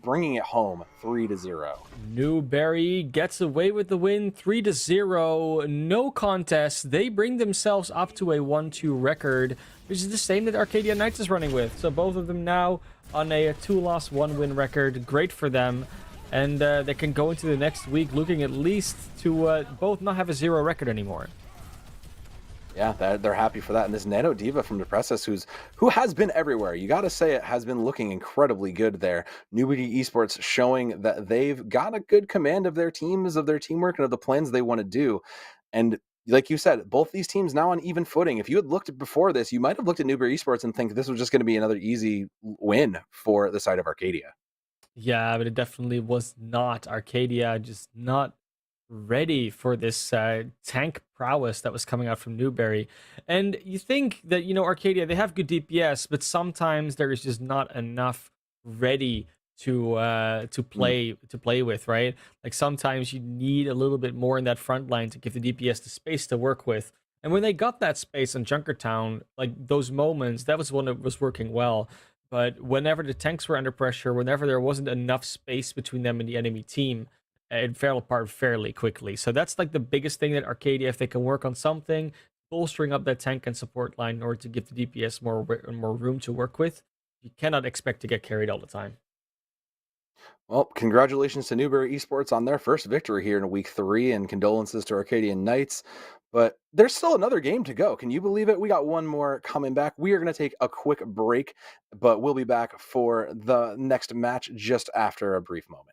bringing it home 3-0. Newberry gets away with the win, 3-0, no contest. They bring themselves up to a 1-2 record, which is the same that Arcadia Knights is running with. So both of them now on a 2-loss, 1-win record. Great for them. And they can go into the next week looking at least to both not have a 0 record anymore. Yeah, they're happy for that. And this Nano Diva from Depressus, who has been everywhere. You got to say it has been looking incredibly good there. Newbie Esports showing that they've got a good command of their teams, of their teamwork, and of the plans they want to do. And like you said, both these teams now on even footing. If you had looked before this, you might have looked at Newbie Esports and think this was just going to be another easy win for the side of Arcadia. Yeah, but it definitely was not. Arcadia just not ready for this tank prowess that was coming out from Newberry. And you think that, Arcadia, they have good DPS, but sometimes there is just not enough ready to play with, right? Like sometimes you need a little bit more in that front line to give the DPS the space to work with. And when they got that space on Junkertown, like those moments, that was when it was working well. But whenever the tanks were under pressure, whenever there wasn't enough space between them and the enemy team, it fell apart fairly quickly. So that's like the biggest thing that Arcadia, if they can work on something, bolstering up that tank and support line in order to give the DPS more room to work with, you cannot expect to get carried all the time. Well, congratulations to Newberry Esports on their first victory here in week 3, and condolences to Arcadian Knights. But there's still another game to go. Can you believe it? We got one more coming back. We are going to take a quick break, but we'll be back for the next match just after a brief moment.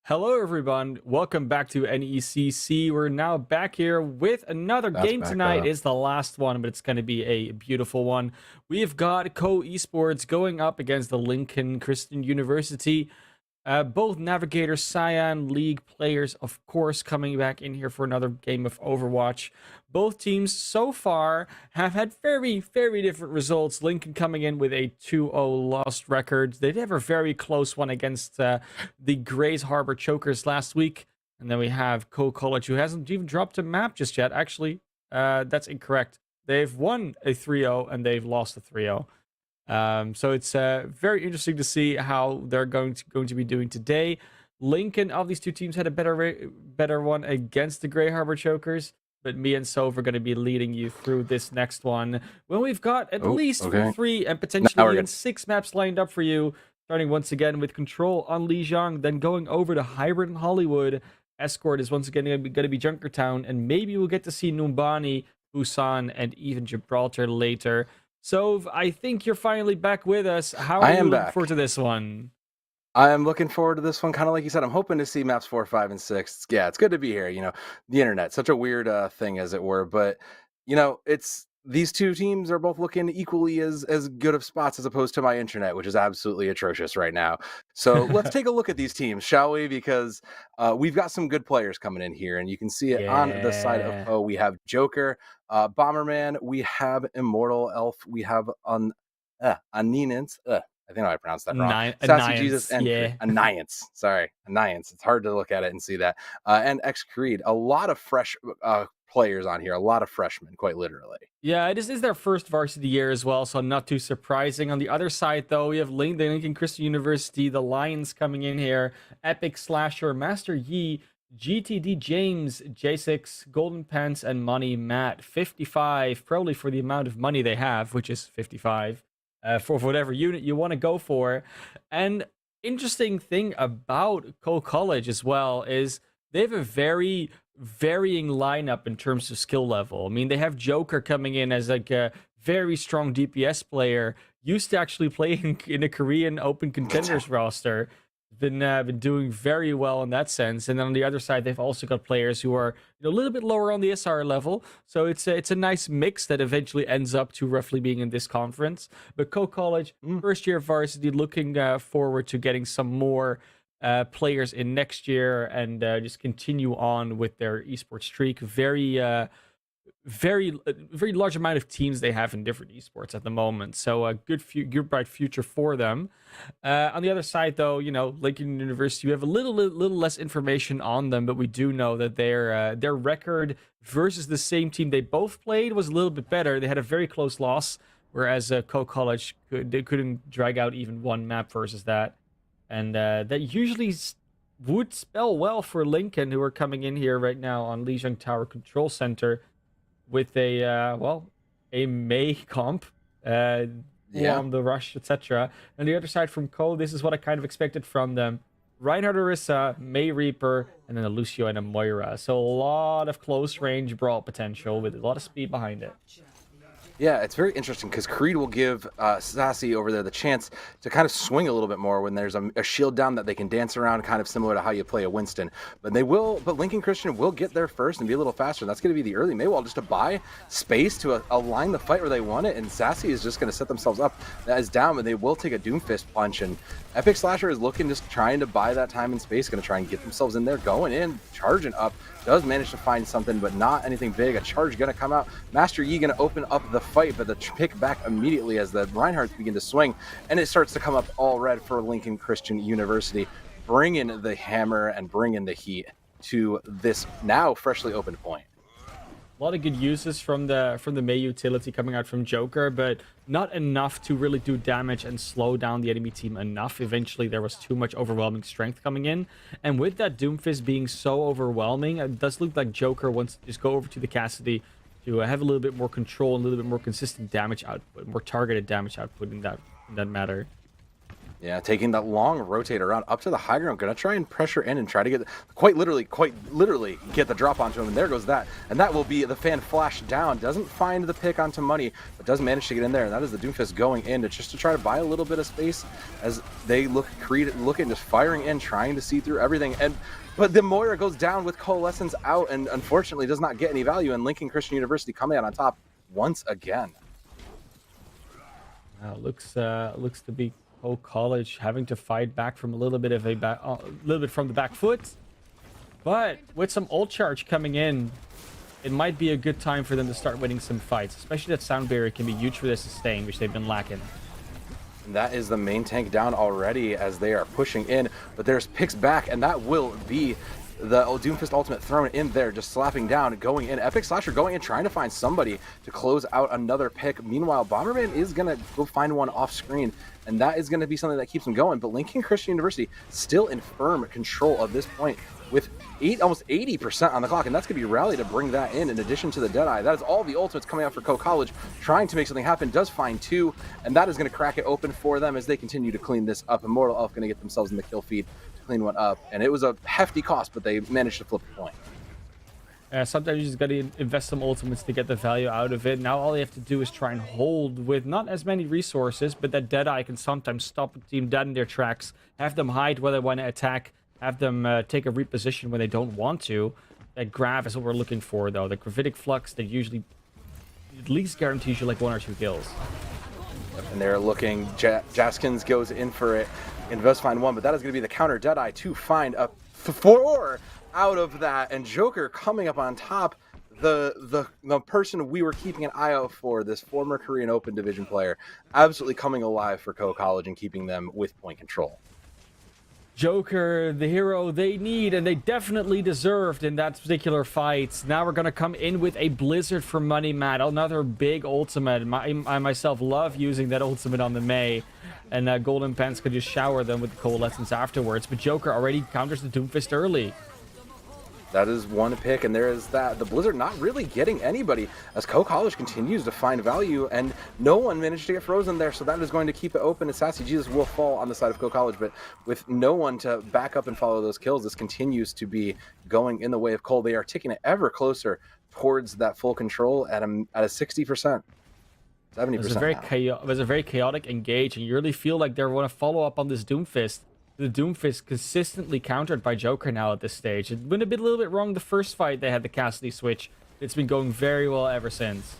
Hello, everyone. Welcome back to NECC. We're now back here with another That's game back tonight. up. It's the last one, but it's going to be a beautiful one. We've got Co Esports going up against the Lincoln Christian University. Both Navigator Cyan League players, of course, coming back in here for another game of Overwatch. Both teams so far have had very, very different results. Lincoln coming in with a 2-0 lost record. They did have a very close one against the Grays Harbor Chokers last week. And then we have Co College, who hasn't even dropped a map just yet. Actually, that's incorrect. They've won a 3-0 and they've lost a 3-0. So it's very interesting to see how they're going to be doing today. Lincoln, of these two teams, had a better one against the Gray Harbor Chokers, but me and Sov are going to be leading you through this next one. Well, we've got at least 3 and potentially even 6 maps lined up for you. Starting once again with Control on Lijiang, then going over to Hybrid in Hollywood. Escort is once again going to be Junkertown, and maybe we'll get to see Numbani, Busan, and even Gibraltar later. So I think you're finally back with us. How are you looking forward to this one? I am looking forward to this one. Kind of like you said, I'm hoping to see maps 4, 5, and 6. Yeah, it's good to be here. You know, the internet, such a weird thing, as it were. But you know, it's these two teams are both looking equally as good of spots as opposed to my internet, which is absolutely atrocious right now. So let's take a look at these teams, shall we? Because we've got some good players coming in here, and you can see it on the side of we have Joker, Bomberman, we have Immortal Elf, we have Aninance. I think I pronounced that wrong. Sassy Jesus and Anniance. Sorry, Anniance. It's hard to look at it and see that. And X Creed. A lot of fresh players on here. A lot of freshmen, quite literally. Yeah, this is their first varsity year as well, so not too surprising. On the other side, though, we have the Lincoln Christian University, the Lions coming in here, Epic Slasher, Master Yi, GTD James, J6, Golden Pants, and Money Matt. 55, probably for the amount of money they have, which is 55, for whatever unit you want to go for. And interesting thing about Co College as well is they have a very varying lineup in terms of skill level. I mean, they have Joker coming in as like a very strong DPS player, used to actually playing in a Korean Open Contenders roster. Been doing very well in that sense. And then on the other side, they've also got players who are a little bit lower on the SR level. So it's a nice mix that eventually ends up to roughly being in this conference. But Co College, first year varsity, looking forward to getting some more players in next year and just continue on with their esports streak. Very large amount of teams they have in different esports at the moment, so a good bright future for them. On the other side, though, Lincoln University, we have a little less information on them, but we do know that their record versus the same team they both played was a little bit better. They had a very close loss, whereas Co College couldn't drag out even one map versus that, and that usually would spell well for Lincoln, who are coming in here right now on Lijiang Tower Control Center with a May comp, on the rush, etc. And the other side from Co, this is what I kind of expected from them. Reinhardt Orisa, May Reaper, and then a Lucio and a Moira. So a lot of close range brawl potential with a lot of speed behind it. Yeah, it's very interesting because Creed will give Sassy over there the chance to kind of swing a little bit more when there's a shield down that they can dance around, kind of similar to how you play a Winston. But Lincoln Christian will get there first and be a little faster. And that's going to be the early Maywall just to buy space to align the fight where they want it. And Sassy is just going to set themselves up. That is down, but they will take a Doomfist punch. And Epic Slasher is looking, just trying to buy that time and space, going to try and get themselves in there, going in, charging up. Does manage to find something, but not anything big. A charge going to come out. Master Yi going to open up the fight, but the pick back immediately as the Reinhardts begin to swing, and it starts to come up all red for Lincoln Christian University, bringing the hammer and bringing the heat to this now freshly opened point. A lot of good uses from the May utility coming out from Joker, but not enough to really do damage and slow down the enemy team enough. Eventually, there was too much overwhelming strength coming in. And with that Doomfist being so overwhelming, it does look like Joker wants to just go over to the Cassidy to have a little bit more control and a little bit more consistent damage output, more targeted damage output in that matter. Yeah, taking that long rotate around up to the high ground, gonna try and pressure in and try to get quite literally get the drop onto him, and there goes that. And that will be the fan flash down. Doesn't find the pick onto Money, but does manage to get in there, and that is the Doomfist going in to just to try to buy a little bit of space as they looking just firing in, trying to see through everything. But the Moira goes down with Coalescence out and unfortunately does not get any value, and Lincoln Christian University coming out on top once again. Looks to be College having to fight back from a little bit from the back foot, but with some ult charge coming in, it might be a good time for them to start winning some fights, especially that sound barrier can be huge for their sustain, which they've been lacking. And that is the main tank down already as they are pushing in, but there's picks back, and that will be the Doomfist ultimate thrown in there, just slapping down, going in. Epic Slasher going in, trying to find somebody to close out another pick. Meanwhile, Bomberman is going to go find one off screen, and that is going to be something that keeps him going. But Lincoln Christian University still in firm control of this point with almost 80% on the clock, and that's going to be Rally to bring that in addition to the Deadeye. That is all the ultimates coming out for College, trying to make something happen, does find two, and that is going to crack it open for them as they continue to clean this up. Immortal Elf going to get themselves in the kill feed to clean one up, and it was a hefty cost, but they managed to flip the point. Sometimes you just got to invest some ultimates to get the value out of it. Now all they have to do is try and hold with not as many resources, but that Deadeye can sometimes stop a team dead in their tracks, have them hide where they want to attack, have them take a reposition when they don't want to. That Grav is what we're looking for, though. The Gravitic Flux that usually at least guarantees you like 1 or 2 kills. And they're looking, Jaskins goes in for it and does find one, but that is going to be the counter Deadeye to find a 4 out of that, and Joker coming up on top, the person we were keeping an eye out for, this former Korean Open Division player, absolutely coming alive for College and keeping them with point control. Joker, the hero they need and they definitely deserved in that particular fight. Now we're going to come in with a Blizzard for money, Matt. Another big ultimate. I myself love using that ultimate on the Mei. And Golden Pants could just shower them with the Coalescence afterwards. But Joker already counters the Doomfist early. That is one pick, and there is that. The Blizzard not really getting anybody as College continues to find value, and no one managed to get frozen there, so that is going to keep it open, and Sassy Jesus will fall on the side of College, but with no one to back up and follow those kills, this continues to be going in the way of Cole. They are taking it ever closer towards that full control at a 60%. 70%. It was a very chaotic engage, and you really feel like they're going to follow up on this Doomfist. The Doomfist consistently countered by Joker now at this stage. It went a little bit wrong the first fight they had the Cassidy switch. It's been going very well ever since.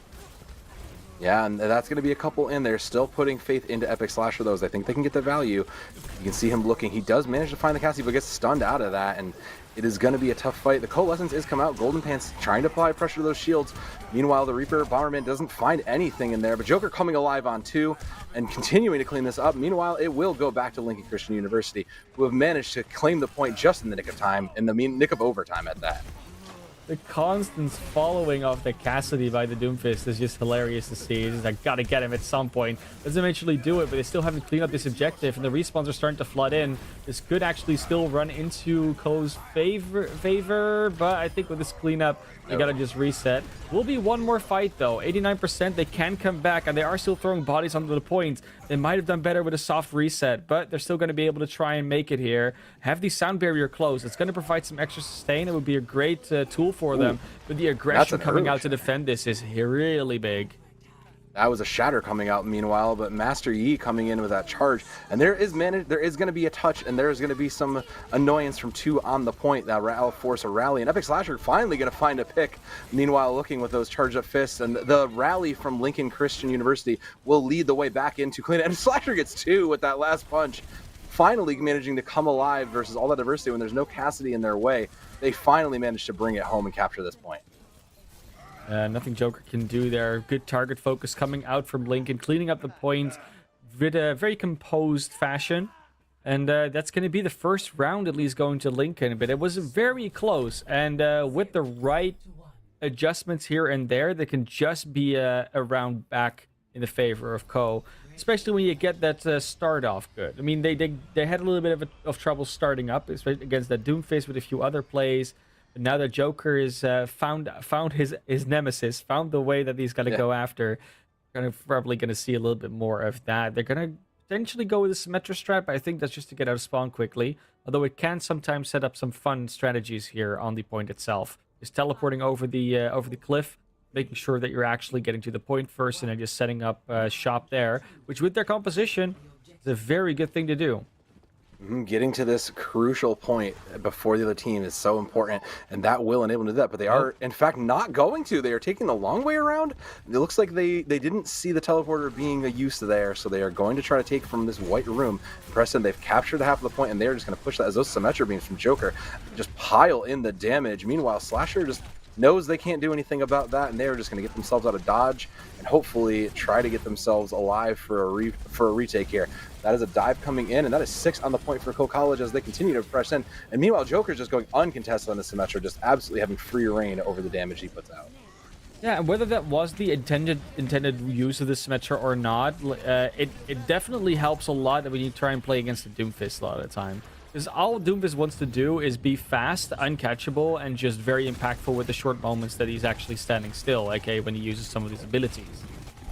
Yeah, and that's going to be a couple in there. Still putting faith into Epic Slasher, though. I think they can get the value. You can see him looking. He does manage to find the Cassidy, but gets stunned out of that, and it is going to be a tough fight. The Coalescence is come out. Golden Pants trying to apply pressure to those shields. Meanwhile, the Reaper Bomberman doesn't find anything in there, but Joker coming alive on 2 and continuing to clean this up. Meanwhile, it will go back to Lincoln Christian University, who have managed to claim the point just in the nick of time, in the nick of overtime at that. The constant following of the Cassidy by the Doomfist is just hilarious to see. It's just like, gotta get him at some point. Doesn't eventually do it, but they still haven't cleaned up this objective, and the respawns are starting to flood in. This could actually still run into Ko's favor, but I think with this cleanup, they gotta just reset. Will be one more fight, though. 89%, they can come back, and they are still throwing bodies onto the point. They might have done better with a soft reset, but they're still going to be able to try and make it here. Have the sound barrier closed. It's going to provide some extra sustain. It would be a great tool for them. But the aggression coming out to defend this is really big. That was a Shatter coming out meanwhile, but Master Yi coming in with that charge. And there is going to be a touch, and there is going to be some annoyance from 2 on the point that will force a rally. And Epic Slasher finally going to find a pick. Meanwhile, looking with those charged up fists, and the rally from Lincoln Christian University will lead the way back into clean. And Slasher gets 2 with that last punch. Finally managing to come alive versus all that diversity when there's no Cassidy in their way. They finally managed to bring it home and capture this point. Nothing Joker can do there. Good target focus coming out from Lincoln, cleaning up the point with a very composed fashion. And that's going to be the first round, at least, going to Lincoln. But it was very close. And with the right adjustments here and there, they can just be a round back in the favor of Co. Especially when you get that start off good. I mean, they had a little bit of trouble starting up, especially against that Doomfist with a few other plays. But now that Joker is found his nemesis, found the way that he's going to go after, probably going to see a little bit more of that. They're going to potentially go with a Symmetra strat, but I think that's just to get out of spawn quickly. Although it can sometimes set up some fun strategies here on the point itself. Just teleporting over the cliff, making sure that you're actually getting to the point first, and then just setting up shop there, which with their composition is a very good thing to do. Getting to this crucial point before the other team is so important, and that will enable them to do that. But they are, in fact, not going to. They are taking the long way around. It looks like they didn't see the teleporter being a use there, so they are going to try to take from this white room. Preston, they've captured half of the point, and they're just going to push that as those Symmetra beams from Joker just pile in the damage. Meanwhile, Slasher just knows they can't do anything about that, and they're just going to get themselves out of dodge and hopefully try to get themselves alive for a retake here. That is a dive coming in, and that is 6 on the point for Co College as they continue to press in. And meanwhile, Joker's just going uncontested on the Symmetra, just absolutely having free reign over the damage he puts out. Yeah, and whether that was the intended use of the Symmetra or not, it definitely helps a lot when you try and play against the Doomfist a lot of the time. Because all Doomfist wants to do is be fast, uncatchable, and just very impactful with the short moments that he's actually standing still, aka when he uses some of these abilities.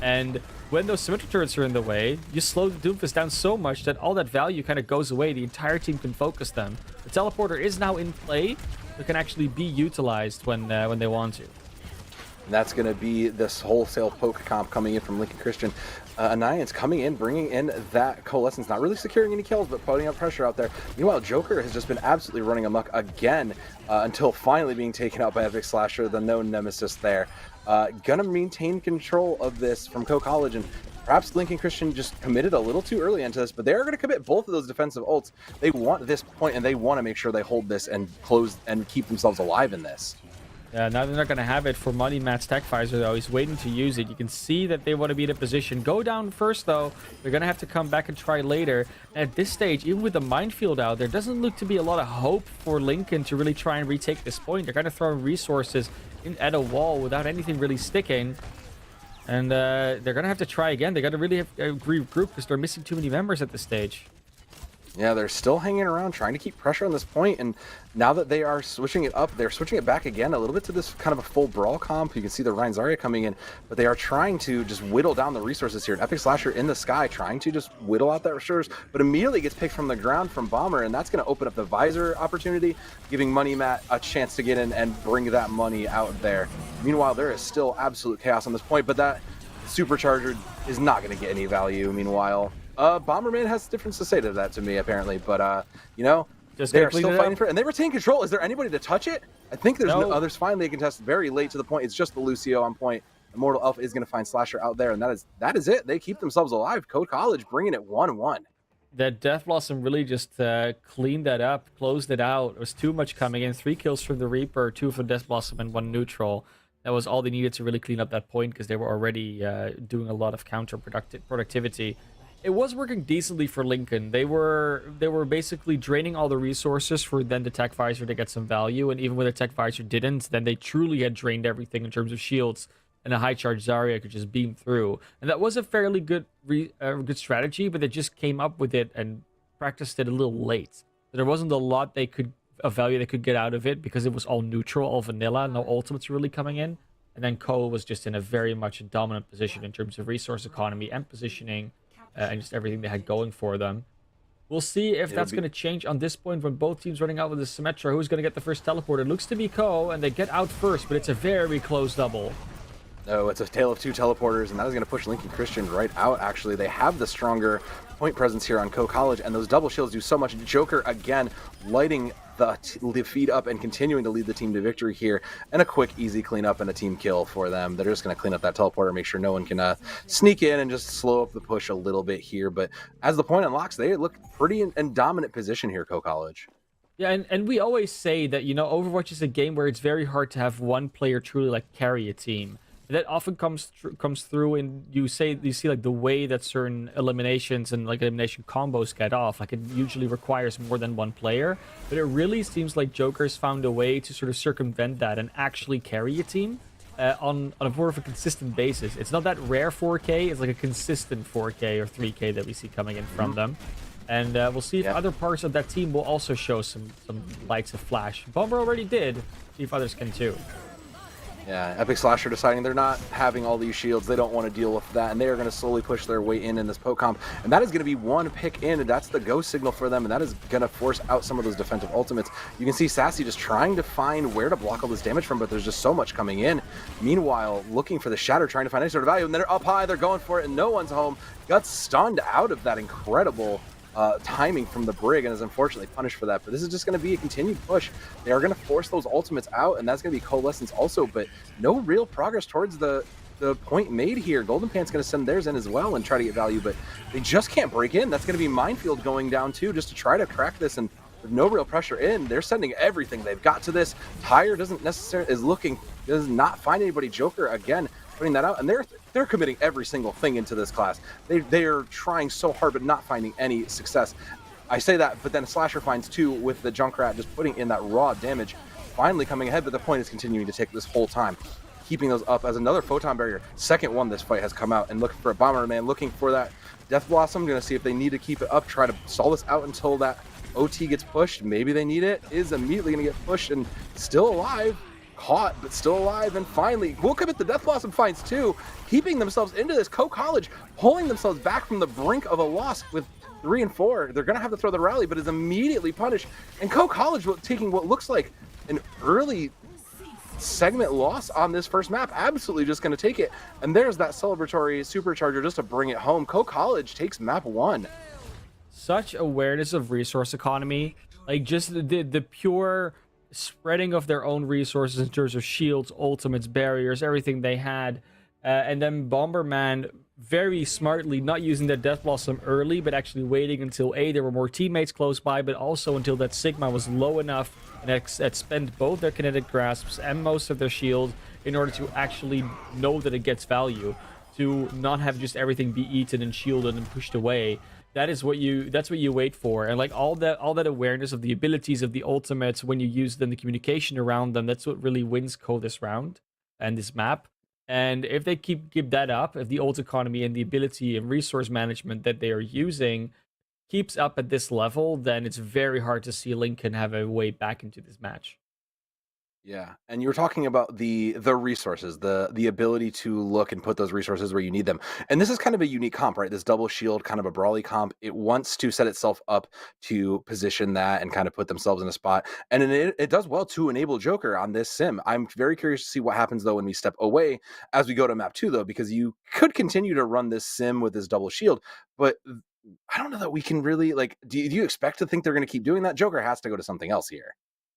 And when those Symmetra turrets are in the way, you slow the Doomfist down so much that all that value kind of goes away. The entire team can focus them. The teleporter is now in play. It can actually be utilized when they want to. And that's going to be this wholesale poke comp coming in from Lincoln Christian. Anniance coming in, bringing in that Coalescence, not really securing any kills, but putting up pressure out there. Meanwhile, Joker has just been absolutely running amok again until finally being taken out by Epic Slasher, the known nemesis there. Gonna maintain control of this from Co College, and perhaps Lincoln Christian just committed a little too early into this, but they're going to commit both of those defensive ults. They want this point, and they want to make sure they hold this and close and keep themselves alive in this. Yeah, now they're not going to have it for Money Matt's Techvisor, though. He's waiting to use it. You can see that they want to be in a position. Go down first, though. They're going to have to come back and try later. And at this stage, even with the minefield out, there doesn't look to be a lot of hope for Lincoln to really try and retake this point. They're kind of throwing resources at a wall without anything really sticking. And they're going to have to try again. They got to really have to regroup because they're missing too many members at this stage. Yeah, they're still hanging around, trying to keep pressure on this point, and now that they are switching it up, they're switching it back again a little bit to this kind of a full brawl comp. You can see the Ryan Zarya coming in, but they are trying to just whittle down the resources here. An Epic Slasher in the sky, trying to just whittle out that resource, but immediately gets picked from the ground from Bomber, and that's going to open up the Visor opportunity, giving Money Matt a chance to get in and bring that money out there. Meanwhile, there is still absolute chaos on this point, but that Supercharger is not going to get any value, meanwhile. Bomberman has difference to say to that to me, apparently, but, you know, they're still fighting for it, and they retain control. Is there anybody to touch it? I think there's no others. Finally, a contest very late to the point. It's just the Lucio on point. Immortal Elf is going to find Slasher out there, and that is it. They keep themselves alive. Code College bringing it 1-1. That Death Blossom really just cleaned that up, closed it out. It was too much coming in. 3 kills from the Reaper, 2 from Death Blossom, and 1 neutral. That was all they needed to really clean up that point because they were already doing a lot of productivity. It was working decently for Lincoln. They were basically draining all the resources for then the Tech Visor to get some value, and even when the Tech Visor didn't, then they truly had drained everything in terms of shields, and a high charge Zarya could just beam through. And that was a fairly good good strategy, but they just came up with it and practiced it a little late. There wasn't a lot of value they could get out of it because it was all neutral, all vanilla, no ultimates really coming in. And then Ko was just in a very much dominant position in terms of resource economy and positioning. And just everything they had going for them. We'll see if that's going to change on this point when both teams running out with the Symmetra. Who's going to get the first teleporter? It looks to be Ko, and they get out first, but it's a very close double. No, it's a tale of 2 teleporters, and that is going to push Lincoln Christian right out, actually. They have the stronger point presence here on Co College, and those double shields do so much. Joker, again, lighting the feed up and continuing to lead the team to victory here, and a quick, easy cleanup and a team kill for them. They're just going to clean up that teleporter, make sure no one can sneak in and just slow up the push a little bit here. But as the point unlocks, they look pretty in dominant position here, Co College. Yeah, and we always say that, you know, Overwatch is a game where it's very hard to have one player truly, like, carry a team. That often comes through, and you see like the way that certain eliminations and like elimination combos get off. Like, it usually requires more than one player, but it really seems like Joker's found a way to sort of circumvent that and actually carry a team on a more of a consistent basis. It's not that rare 4K; it's like a consistent 4K or 3K that we see coming in from them. And we'll see if other parts of that team will also show some lights of flash. Bomber already did. See if others can too. Yeah, Epic Slasher deciding they're not having all these shields. They don't want to deal with that, and they are going to slowly push their way in this poke comp. And that is going to be one pick in, and that's the go signal for them, and that is going to force out some of those defensive ultimates. You can see Sassy just trying to find where to block all this damage from, but there's just so much coming in. Meanwhile, looking for the Shatter, trying to find any sort of value, and they're up high, they're going for it, and no one's home. Got stunned out of that incredible timing from the Brig and is unfortunately punished for that. But this is just going to be a continued push. They are going to force those ultimates out, and that's going to be Coalescence also, but no real progress towards the point made here. Golden Pant's going to send theirs in as well and try to get value, but they just can't break in. That's going to be Minefield going down too, just to try to crack this, and with no real pressure in, they're sending everything they've got to this. Tyre does not find anybody. Joker again putting that out, and they're committing every single thing into this class. They are trying so hard but not finding any success. I say that, but then Slasher finds two with the Junkrat just putting in that raw damage, finally coming ahead, but the point is continuing to take this whole time, keeping those up as another Photon Barrier. Second one this fight has come out, and looking for a Bomberman, looking for that Death Blossom, gonna see if they need to keep it up, try to stall this out until that OT gets pushed. Maybe they need it. Is immediately gonna get pushed and still alive. Caught, but still alive, and finally, we'll commit the Death Blossom finds two, keeping themselves into this. College pulling themselves back from the brink of a loss with 3 and 4. They're going to have to throw the rally, but is immediately punished. And College taking what looks like an early segment loss on this first map, absolutely just going to take it. And there's that celebratory supercharger just to bring it home. College takes map 1. Such awareness of resource economy, like just the pure spreading of their own resources in terms of shields, ultimates, barriers, everything they had, and then Bomberman very smartly not using their Death Blossom early, but actually waiting until there were more teammates close by, but also until that Sigma was low enough and had spent both their kinetic grasps and most of their shield in order to actually know that it gets value, to not have just everything be eaten and shielded and pushed away. That's what you wait for. And like all that awareness of the abilities of the ultimates when you use them, the communication around them, that's what really wins this round and this map. And if they keep that up, if the ult economy and the ability and resource management that they are using keeps up at this level, then it's very hard to see Lincoln have a way back into this match. Yeah, and you were talking about the resources, the ability to look and put those resources where you need them. And this is kind of a unique comp, right? This double shield, kind of a brawly comp. It wants to set itself up to position that and kind of put themselves in a spot. And it does well to enable Joker on this sim. I'm very curious to see what happens though when we step away as we go to map 2 though, because you could continue to run this sim with this double shield, but I don't know that we can really, like, do you expect to think they're going to keep doing that? Joker has to go to something else here.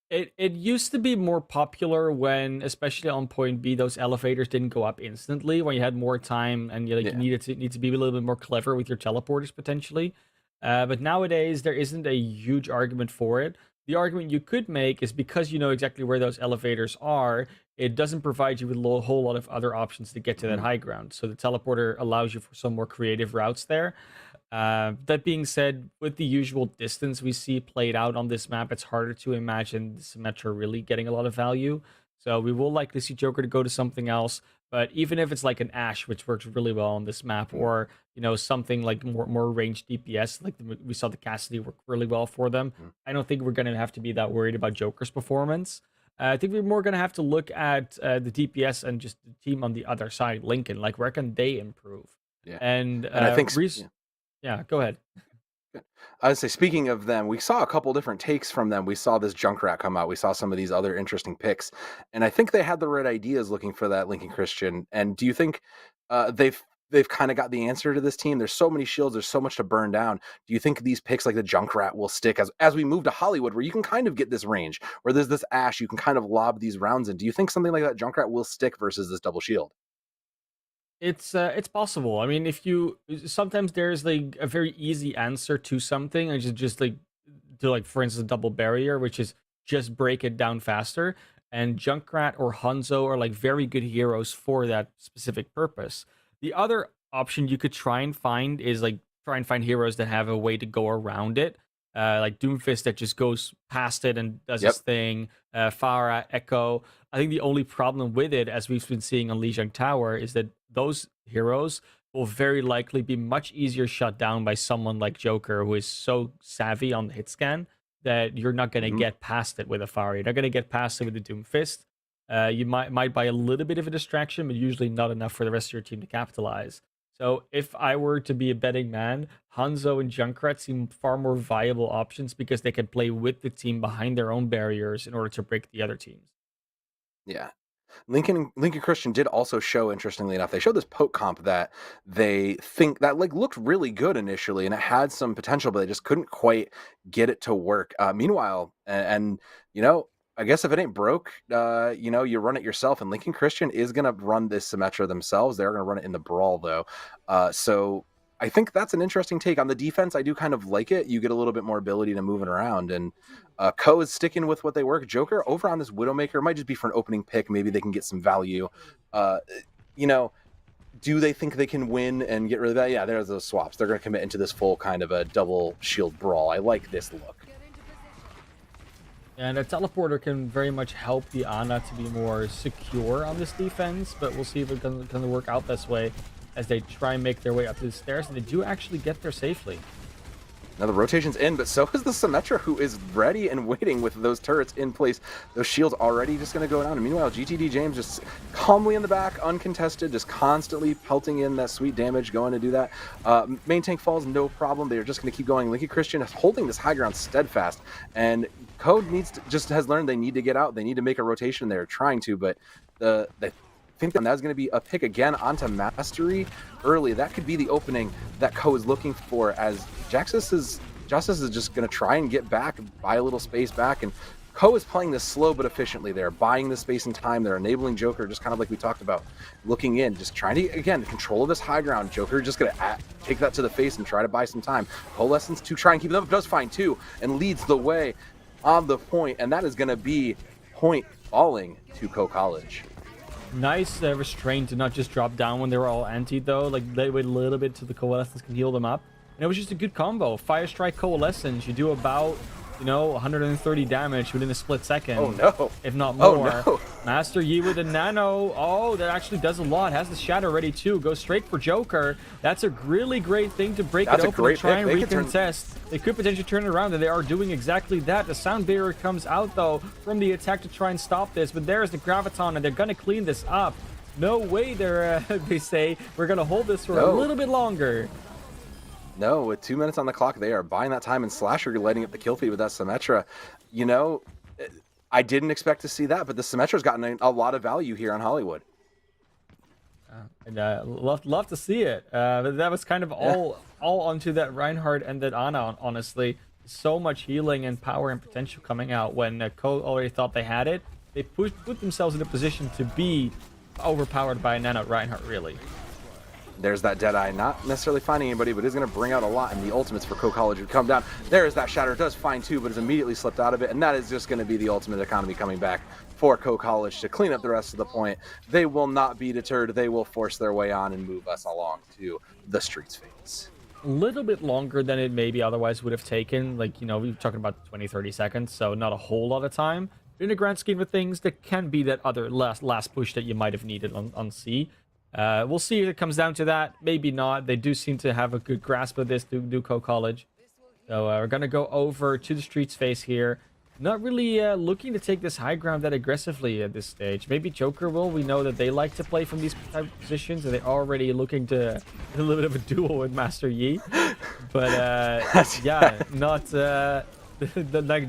It used to be more popular when, especially on point B, those elevators didn't go up instantly, when you had more time and you need to be a little bit more clever with your teleporters potentially. But nowadays there isn't a huge argument for it. The argument you could make is because you know exactly where those elevators are, it doesn't provide you with a whole lot of other options to get to that high ground. So the teleporter allows you for some more creative routes there. That being said, with the usual distance we see played out on this map, it's harder to imagine Symmetra really getting a lot of value. So we will likely see Joker to go to something else. But even if it's like an Ashe, which works really well on this map, or something like more ranged DPS, like we saw the Cassidy work really well for them, I don't think we're going to have to be that worried about Joker's performance. I think we're more going to have to look at the DPS and just the team on the other side, Lincoln. Like, where can they improve? Yeah. And I think yeah, go ahead. I would say, speaking of them, we saw a couple different takes from them. We saw this Junkrat come out. We saw some of these other interesting picks. And I think they had the right ideas looking for that Lincoln Christian. And do you think they've kind of got the answer to this team? There's so many shields. There's so much to burn down. Do you think these picks like the Junkrat will stick as we move to Hollywood, where you can kind of get this range, where there's this Ashe, you can kind of lob these rounds in? Do you think something like that Junkrat will stick versus this double shield? It's possible. I mean, sometimes there's like a very easy answer to something, and just like do, like, for instance, double barrier, which is just break it down faster. And Junkrat or Hanzo are like very good heroes for that specific purpose. The other option you could try and find is like try and find heroes that have a way to go around it. Like Doomfist that just goes past it and does his thing. Farah, Echo. I think the only problem with it, as we've been seeing on Lijiang Tower, is that those heroes will very likely be much easier shut down by someone like Joker, who is so savvy on the hit scan that you're not going to get past it with a Farah. You're not going to get past it with the Doomfist. you might buy a little bit of a distraction, but usually not enough for the rest of your team to capitalize. So if I were to be a betting man, Hanzo and Junkrat seem far more viable options because they can play with the team behind their own barriers in order to break the other teams. Yeah. Lincoln Christian did also show, interestingly enough, they showed this poke comp that they think that like looked really good initially and it had some potential, but they just couldn't quite get it to work. Meanwhile, and you know, I guess if it ain't broke, you know, you run it yourself. And Lincoln Christian is going to run this Symmetra themselves. They're going to run it in the Brawl, though. So I think that's an interesting take. On the defense, I do kind of like it. You get a little bit more ability to moving around. And Ko is sticking with what they work. Joker over on this Widowmaker might just be for an opening pick. Maybe they can get some value. You know, do they think they can win and get rid of that? Yeah, there's those swaps. They're going to commit into this full kind of a double shield brawl. I like this look. And a teleporter can very much help the Ana to be more secure on this defense, but we'll see if it's going to work out this way as they try and make their way up the stairs, and they do actually get there safely. Now the rotation's in, but so is the Symmetra, who is ready and waiting with those turrets in place. Those shields already just going to go down. And meanwhile, GTD James just calmly in the back, uncontested, just constantly pelting in that sweet damage, going to do that. Main tank falls, no problem. They're just going to keep going. Linky Christian is holding this high ground steadfast, and Code has learned they need to get out. They need to make a rotation. They're trying to, but I think that's going to be a pick again onto Mastery early. That could be the opening that Ko is looking for, as Justice is just going to try and get back, buy a little space back, and Ko is playing this slow but efficiently. They're buying the space and time. They're enabling Joker, just kind of like we talked about, looking in, just trying to, again, control of this high ground. Joker just going to take that to the face and try to buy some time. Coalescence to try and keep it up, does fine too, and leads the way on the point, and that is going to be point falling to Ko College. Nice restraint to not just drop down when they were all anti though. Like they wait a little bit till the Coalescence can heal them up. And it was just a good combo. Fire Strike Coalescence, you do about, 130 damage within a split second. Oh no. If not more. Oh no. Master Yi with a nano. Oh, that actually does a lot. Has the shatter ready too. Goes straight for Joker. That's a really great thing to break it open and try and recontest. They could potentially turn it around, and they are doing exactly that. The sound barrier comes out though from the attack to try and stop this, but there's the Graviton, and they're gonna clean this up. No way they say we're gonna hold this for a little bit longer. No, with 2 minutes on the clock, they are buying that time, and Slasher lighting up the kill feed with that Symmetra. I didn't expect to see that, but the Symmetra's gotten a lot of value here on Hollywood. And love to see it. But that was kind of all onto that Reinhardt and that Ana, honestly. So much healing and power and potential coming out when Ko already thought they had it. They put themselves in a position to be overpowered by Nana Reinhardt, really. There's that Deadeye, not necessarily finding anybody, but is going to bring out a lot, and the ultimates for Ko College would come down. There is that Shatter, does find two, but is immediately slipped out of it, and that is just going to be the ultimate economy coming back for Ko College to clean up the rest of the point. They will not be deterred. They will force their way on and move us along to the streets phase. A little bit longer than it maybe otherwise would have taken. Like, we were talking about 20-30 seconds, so not a whole lot of time. But in the grand scheme of things, there can be that other last push that you might have needed on C. We'll see if it comes down to that. Maybe not. They do seem to have a good grasp of this, do Ko College. So we're going to go over to the streets phase here. Not really looking to take this high ground that aggressively at this stage. Maybe Joker will. We know that they like to play from these type of positions, and they're already looking to a little bit of a duel with Master Yi. But yeah, not the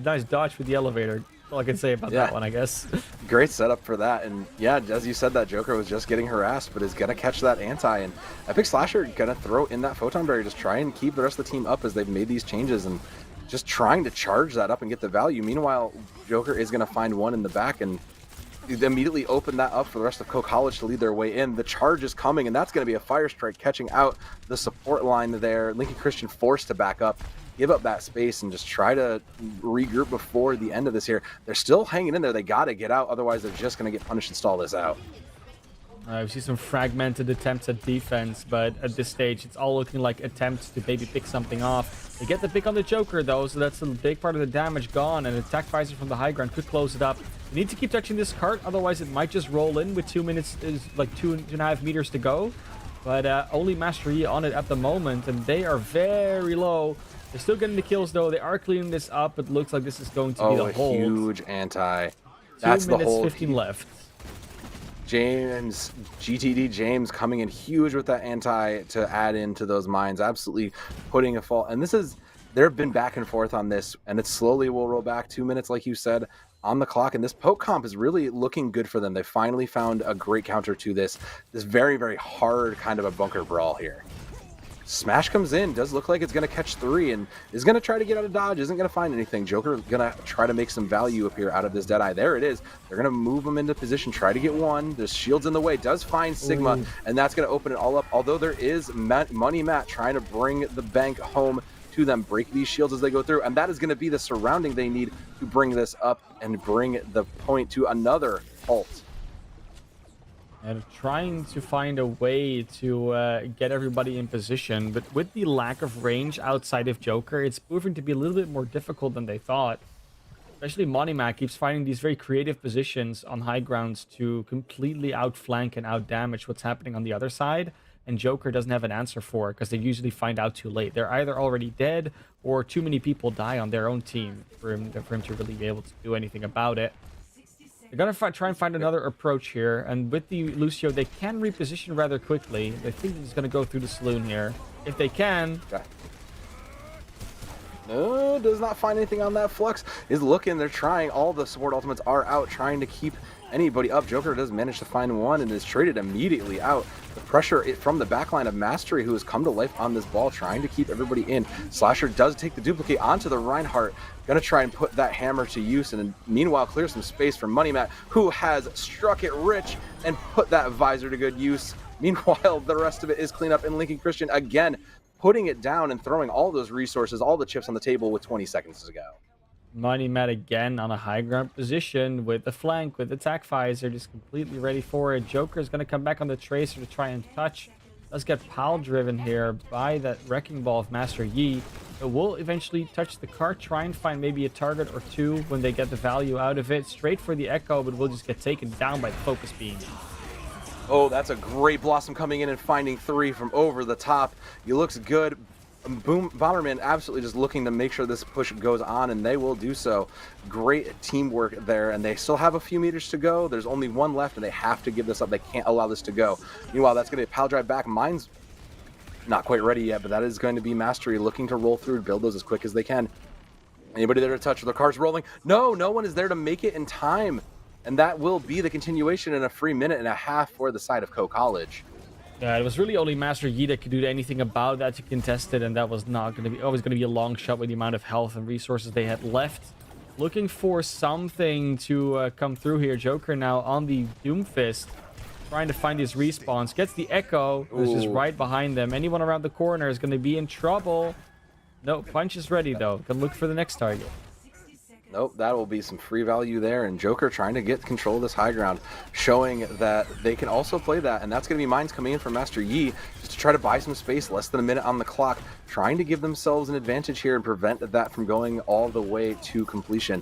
nice dodge with the elevator. All I can say about that one, I guess. Great setup for that. And yeah, as you said, that Joker was just getting harassed, but is going to catch that anti. And Epic Slasher going to throw in that Photon Barrier, just try and keep the rest of the team up as they've made these changes and just trying to charge that up and get the value. Meanwhile, Joker is going to find one in the back and immediately open that up for the rest of Ko College to lead their way in. The charge is coming, and that's going to be a Fire Strike catching out the support line there. Linky Christian forced to back up, give up that space, and just try to regroup before the end of this here. They're still hanging in there. They got to get out, otherwise they're just going to get punished and stall this out. We see some fragmented attempts at defense, but at this stage, it's all looking like attempts to maybe pick something off. They get the pick on the Joker, though, so that's a big part of the damage gone, and attack visor from the high ground could close it up. You need to keep touching this cart, otherwise it might just roll in with 2 minutes, is like 2.5 meters to go. But only Master Yi on it at the moment, and they are very low. They're still getting the kills, though. They are cleaning this up. It looks like this is going to be the hold. Huge anti. That's the hold. 2 minutes 15 left. James, GTD James coming in huge with that anti to add into those mines, absolutely putting a fault. And they've been back and forth on this, and it slowly will roll back 2 minutes, like you said, on the clock. And this poke comp is really looking good for them. They finally found a great counter to this very, very hard kind of a bunker brawl here. Smash comes in, does look like it's going to catch 3 and is going to try to get out of dodge, isn't going to find anything. Joker going to try to make some value appear out of this Deadeye. There it is. They're going to move him into position, try to get 1. There's shields in the way, does find Sigma, and that's going to open it all up. Although there is Money Matt trying to bring the bank home to them, break these shields as they go through, and that is going to be the surrounding they need to bring this up and bring the point to another halt. And trying to find a way to get everybody in position, but with the lack of range outside of Joker, it's proving to be a little bit more difficult than they thought. Especially Monimac keeps finding these very creative positions on high grounds to completely outflank and outdamage what's happening on the other side, and Joker doesn't have an answer for it because they usually find out too late. They're either already dead or too many people die on their own team for him to really be able to do anything about it. They're going to try and find another approach here, and with the Lucio, they can reposition rather quickly. They think he's going to go through the saloon here. If they can... Okay. No, does not find anything on that. Flux is looking. They're trying. All the support ultimates are out, trying to keep anybody up. Joker does manage to find 1 and is traded immediately out. The pressure from the backline of Mastery, who has come to life on this ball, trying to keep everybody in. Slasher does take the duplicate onto the Reinhardt. Going to try and put that hammer to use, and meanwhile clear some space for Money Matt, who has struck it rich and put that visor to good use. Meanwhile, the rest of it is clean up, and Lincoln Christian again putting it down and throwing all those resources, all the chips on the table with 20 seconds to go. Money Matt again on a high ground position with the flank, with attack visor, just completely ready for it. Joker's going to come back on the Tracer to try and touch. Does get pile driven here by that Wrecking Ball of Master Yi. It will eventually touch the cart, try and find maybe a target or 2 when they get the value out of it. Straight for the Echo, but will just get taken down by the Focus Beam. Oh, that's a great Blossom coming in and finding 3 from over the top. He looks good. Bomberman absolutely just looking to make sure this push goes on, and they will do so. Great teamwork there, and they still have a few meters to go. There's only 1 left, and they have to give this up. They can't allow this to go. Meanwhile, that's going to be a pile drive back. Mine's not quite ready yet, but that is going to be Mastery looking to roll through and build those as quick as they can. Anybody there to touch? The car's rolling. No one is there to make it in time. And that will be the continuation in a free 1.5 minutes for the side of Co College. Yeah, it was really only Master Yi that could do anything about that to contest it, and that was not going to be always going to be a long shot with the amount of health and resources they had left. Looking for something to come through here. Joker now on the Doomfist, trying to find his respawns. Gets the Echo, who's just right behind them. Anyone around the corner is going to be in trouble. No, punch is ready though. Can look for the next target. Nope, that will be some free value there, and Joker trying to get control of this high ground, showing that they can also play that, and that's going to be mines coming in from Master Yi just to try to buy some space, less than a minute on the clock, trying to give themselves an advantage here and prevent that from going all the way to completion.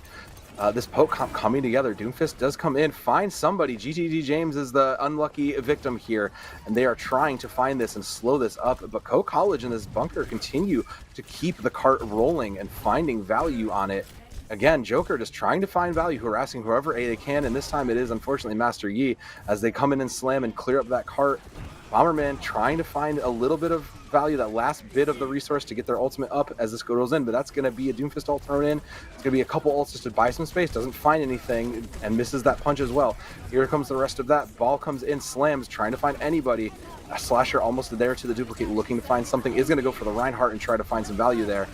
This poke comp coming together. Doomfist does come in, find somebody. GTD James is the unlucky victim here, and they are trying to find this and slow this up, but Co College and this bunker continue to keep the cart rolling and finding value on it. Again, Joker just trying to find value, harassing whoever they can, and this time it is unfortunately Master Yi as they come in and slam and clear up that cart. Bomberman trying to find a little bit of value, that last bit of the resource to get their ultimate up as this goes in, but that's going to be a Doomfist ult thrown in. It's going to be a couple ults just to buy some space, doesn't find anything, and misses that punch as well. Here comes the rest of that. Ball comes in, slams, trying to find anybody. A Slasher almost there to the duplicate, looking to find something, is going to go for the Reinhardt and try to find some value there.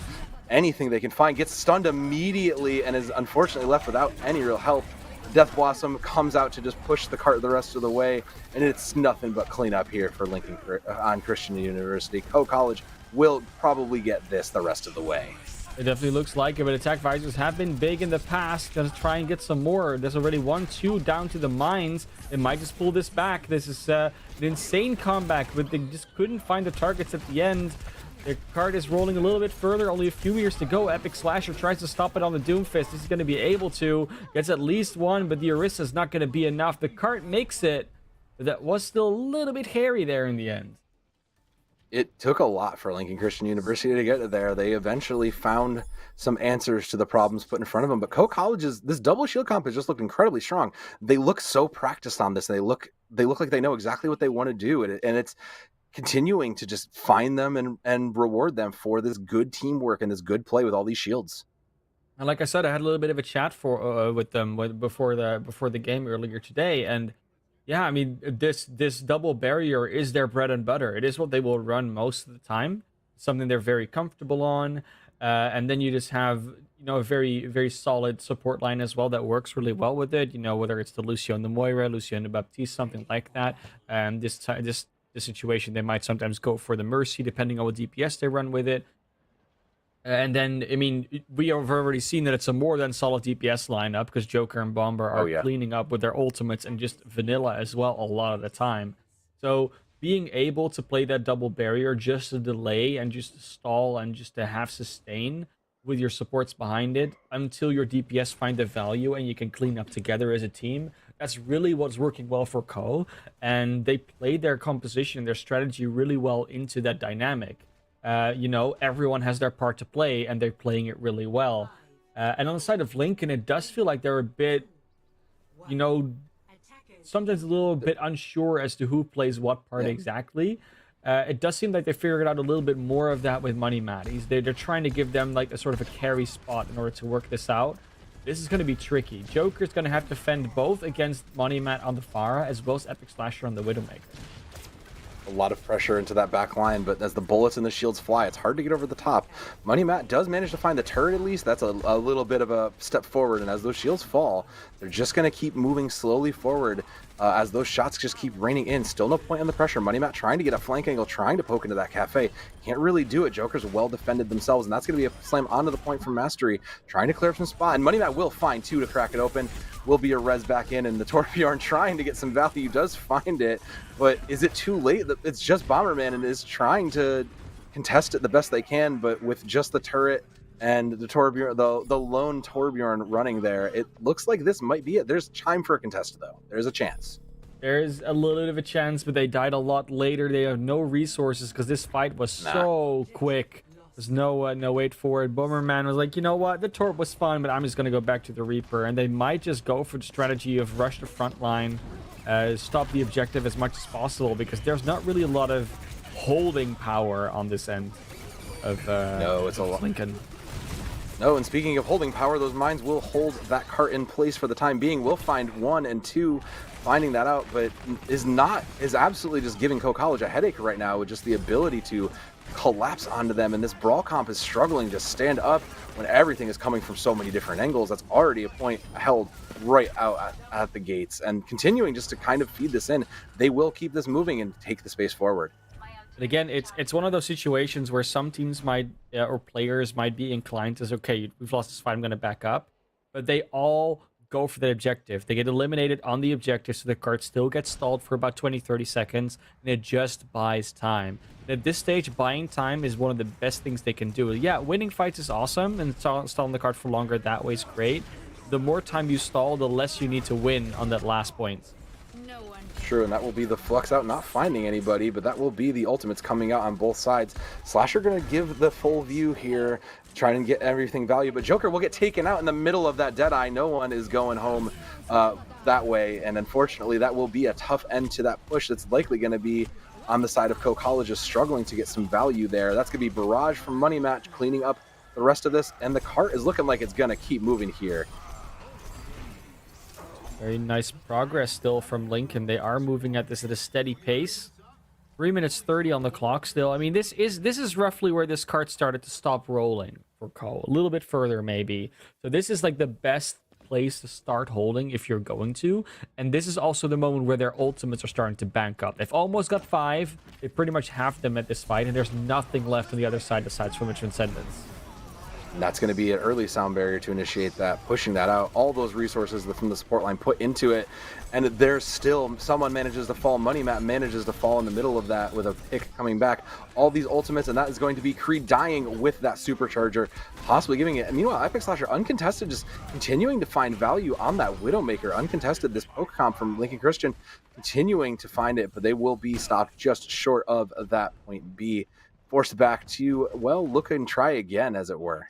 Anything they can find, gets stunned immediately and is unfortunately left without any real help. Death Blossom comes out to just push the cart the rest of the way, and it's nothing but cleanup here for Lincoln on Christian University. Co College will probably get this the rest of the way. It definitely looks like it, but attack visors have been big in the past. Gonna try and get some more. There's already 1-2 down to the mines. They might just pull this back. This is an insane comeback, but they just couldn't find the targets at the end. The cart is rolling a little bit further, only a few meters to go. Epic Slasher tries to stop it on the Doomfist. This is going to be able to. Gets at least 1, but the Orisa is not going to be enough. The cart makes it, but that was still a little bit hairy there in the end. It took a lot for Lincoln Christian University to get there. They eventually found some answers to the problems put in front of them. But Co-College's this double shield comp has just looked incredibly strong. They look so practiced on this. They look like they know exactly what they want to do, and it's continuing to just find them and reward them for this good teamwork and this good play with all these shields. And like I said, I had a little bit of a chat with them before the game earlier today, and yeah, I mean this double barrier is their bread and butter. It is what they will run most of the time. Something they're very comfortable on, and then you just have a very solid support line as well that works really well with it. Whether it's the Lucio and the Moira, Lucio and the Baptiste, something like that. This situation they might sometimes go for the Mercy depending on what DPS they run with it. And then, I mean, we have already seen that it's a more than solid DPS lineup because Joker and Bomber are cleaning up with their ultimates and just vanilla as well a lot of the time. So being able to play that double barrier just to delay and just to stall and just to have sustain with your supports behind it until your DPS find the value and you can clean up together as a team, that's really what's working well for Co. And they played their composition, their strategy really well into that dynamic. Everyone has their part to play and they're playing it really well. And on the side of Lincoln, it does feel like they're a bit, sometimes a little bit unsure as to who plays what part exactly. It does seem like they figured out a little bit more of that with Money Matt. They're trying to give them like a sort of a carry spot in order to work this out. This is going to be tricky. Joker's going to have to fend both against Money Matt on the Pharah as well as Epic Slasher on the Widowmaker. A lot of pressure into that back line, but as the bullets and the shields fly, it's hard to get over the top. Money Matt does manage to find the turret at least. That's a little bit of a step forward, and as those shields fall, they're just going to keep moving slowly forward as those shots just keep raining in. Still no point on the pressure. Money Matt trying to get a flank angle, trying to poke into that cafe. Can't really do it. Joker's well defended themselves, and that's going to be a slam onto the point from Mastery, trying to clear up some spot, and Money Matt will find two to crack it open. Will be a res back in, and the Torbjorn trying to get some value does find it, but is it too late? It's just Bomberman and is trying to contest it the best they can, but with just the turret and the Torbjorn, the lone Torbjorn running there, it looks like this might be it. There's time for a contest though. There's a chance. There's a little bit of a chance, but they died a lot later. They have no resources because this fight was so quick. There's no wait for it. Bomberman was like, you know what? The Torp was fun, but I'm just going to go back to the Reaper. And they might just go for the strategy of rush the front line, stop the objective as much as possible, because there's not really a lot of holding power on this end of no, it's a lot. Lincoln. No, and speaking of holding power, those mines will hold that cart in place for the time being. We'll find 1 and 2 finding that out, but is absolutely just giving Co-College a headache right now with just the ability to collapse onto them, and this brawl comp is struggling to stand up when everything is coming from so many different angles. That's already a point held right out at the gates, and continuing just to kind of feed this in, they will keep this moving and take the space forward. But again, it's one of those situations where some teams might or players might be inclined to say, okay, we've lost this fight, I'm going to back up, but they all go for the objective. They get eliminated on the objective, so the cart still gets stalled for about 20-30 seconds, and it just buys time. And at this stage, buying time is one of the best things they can do. Yeah, winning fights is awesome, and stalling the cart for longer that way is great. The more time you stall, the less you need to win on that last point. True, and that will be the flux out not finding anybody, but that will be the ultimates coming out on both sides. Slasher going to give the full view here, trying to get everything value, but Joker will get taken out in the middle of that Deadeye. No one is going home that way, and unfortunately that will be a tough end to that push. That's likely going to be on the side of Co-Colleges struggling to get some value there. That's going to be Barrage from Money Match cleaning up the rest of this, and the cart is looking like it's going to keep moving here. Very nice progress still from Lincoln. They are moving at this at a steady pace. 3 minutes 30 on the clock still. I mean, this is roughly where this cart started to stop rolling for Co. A little bit further maybe. So this is like the best place to start holding if you're going to. And this is also the moment where their ultimates are starting to bank up. They've almost got 5. They pretty much have them at this fight, and there's nothing left on the other side aside from the Transcendence. And that's going to be an early sound barrier to initiate that, pushing that out. All those resources from the support line put into it, and there's still someone manages to fall. Money Map manages to fall in the middle of that with a pick coming back. All these ultimates, and that is going to be Creed dying with that supercharger, possibly giving it. And meanwhile, Epic Slasher uncontested, just continuing to find value on that Widowmaker. Uncontested, this poke comp from Lincoln Christian continuing to find it, but they will be stopped just short of that point B. Forced back to, well, look and try again, as it were.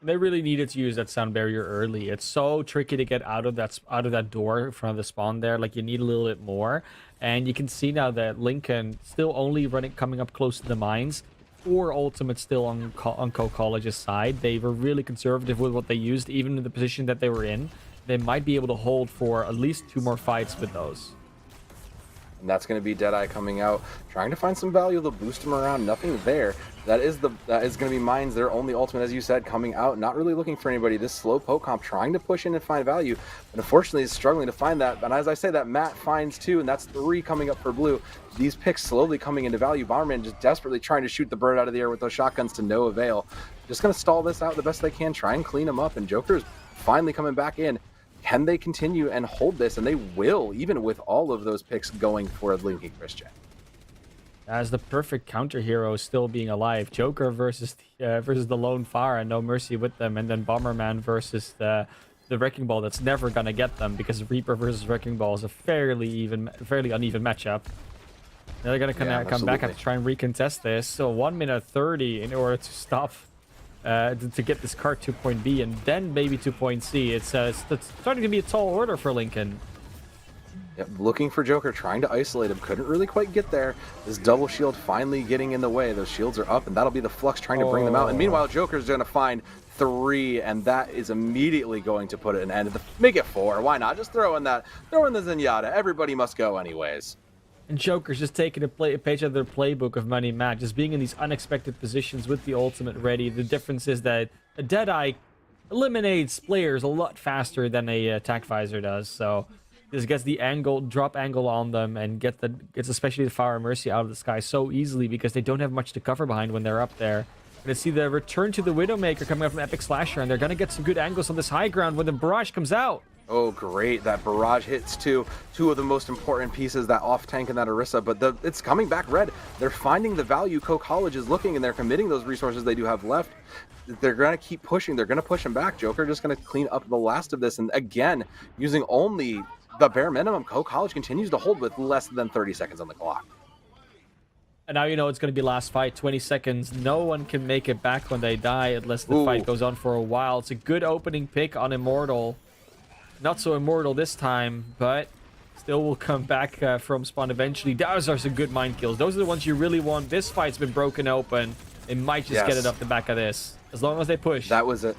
They really needed to use that sound barrier early. It's so tricky to get out of that door in front of the spawn there. Like, you need a little bit more. And you can see now that Lincoln still only coming up close to the mines. 4 ultimates still on Co-College's side. They were really conservative with what they used, even in the position that they were in. They might be able to hold for at least 2 more fights with those. And that's going to be Deadeye coming out, trying to find some value. They'll boost him around. Nothing there. That is going to be Mines, their only ultimate, as you said, coming out. Not really looking for anybody. This slow poke comp trying to push in and find value. But unfortunately, he's struggling to find that. And as I say, that Matt finds 2, and that's 3 coming up for Blue. These picks slowly coming into value. Bomberman just desperately trying to shoot the bird out of the air with those shotguns to no avail. Just going to stall this out the best they can, try and clean him up. And Joker's finally coming back in. Can they continue and hold this? And they will, even with all of those picks going for Lincoln Christian. As the perfect counter hero still being alive. Joker versus the Lone Fire and No Mercy with them. And then Bomberman versus the Wrecking Ball that's never going to get them, because Reaper versus Wrecking Ball is a fairly uneven matchup. Now they're going to come back and try and recontest this. So 1 minute 30 in order to stop to get this card to point B and then maybe to point C. It's starting to be a tall order for Lincoln. Yep, looking for Joker, trying to isolate him. Couldn't really quite get there. This double shield finally getting in the way. Those shields are up, and that'll be the Flux trying to bring them out. And meanwhile, Joker's going to find 3, and that is immediately going to put it an end. Make it 4. Why not? Just throw in the Zenyatta. Everybody must go anyways. And Joker's just taking a page out of their playbook of Money Matt, just being in these unexpected positions with the ultimate ready. The difference is that a Deadeye eliminates players a lot faster than a attack visor does. So this gets the drop angle on them, and gets especially the Fire and Mercy out of the sky so easily, because they don't have much to cover behind when they're up there. And to see the return to the Widowmaker coming up from Epic Slasher, and they're going to get some good angles on this high ground when the barrage comes out. Oh, great. That barrage hits two of the most important pieces, that off tank and that Orisa, but it's coming back red. They're finding the value. Co-College is looking, and they're committing those resources they do have left. They're going to keep pushing. They're going to push him back. Joker just going to clean up the last of this. And again, using only the bare minimum, Co-College continues to hold with less than 30 seconds on the clock. And now you know it's going to be last fight, 20 seconds. No one can make it back when they die unless the fight goes on for a while. It's a good opening pick on Immortal. Not so immortal this time, but still will come back from spawn eventually. Those are some good mind kills. Those are the ones you really want. This fight's been broken open. They might just get it off the back of this. As long as they push. That was it.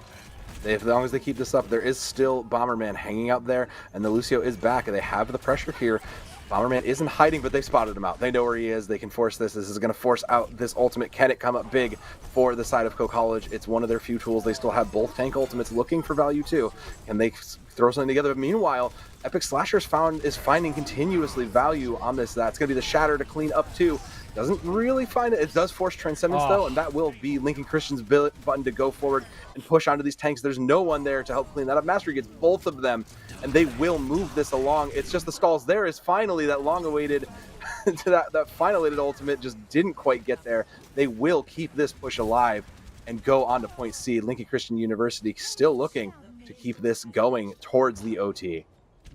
As long as they keep this up, there is still Bomberman hanging out there, and the Lucio is back, and they have the pressure here. Bomberman isn't hiding, but they spotted him out. They know where he is. They can force this. This is going to force out this ultimate. Can it come up big for the side of Co-College? It's one of their few tools. They still have both tank ultimates looking for value too. Can they throw something together? But meanwhile, Epic Slashers is finding continuously value on this. That's going to be the Shatter to clean up too. Doesn't really find it. It does force Transcendence though, and that will be Lincoln Christian's button to go forward and push onto these tanks. There's no one there to help clean that up. Mastery gets both of them, and they will move this along. It's just the stalls. There is finally that long-awaited, that final-awaited ultimate just didn't quite get there. They will keep this push alive and go on to point C. Lincoln Christian University still looking to keep this going towards the OT.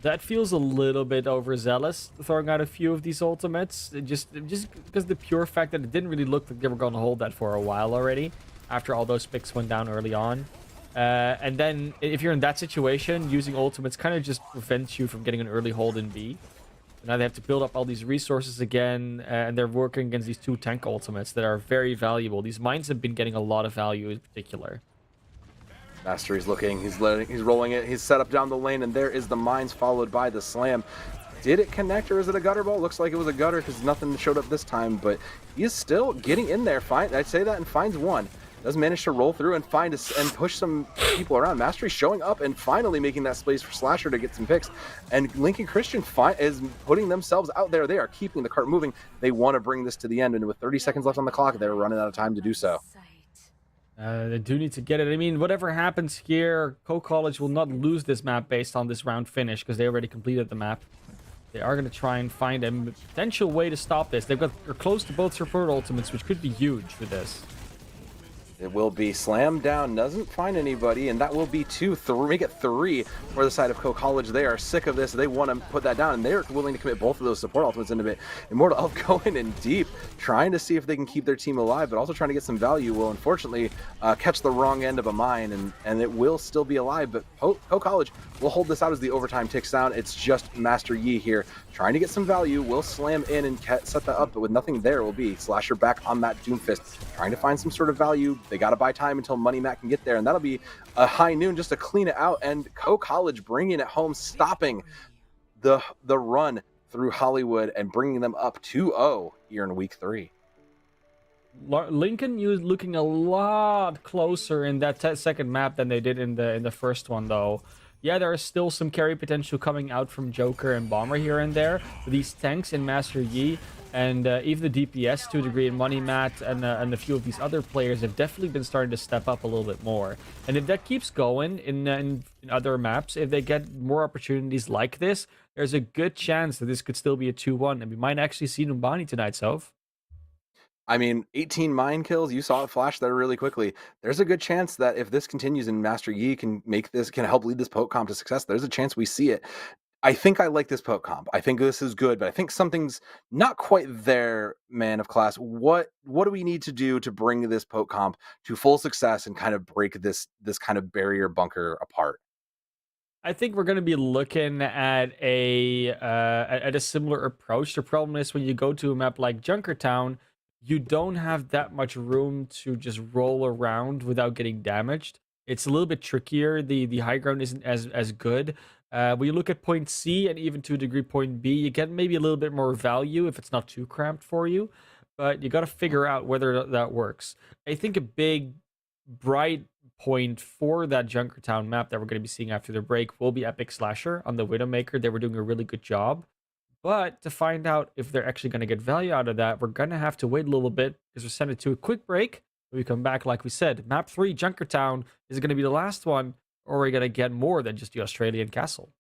That feels a little bit overzealous, throwing out a few of these ultimates. Just because the pure fact that it didn't really look like they were going to hold that for a while already, after all those picks went down early on. And then if you're in that situation, using ultimates kind of just prevents you from getting an early hold in B. Now they have to build up all these resources again, and they're working against these 2 tank ultimates that are very valuable. These mines have been getting a lot of value in particular. Mastery's looking, he's rolling it, he's set up down the lane, and there is the mines followed by the slam. Did it connect, or is it a gutter ball? Looks like it was a gutter because nothing showed up this time, but he is still getting in there. I'd say that, and finds one. Does manage to roll through and and push some people around. Mastery showing up and finally making that space for Slasher to get some picks. And Lincoln Christian is putting themselves out there. They are keeping the cart moving. They want to bring this to the end, and with 30 seconds left on the clock, they're running out of time to do so. They do need to get it. I mean, whatever happens here, College will not lose this map based on this round finish because they already completed the map. They are going to try and find a potential way to stop this. They're close to both support ultimates, which could be huge for this. It will be slammed down, doesn't find anybody, and that will be 2, 3, make it 3 for the side of College. They are sick of this. They want to put that down, and they're willing to commit both of those support ultimates into it. Immortal Elf going in deep, trying to see if they can keep their team alive, but also trying to get some value. Will unfortunately catch the wrong end of a mine, and it will still be alive, but College will hold this out as the overtime ticks down. It's just Master Yi here trying to get some value. Will slam in and set that up, but with nothing there, will be Slasher back on that Doomfist, trying to find some sort of value. They got to buy time until Money Matt can get there, and that'll be a high noon just to clean it out. And College bringing it home, stopping the run through Hollywood and bringing them up 2-0 here in week 3. Lincoln looking a lot closer in that second map than they did in the first one, though. Yeah, there is still some carry potential coming out from Joker and Bomber here and there. But these tanks in Master Yi and even the DPS to a degree in Money Matt and a few of these other players have definitely been starting to step up a little bit more. And if that keeps going in other maps, if they get more opportunities like this, there's a good chance that this could still be a 2-1. And we might actually see Numbani tonight, Soph. I mean, 18 mine kills, you saw it flash there really quickly. There's a good chance that if this continues and Master Yi can help lead this poke comp to success, there's a chance we see it. I think I like this poke comp. I think this is good, but I think something's not quite there, man of class. What do we need to do to bring this poke comp to full success and kind of break this kind of barrier bunker apart? I think we're going to be looking at a similar approach. The problem is when you go to a map like Junkertown, you don't have that much room to just roll around without getting damaged. It's a little bit trickier. The high ground isn't as good. When you look at point C and even to a degree point B, you get maybe a little bit more value if it's not too cramped for you. But you got to figure out whether that works. I think a big, bright point for that Junkertown map that we're going to be seeing after the break will be Epic Slasher on the Widowmaker. They were doing a really good job. But to find out if they're actually going to get value out of that, we're going to have to wait a little bit because we're sending it to a quick break. When we come back, like we said, map 3, Junkertown, is going to be the last one, or are we going to get more than just the Australian castle?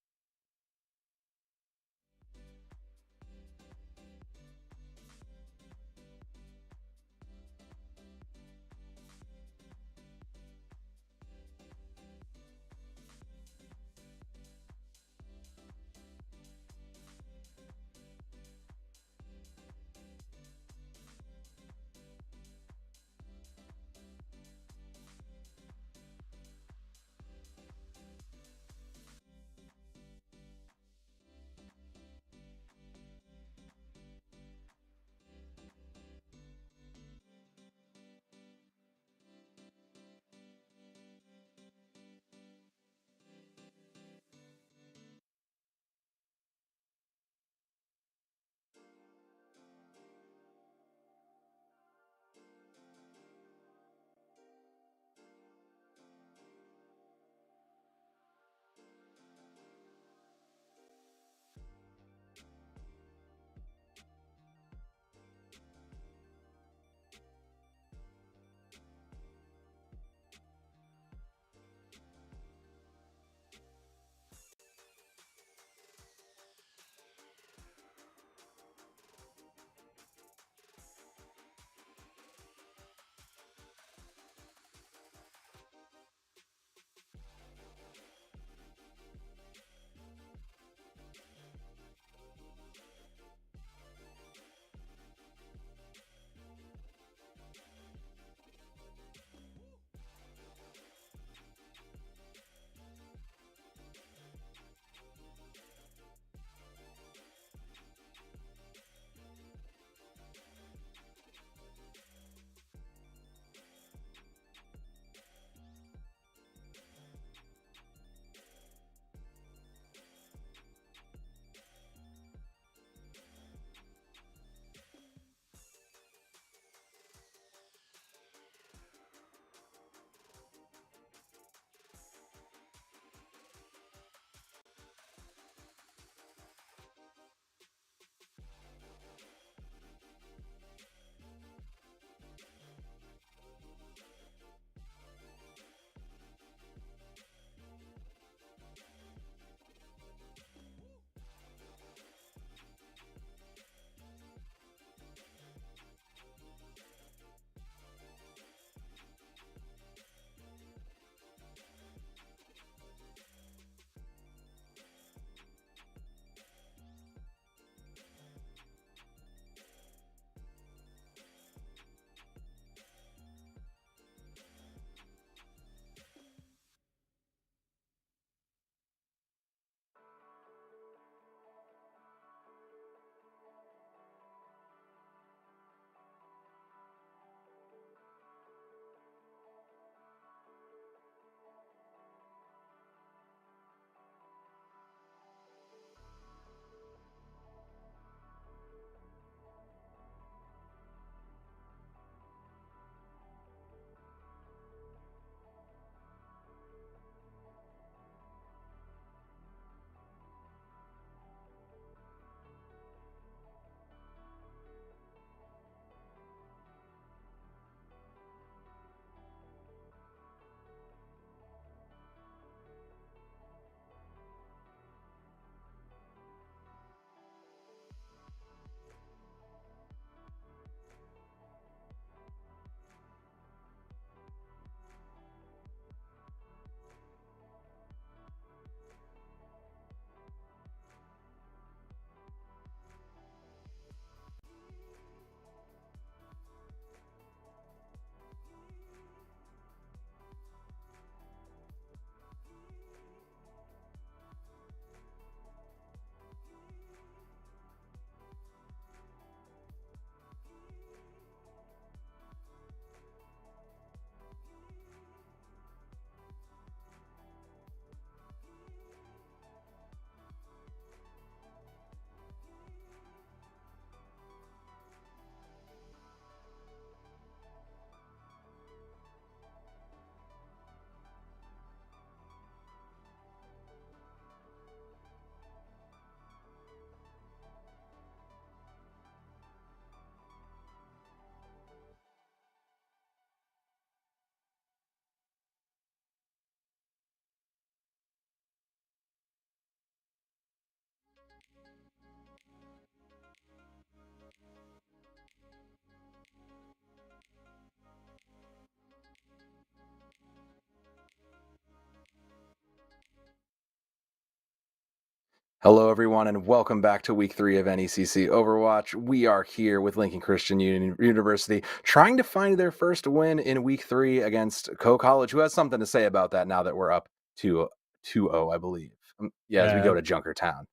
Hello, everyone, and welcome back to Week 3 of NECC Overwatch. We are here with Lincoln Christian University, trying to find their first win in Week 3 against College, who has something to say about that now that we're up to 2-0, I believe. As we go to Junkertown.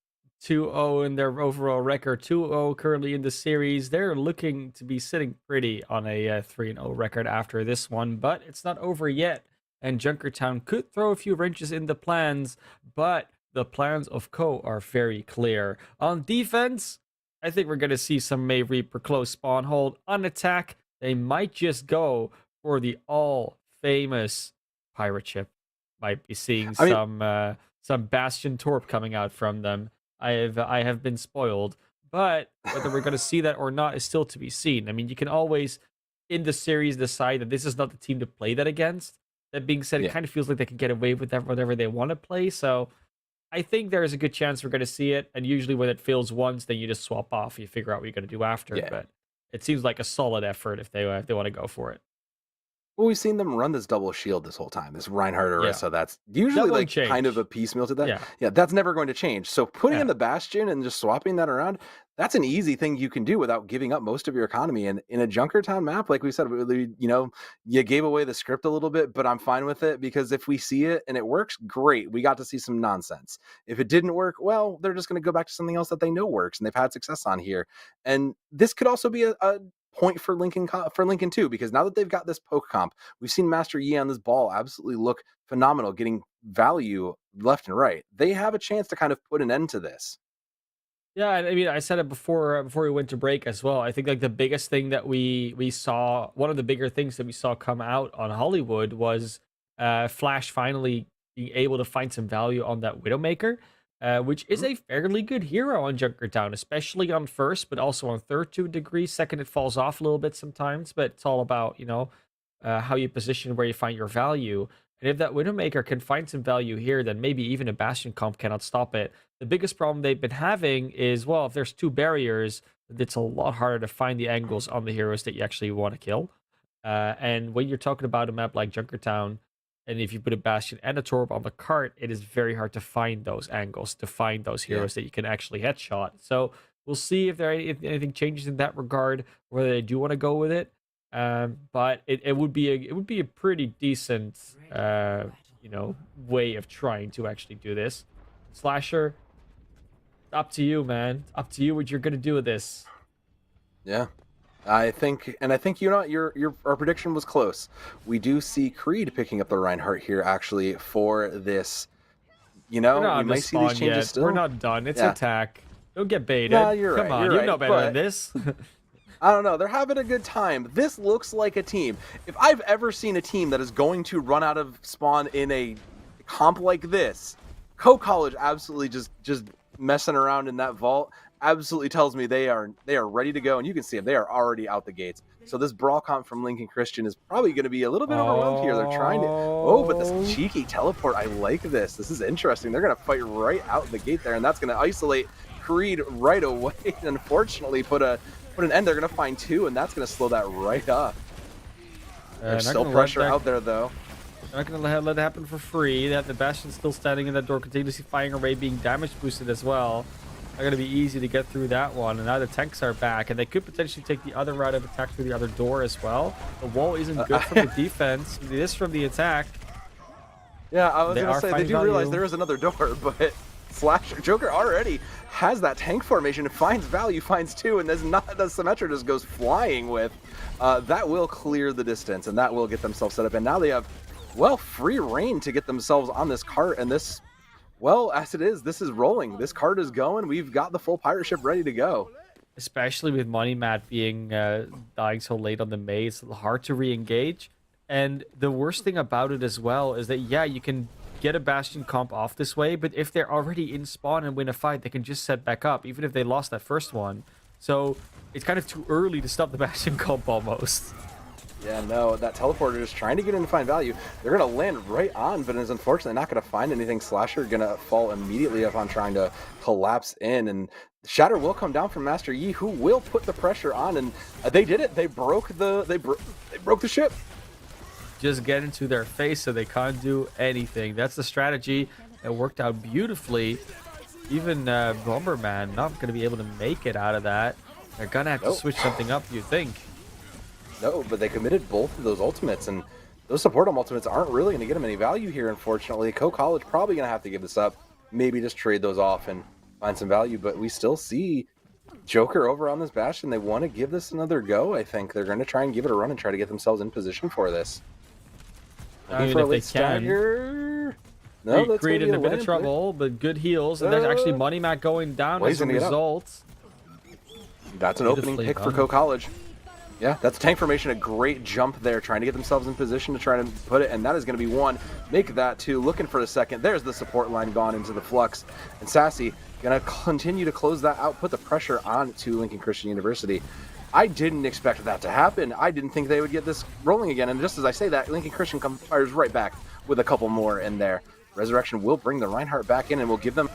2-0 in their overall record, 2-0 currently in the series. They're looking to be sitting pretty on a 3-0 record after this one, but it's not over yet. And Junkertown could throw a few wrenches in the plans, but the plans of are very clear. On defense, I think we're going to see some May Reaper close spawn hold. On attack, they might just go for the all-famous pirate ship. Might be seeing some Bastion Torp coming out from them. I have been spoiled, but whether we're going to see that or not is still to be seen. I mean, you can always, in the series, decide that this is not the team to play that against. That being said, it kind of feels like they can get away with that whatever they want to play, so I think there's a good chance we're going to see it, and usually when it fails once, then you just swap off. You figure out what you're going to do after, but it seems like a solid effort if they want to go for it. Well, we've seen them run this double shield this whole time, this Reinhardt Orisa. That's usually kind of a piecemeal to that. Yeah, that's never going to change. So putting in the Bastion and just swapping that around, that's an easy thing you can do without giving up most of your economy. And in a Junkertown map, like we said, you gave away the script a little bit, but I'm fine with it because if we see it and it works, great. We got to see some nonsense. If it didn't work, well, they're just going to go back to something else that they know works and they've had success on here. And this could also be a point for Lincoln too, because now that they've got this poke comp, we've seen Master Yi on this ball absolutely look phenomenal, getting value left and right. They have a chance to kind of put an end to this. Yeah, I mean, I said it before we went to break as well. I think like the biggest thing that we saw, one of the bigger things that we saw come out on Hollywood was Flash finally being able to find some value on that Widowmaker. Which is a fairly good hero on Junkertown, especially on first, but also on third to a degree. Second, it falls off a little bit sometimes, but it's all about, how you position where you find your value. And if that Widowmaker can find some value here, then maybe even a Bastion comp cannot stop it. The biggest problem they've been having is, well, if there's two barriers, it's a lot harder to find the angles on the heroes that you actually want to kill. And when you're talking about a map like Junkertown, and if you put a Bastion and a Torb on the cart, it is very hard to find those angles, to find those heroes that you can actually headshot. So we'll see if anything changes in that regard, whether they do want to go with it. But it would be a pretty decent way of trying to actually do this. Slasher, up to you, man. Up to you what you're gonna do with this. Yeah. I think our prediction was close. We do see Creed picking up the Reinhardt here actually for this. We might see these changes still. We're not done. It's attack. Don't get baited. No, you're Come on, you know better than this. I don't know. They're having a good time. This looks like a team. If I've ever seen a team that is going to run out of spawn in a comp like this, College absolutely just messing around in that vault absolutely tells me they are ready to go, and you can see them. They are already out the gates. So this brawl comp from Lincoln Christian is probably going to be a little bit overwhelmed here. They're trying to... but this cheeky teleport, I like this. This is interesting. They're going to fight right out the gate there, and that's going to isolate Creed right away. Unfortunately, put an end. They're going to find two, and that's going to slow that right up. There's still pressure out there, though. They're not going to let it happen for free. They have the Bastion still standing in that door, continuously firing array, being damage boosted as well. They're going to be easy to get through that one. And now the tanks are back, and they could potentially take the other route of attack through the other door as well. The wall isn't good from the defense. It is from the attack. Yeah, I was going to say, they do realize there is another door, but Joker already has that tank formation. It finds value, finds two, and there's not the Symmetra just goes flying with. That will clear the distance, and that will get themselves set up. And now they have, free reign to get themselves on this cart, and this... as it is, this is rolling. This cart is going. We've got the full pirate ship ready to go. Especially with Money Mat being dying so late on the May, it's hard to re-engage. And the worst thing about it as well is that, you can get a Bastion comp off this way, but if they're already in spawn and win a fight, they can just set back up, even if they lost that first one. So it's kind of too early to stop the Bastion comp almost. Yeah, no, that teleporter is trying to get in and find value. They're going to land right on, but is unfortunately not going to find anything. Slasher going to fall immediately upon trying to collapse in, and Shatter will come down from Master Yi, who will put the pressure on, and they did it. They broke the ship. Just get into their face so they can't do anything. That's the strategy. It worked out beautifully. even Bomberman not going to be able to make it out of that. They're going to have to Nope. switch something up, you think. No, but they committed both of those ultimates, and those support ultimates aren't really going to get them any value here, unfortunately. Co-College probably going to have to give this up, maybe just trade those off and find some value, but we still see Joker over on this Bastion. They want to give this another go, I think. They're going to try and give it a run and try to get themselves in position for this. I mean, For a if they late stagger. No, can, that's created gonna a be bit of win. trouble, but good heals, and there's actually Money Mac going down Well, as he's a gonna get up. result. That's an opening Beautifully pick for done. Co-College. Yeah, that's tank formation, a great jump there, trying to get themselves in position to try to put it, and that is going to be one. Make that two, looking for the second. There's the support line gone into the flux, and Sassy going to continue to close that out, put the pressure on to Lincoln Christian University. I didn't expect that to happen. I didn't think they would get this rolling again, and just as I say that, Lincoln Christian fires right back with a couple more in there. Resurrection will bring the Reinhardt back in and will give them...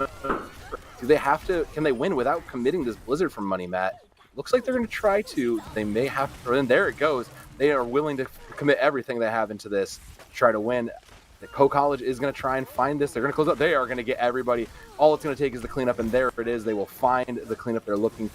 Do they have to... Can they win without committing this Blizzard from Money Matt? Looks like they're going to try to. They may have to. And there it goes. They are willing to commit everything they have into this to try to win. The Co-College is going to try and find this. They're going to close up. They are going to get everybody. All it's going to take is the cleanup, and there it is. They will find the cleanup they're looking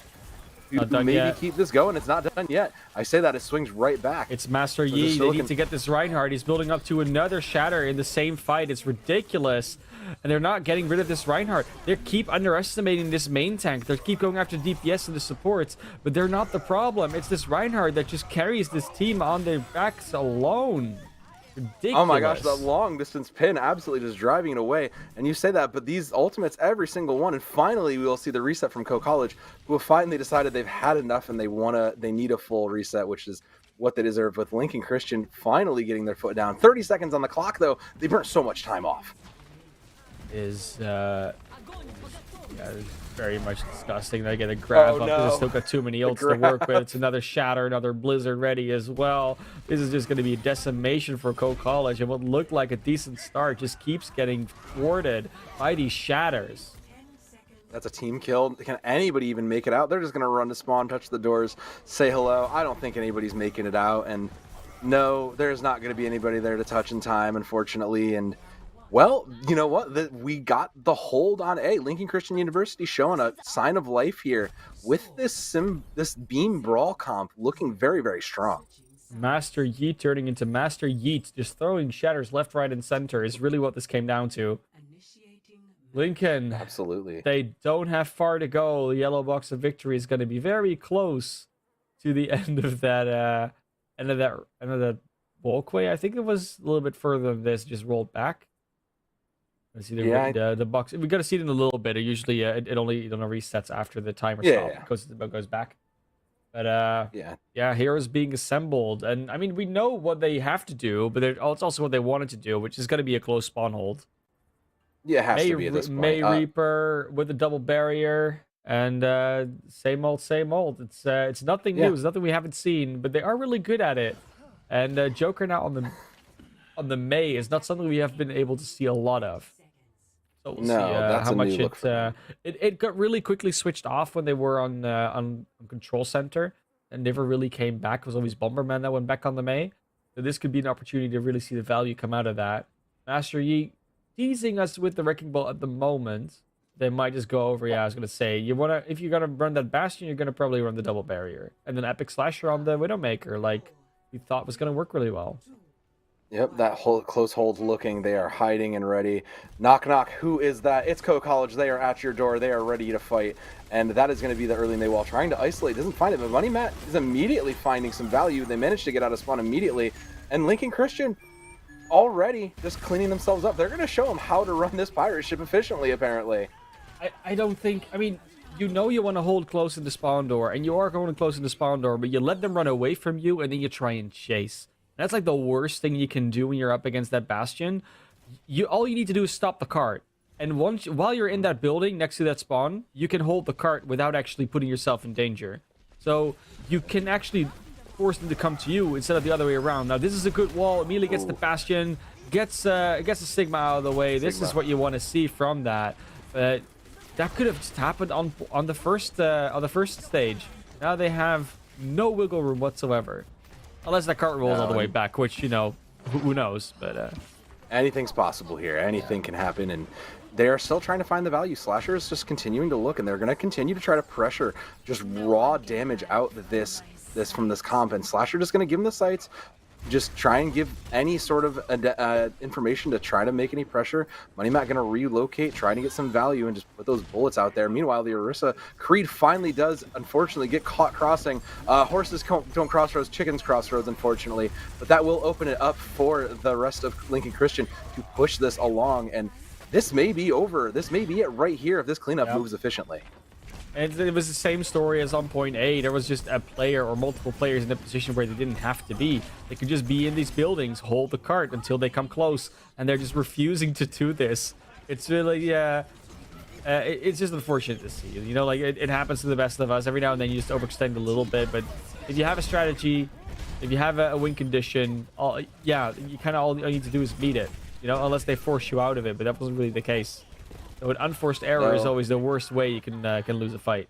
Not to done maybe yet. keep this going. It's not done yet. I say that, it swings right back. It's Master So Yi. just They looking- need to get this Reinhardt. He's building up to another Shatter in the same fight. It's ridiculous. And they're not getting rid of this Reinhardt. They keep underestimating this main tank. They keep going after DPS and the supports, but they're not the problem. It's this Reinhardt that just carries this team on their backs alone. Ridiculous. Oh my gosh, that long distance pin absolutely just driving it away. And you say that, but these ultimates, every single one, and finally we will see the reset from Co-College, who have finally decided they've had enough and they need a full reset, which is what they deserve, with Lincoln Christian finally getting their foot down. 30 seconds on the clock though. They burnt so much time off. Is it's very much disgusting. They get a grab Oh, up. no. They still got too many ults to work with. It's another Shatter, another Blizzard ready as well. This is just going to be a decimation for Co-College, and what looked like a decent start just keeps getting thwarted by these Shatters. That's a team kill. Can anybody even make it out? They're just going to run to spawn, touch the doors, say hello. I don't think anybody's making it out, and no, there's not going to be anybody there to touch in time, unfortunately. And well, you know what? We got the hold on A. Lincoln Christian University showing a sign of life here with this Beam Brawl comp looking very, very strong. Master Yeet turning into Master Yeet, just throwing Shatters left, right, and center is really what this came down to. Lincoln, Absolutely. they don't have far to go. The yellow box of victory is going to be very close to the end of that end of that walkway. I think it was a little bit further than this, just rolled back. Let's see the box. We got to see it in a little bit. Usually it only resets after the timer stops. Goes back. But yeah, heroes being assembled, and I mean we know what they have to do, but it's also what they wanted to do, which is going to be a close spawn hold. Yeah, it has to be at this point. May Reaper with a double barrier, and same old. It's nothing new. It's nothing we haven't seen, but they are really good at it. And Joker now on the May is not something we have been able to see a lot of. So we'll see that's how a much new look for it got really quickly switched off when they were on Control Center and never really came back. It was always Bomberman that went back on the May. So this could be an opportunity to really see the value come out of that. Master Yi teasing us with the Wrecking Ball at the moment. They might just go over. Yeah, I was gonna say if you're gonna run that Bastion, you're gonna probably run the double barrier and then Epic Slasher on the Widowmaker, like we thought was gonna work really well. Yep, that whole close hold looking. They are hiding and ready. Knock, knock. Who is that? It's Co-College. They are at your door. They are ready to fight. And that is going to be the early May wall. Trying to isolate. Doesn't find it. But Money Matt is immediately finding some value. They managed to get out of spawn immediately. And Lincoln Christian already just cleaning themselves up. They're going to show them how to run this pirate ship efficiently, apparently. I don't think... I mean, you want to hold close in the spawn door. And you are going close in the spawn door. But you let them run away from you. And then you try and chase. That's like the worst thing you can do when you're up against that Bastion. All you need to do is stop the cart. And while you're in that building next to that spawn, you can hold the cart without actually putting yourself in danger. So you can actually force them to come to you instead of the other way around. Now this is a good wall. Immediately gets the Bastion, gets the Sigma out of the way. This is what you want to see from that. But that could have just happened on the first stage. Now they have no wiggle room whatsoever. Unless that cart rolls all the way back, which, who knows, but... Anything's possible here. Anything can happen, and they are still trying to find the value. Slasher is just continuing to look, and they're going to continue to try to pressure just raw damage out this from this comp, and Slasher just going to give him the sights, just try and give any sort of information to try to make any pressure. Money Matt going to relocate, trying to get some value and just put those bullets out there. Meanwhile, the Orisa Creed finally does, unfortunately, get caught crossing. Horses don't cross roads, chickens cross roads, unfortunately. But that will open it up for the rest of Lincoln Christian to push this along. And this may be over. This may be it right here if this cleanup moves efficiently. And it was the same story as on point A. There was just a player or multiple players in a position where they didn't have to be. They could just be in these buildings, hold the cart until they come close, and they're just refusing to do this. It's really, it's just unfortunate to see. You know, like it happens to the best of us. Every now and then you just overextend a little bit, but if you have a strategy, if you have a win condition, you kind of all you need to do is meet it. You know, unless they force you out of it, but that wasn't really the case. So an unforced error is always the worst way you can lose a fight.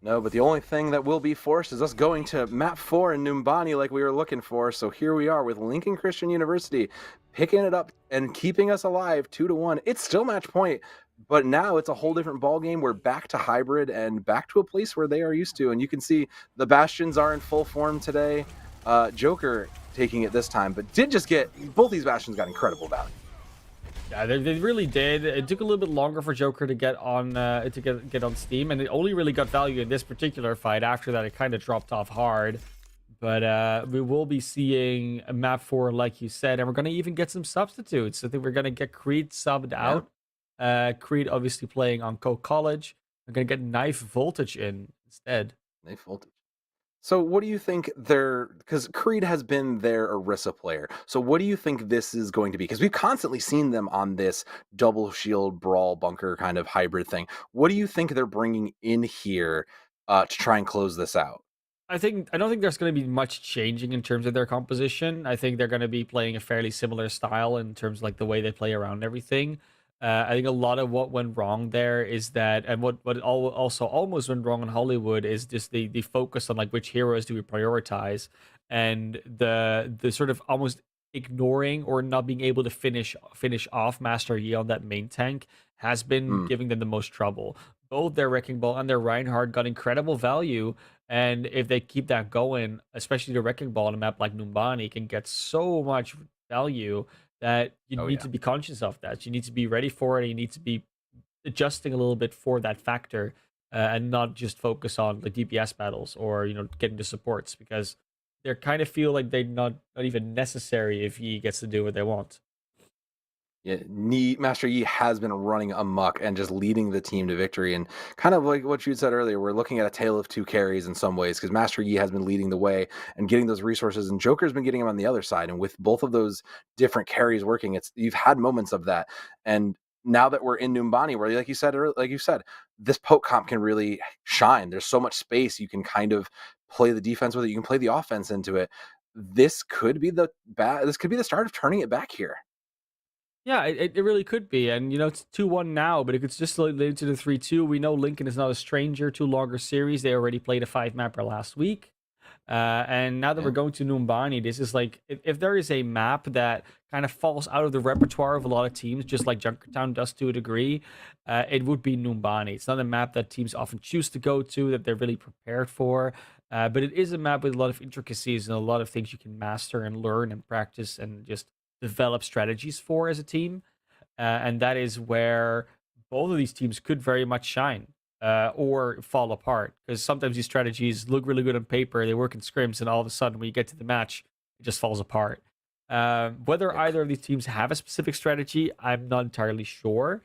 No, but the only thing that will be forced is us going to map 4 in Numbani like we were looking for. So here we are with Lincoln Christian University picking it up and keeping us alive 2-1. It's still match point, but now it's a whole different ball game. We're back to hybrid and back to a place where they are used to. And you can see the Bastions are in full form today. Joker taking it this time, but did just get both these Bastions got incredible value. Yeah, they really did. It took a little bit longer for Joker to get on get on Steam, and it only really got value in this particular fight. After that, it kind of dropped off hard. But we will be seeing a map 4, like you said, and we're going to even get some substitutes. I think we're going to get Creed subbed out. Creed obviously playing on Coke College. We're going to get Knife Voltage in instead. Knife Voltage. So what do you think because Creed has been their Orisa player. So what do you think this is going to be? Because we've constantly seen them on this double shield brawl bunker kind of hybrid thing. What do you think they're bringing in here to try and close this out? I don't think there's going to be much changing in terms of their composition. I think they're going to be playing a fairly similar style in terms of like the way they play around everything. I think a lot of what went wrong there is that, and what also almost went wrong in Hollywood is just the focus on like which heroes do we prioritize, and the sort of almost ignoring or not being able to finish off Master Yi on that main tank has been giving them the most trouble. Both their Wrecking Ball and their Reinhardt got incredible value, and if they keep that going, especially the Wrecking Ball on a map like Numbani can get so much value that you need to be conscious of that. You need to be ready for it. And you need to be adjusting a little bit for that factor, and not just focus on the DPS battles or getting the supports, because they kind of feel like they're not even necessary if he gets to do what they want. Yeah, Master Yi has been running amok and just leading the team to victory. And kind of like what you said earlier, we're looking at a tale of two carries in some ways, because Master Yi has been leading the way and getting those resources, and Joker's been getting them on the other side. And with both of those different carries working, you've had moments of that. And now that we're in Numbani, where like you said, this poke comp can really shine. There's so much space. You can kind of play the defense with it. You can play the offense into it. This could be the start of turning it back here. Yeah, it really could be. And, it's 2-1 now, but it could just lead to the 3-2. We know Lincoln is not a stranger to longer series. They already played a 5-mapper last week. And now that we're going to Numbani, this is like, if there is a map that kind of falls out of the repertoire of a lot of teams, just like Junkertown does to a degree, it would be Numbani. It's not a map that teams often choose to go to, that they're really prepared for. But it is a map with a lot of intricacies and a lot of things you can master and learn and practice and just develop strategies for as a team, and that is where both of these teams could very much shine or fall apart, because sometimes these strategies look really good on paper, they work in scrims, and all of a sudden when you get to the match it just falls apart. Whether either of these teams have a specific strategy, I'm not entirely sure,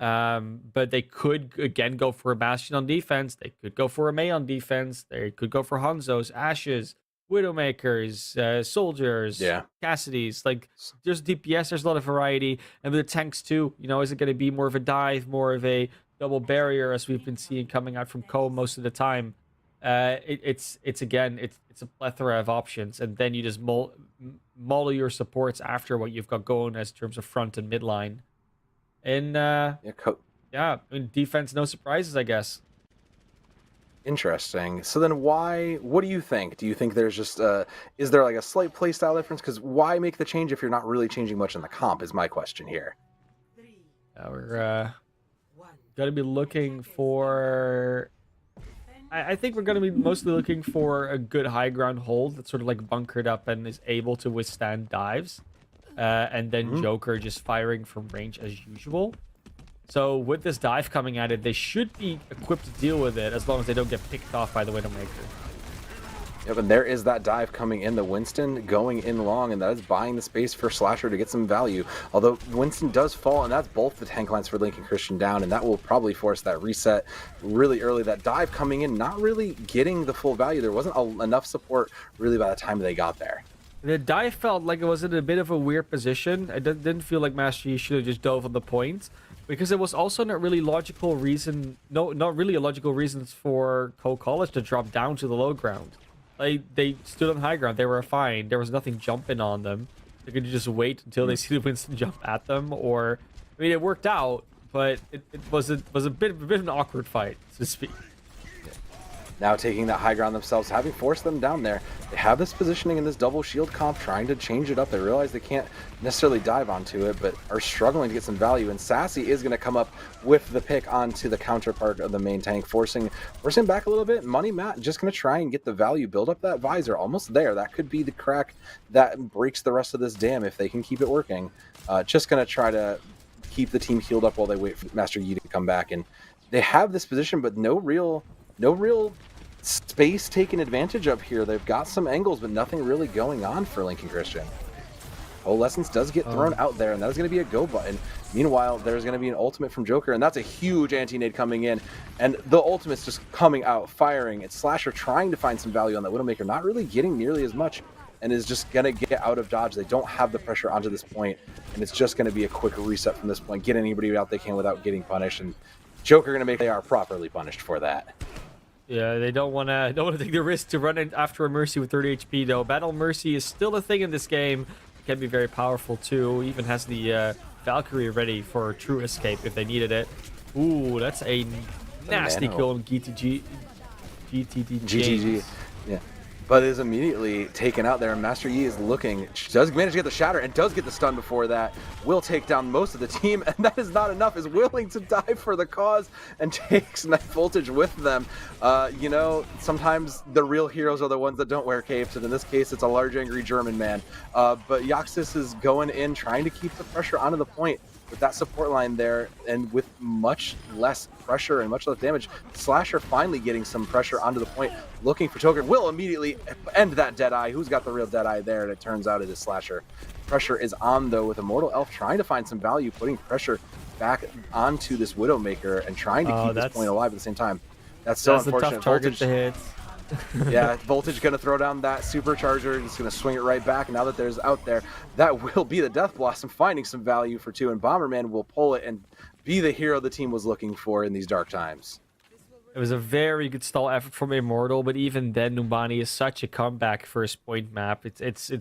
but they could again go for a Bastion on defense, they could go for a Mei on defense, they could go for Hanzos, Ashes, Widowmakers, Soldiers, Cassidy's. Like, there's DPS, there's a lot of variety, and with the tanks too, is it going to be more of a dive, more of a double barrier, as we've been seeing coming out from Co most of the time? It's a plethora of options, and then you just mull your supports after what you've got going as terms of front and midline. And in defense, no surprises, I guess. Interesting. So then what do you think? Do you think there's just is there like a slight playstyle difference? Because why make the change if you're not really changing much in the comp is my question here. We're gonna be looking for. I think we're gonna be mostly looking for a good high ground hold that's sort of like bunkered up and is able to withstand dives, and then Joker just firing from range as usual. So with this dive coming at it, they should be equipped to deal with it as long as they don't get picked off by the Widowmaker. Yep, and there is that dive coming in. The Winston going in long, and that is buying the space for Slasher to get some value. Although Winston does fall, and that's both the tank lines for Lincoln Christian down, and that will probably force that reset really early. That dive coming in, not really getting the full value. There wasn't enough support really by the time they got there. The dive felt like it was in a bit of a weird position. I didn't feel like Master Yi should have just dove on the point, because it was also not really logical reason. No, not really a logical reason for College to drop down to the low ground. They stood on high ground. They were fine. There was nothing jumping on them. They could just wait until they see the Winston jump at them. Or, I mean, it worked out, but it was a bit of an awkward fight, so to speak. Now taking that high ground themselves, having forced them down there. They have this positioning in this double shield comp, trying to change it up. They realize they can't necessarily dive onto it, but are struggling to get some value. And Sassy is going to come up with the pick onto the counterpart of the main tank, forcing back a little bit. Money Matt just going to try and get the value, build up that visor. Almost there. That could be the crack that breaks the rest of this dam if they can keep it working. Just going to try to keep the team healed up while they wait for Master Yi to come back. And they have this position, but no real space taken advantage of here. They've got some angles, but nothing really going on for Lincoln Christian. Coalescence does get thrown out there, and that is going to be a go button. Meanwhile, there's going to be an ultimate from Joker, and that's a huge anti-nade coming in. And the ultimate's just coming out, firing. It's Slasher trying to find some value on that Widowmaker, not really getting nearly as much, and is just going to get out of dodge. They don't have the pressure onto this point, and it's just going to be a quick reset from this point. Get anybody out they can without getting punished, and Joker going to make they are properly punished for that. Yeah, they don't want to take the risk to run in after a Mercy with 30 HP though. Battle Mercy is still a thing in this game. It can be very powerful too. Even has the Valkyrie ready for true escape if they needed it. Ooh, that's a nasty kill on GTD. Yeah. But is immediately taken out there, and Master Yi is looking. She does manage to get the shatter and does get the stun before that. Will take down most of the team, and that is not enough. Is willing to die for the cause and takes Night Voltage with them. You know, sometimes the real heroes are the ones that don't wear capes, and in this case, it's a large angry German man. But Yaxis is going in, trying to keep the pressure onto the point. With that support line there, and with much less pressure and much less damage, Slasher finally getting some pressure onto the point, looking for Joker. Will immediately end that Deadeye. Who's got the real Deadeye there? And it turns out it is Slasher. Pressure is on, though, with Immortal Elf trying to find some value, putting pressure back onto this Widowmaker and trying to keep this point alive at the same time. That's so unfortunate. That's a tough target to hit. Yeah, Voltage going to throw down that supercharger. It's going to swing it right back. Now that there's out there, that will be the Death Blossom finding some value for 2, and Bomberman will pull it and be the hero the team was looking for in these dark times. It was a very good stall effort from Immortal, but even then, Numbani is such a comeback first point map. It's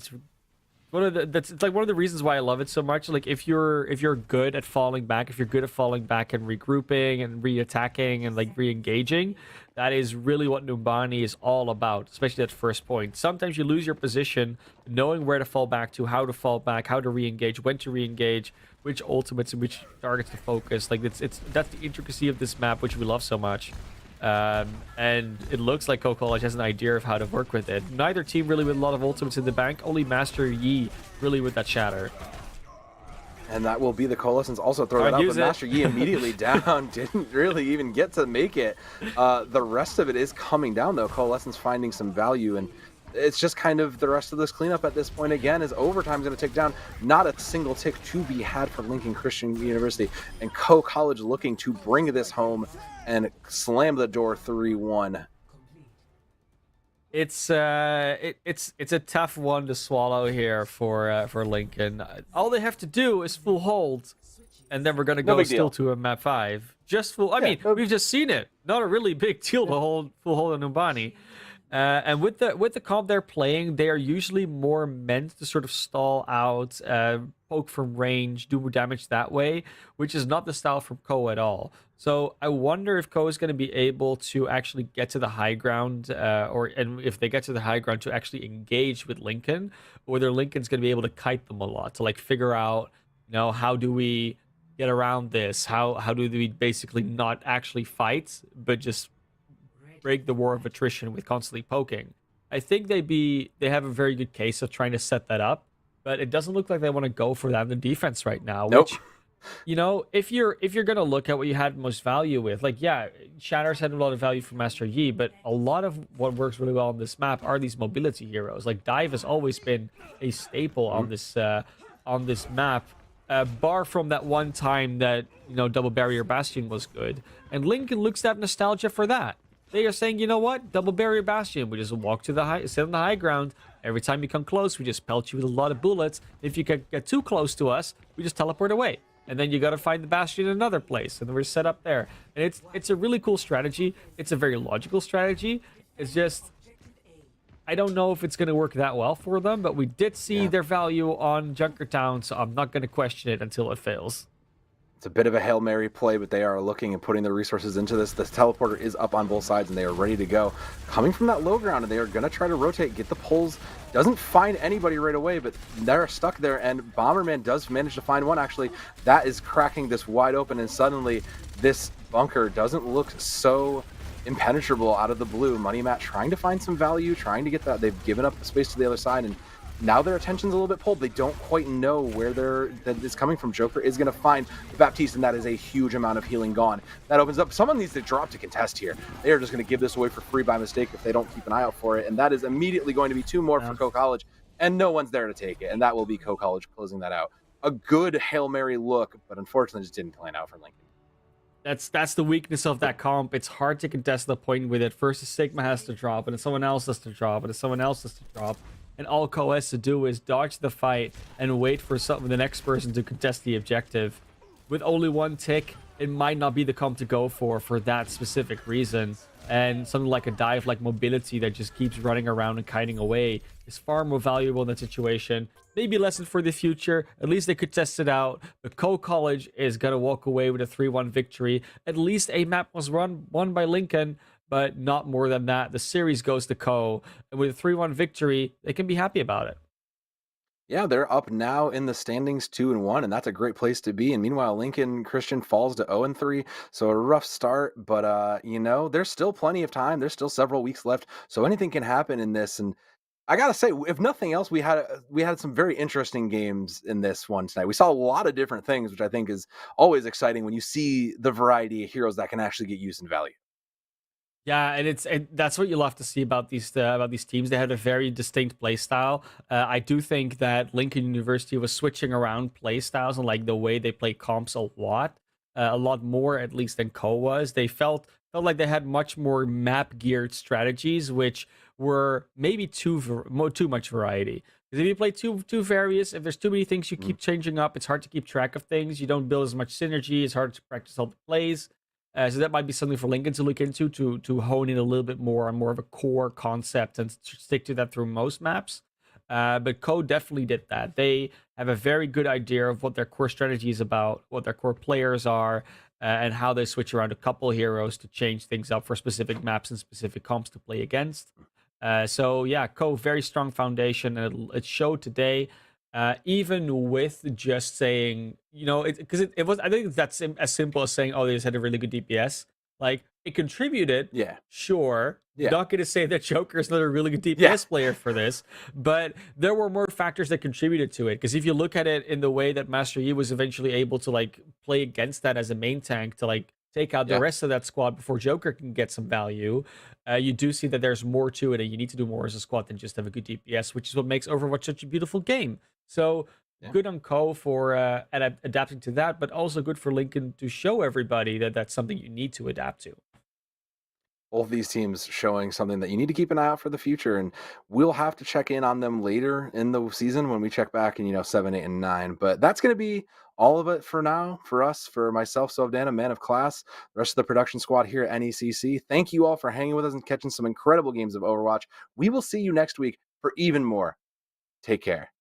one of the it's like one of the reasons why I love it so much. Like if you're good at falling back, if you're good at falling back and regrouping and re-attacking and like re-engaging, that is really what Numbani is all about, especially at first point. Sometimes you lose your position, knowing where to fall back to, how to fall back, how to re-engage, when to re-engage, which ultimates and which targets to focus. Like that's the intricacy of this map, which we love so much. And it looks like College has an idea of how to work with it. Neither team really with a lot of ultimates in the bank, only Master Yi really with that shatter. And that will be the Coalescence also throw that out, but Master Yi immediately down, didn't really even get to make it. The rest of it is coming down, though. Coalescence finding some value, and it's just kind of the rest of this cleanup at this point again, as overtime's going to tick down. Not a single tick to be had for Lincoln Christian University, and College looking to bring this home and slam the door 3-1. It's a tough one to swallow here for Lincoln. All they have to do is full hold, and then we're gonna go still to a map 5. Just full. I mean, we've just seen it. Not a really big deal to hold full hold on Numbani. And with the comp they're playing, they are usually more meant to sort of stall out, poke from range, do more damage that way, which is not the style from Ko at all. So I wonder if Ko is going to be able to actually get to the high ground, and if they get to the high ground to actually engage with Lincoln, or whether Lincoln's going to be able to kite them a lot to like figure out, how do we get around this? How do we basically not actually fight, but just break the war of attrition with constantly poking? I think they have a very good case of trying to set that up, but it doesn't look like they want to go for that in the defense right now. Nope. Which, if you're gonna look at what you had most value with, like, yeah, Shatters had a lot of value for Master Yi, but a lot of what works really well on this map are these mobility heroes. Like Dive has always been a staple on this map, bar from that one time that Double Barrier Bastion was good, and Lincoln looks to have nostalgia for that. They are saying, you know what, Double Barrier Bastion, we just walk to the high, sit on the high ground. Every time you come close, we just pelt you with a lot of bullets. If you get too close to us, we just teleport away. And then you got to find the Bastion in another place, and then we're set up there. And it's a really cool strategy. It's a very logical strategy. It's just, I don't know if it's going to work that well for them, but we did see their value on Junkertown, so I'm not going to question it until it fails. It's a bit of a Hail Mary play, but they are looking and putting their resources into this. The teleporter is up on both sides, and they are ready to go. Coming from that low ground, and they are going to try to rotate, get the pulls. Doesn't find anybody right away, but they're stuck there, and Bomberman does manage to find one, actually. That is cracking this wide open, and suddenly this bunker doesn't look so impenetrable out of the blue. Money Matt trying to find some value, trying to get that. They've given up the space to the other side, and now their attention's a little bit pulled. They don't quite know where that is coming from. Joker is going to find Baptiste, and that is a huge amount of healing gone. That opens up. Someone needs to drop to contest here. They are just going to give this away for free by mistake if they don't keep an eye out for it, and that is immediately going to be 2 more for Co College, and no one's there to take it, and that will be Co College closing that out. A good Hail Mary look, but unfortunately just didn't plan out for Lincoln. That's the weakness of that comp. It's hard to contest the point with it. First, the Sigma has to drop, and then someone else has to drop, and then someone else has to drop. And all Co has to do is dodge the fight and wait for the next person to contest the objective. With only 1 tick, it might not be the comp to go for that specific reason. And something like a Dive, like mobility that just keeps running around and kiting away, is far more valuable in that situation. Maybe a lesson for the future. At least they could test it out. But Co College is going to walk away with a 3-1 victory. At least a map was won by Lincoln, but not more than that. The series goes to Co. And with a 3-1 victory, they can be happy about it. Yeah, they're up now in the standings 2-1, and that's a great place to be. And meanwhile, Lincoln Christian falls to 0-3, so a rough start. But there's still plenty of time. There's still several weeks left, so anything can happen in this. And I gotta say, if nothing else, we had some very interesting games in this one tonight. We saw a lot of different things, which I think is always exciting when you see the variety of heroes that can actually get use and value. Yeah, and that's what you love to see about these teams. They had a very distinct play style. I do think that Lincoln University was switching around play styles and like the way they play comps a lot more at least than Co was. They felt like they had much more map geared strategies, which were maybe too much variety. Because if you play too various, if there's too many things you keep changing up, it's hard to keep track of things. You don't build as much synergy. It's hard to practice all the plays. So that might be something for Lincoln to look into to hone in a little bit more on more of a core concept and stick to that through most maps. But Co definitely did that. They have a very good idea of what their core strategy is about, what their core players are, and how they switch around a couple heroes to change things up for specific maps and specific comps to play against. So yeah, Co, very strong foundation, and it showed today. Even with just saying, because it was, I think that's as simple as saying, oh, they just had a really good DPS. Like, it contributed. Yeah. Sure. Yeah. Not going to say that Joker is not a really good DPS player for this, but there were more factors that contributed to it. Because if you look at it in the way that Master Yi was eventually able to like play against that as a main tank to like take out the rest of that squad before Joker can get some value, you do see that there's more to it, and you need to do more as a squad than just have a good DPS, which is what makes Overwatch such a beautiful game. So good on Co for adapting to that, but also good for Lincoln to show everybody that that's something you need to adapt to. Both these teams showing something that you need to keep an eye out for the future, and we'll have to check in on them later in the season when we check back in 7, 8, and 9. But that's going to be all of it for now, for us, for myself, Sovdana, man of class, the rest of the production squad here at NECC. Thank you all for hanging with us and catching some incredible games of Overwatch. We will see you next week for even more. Take care.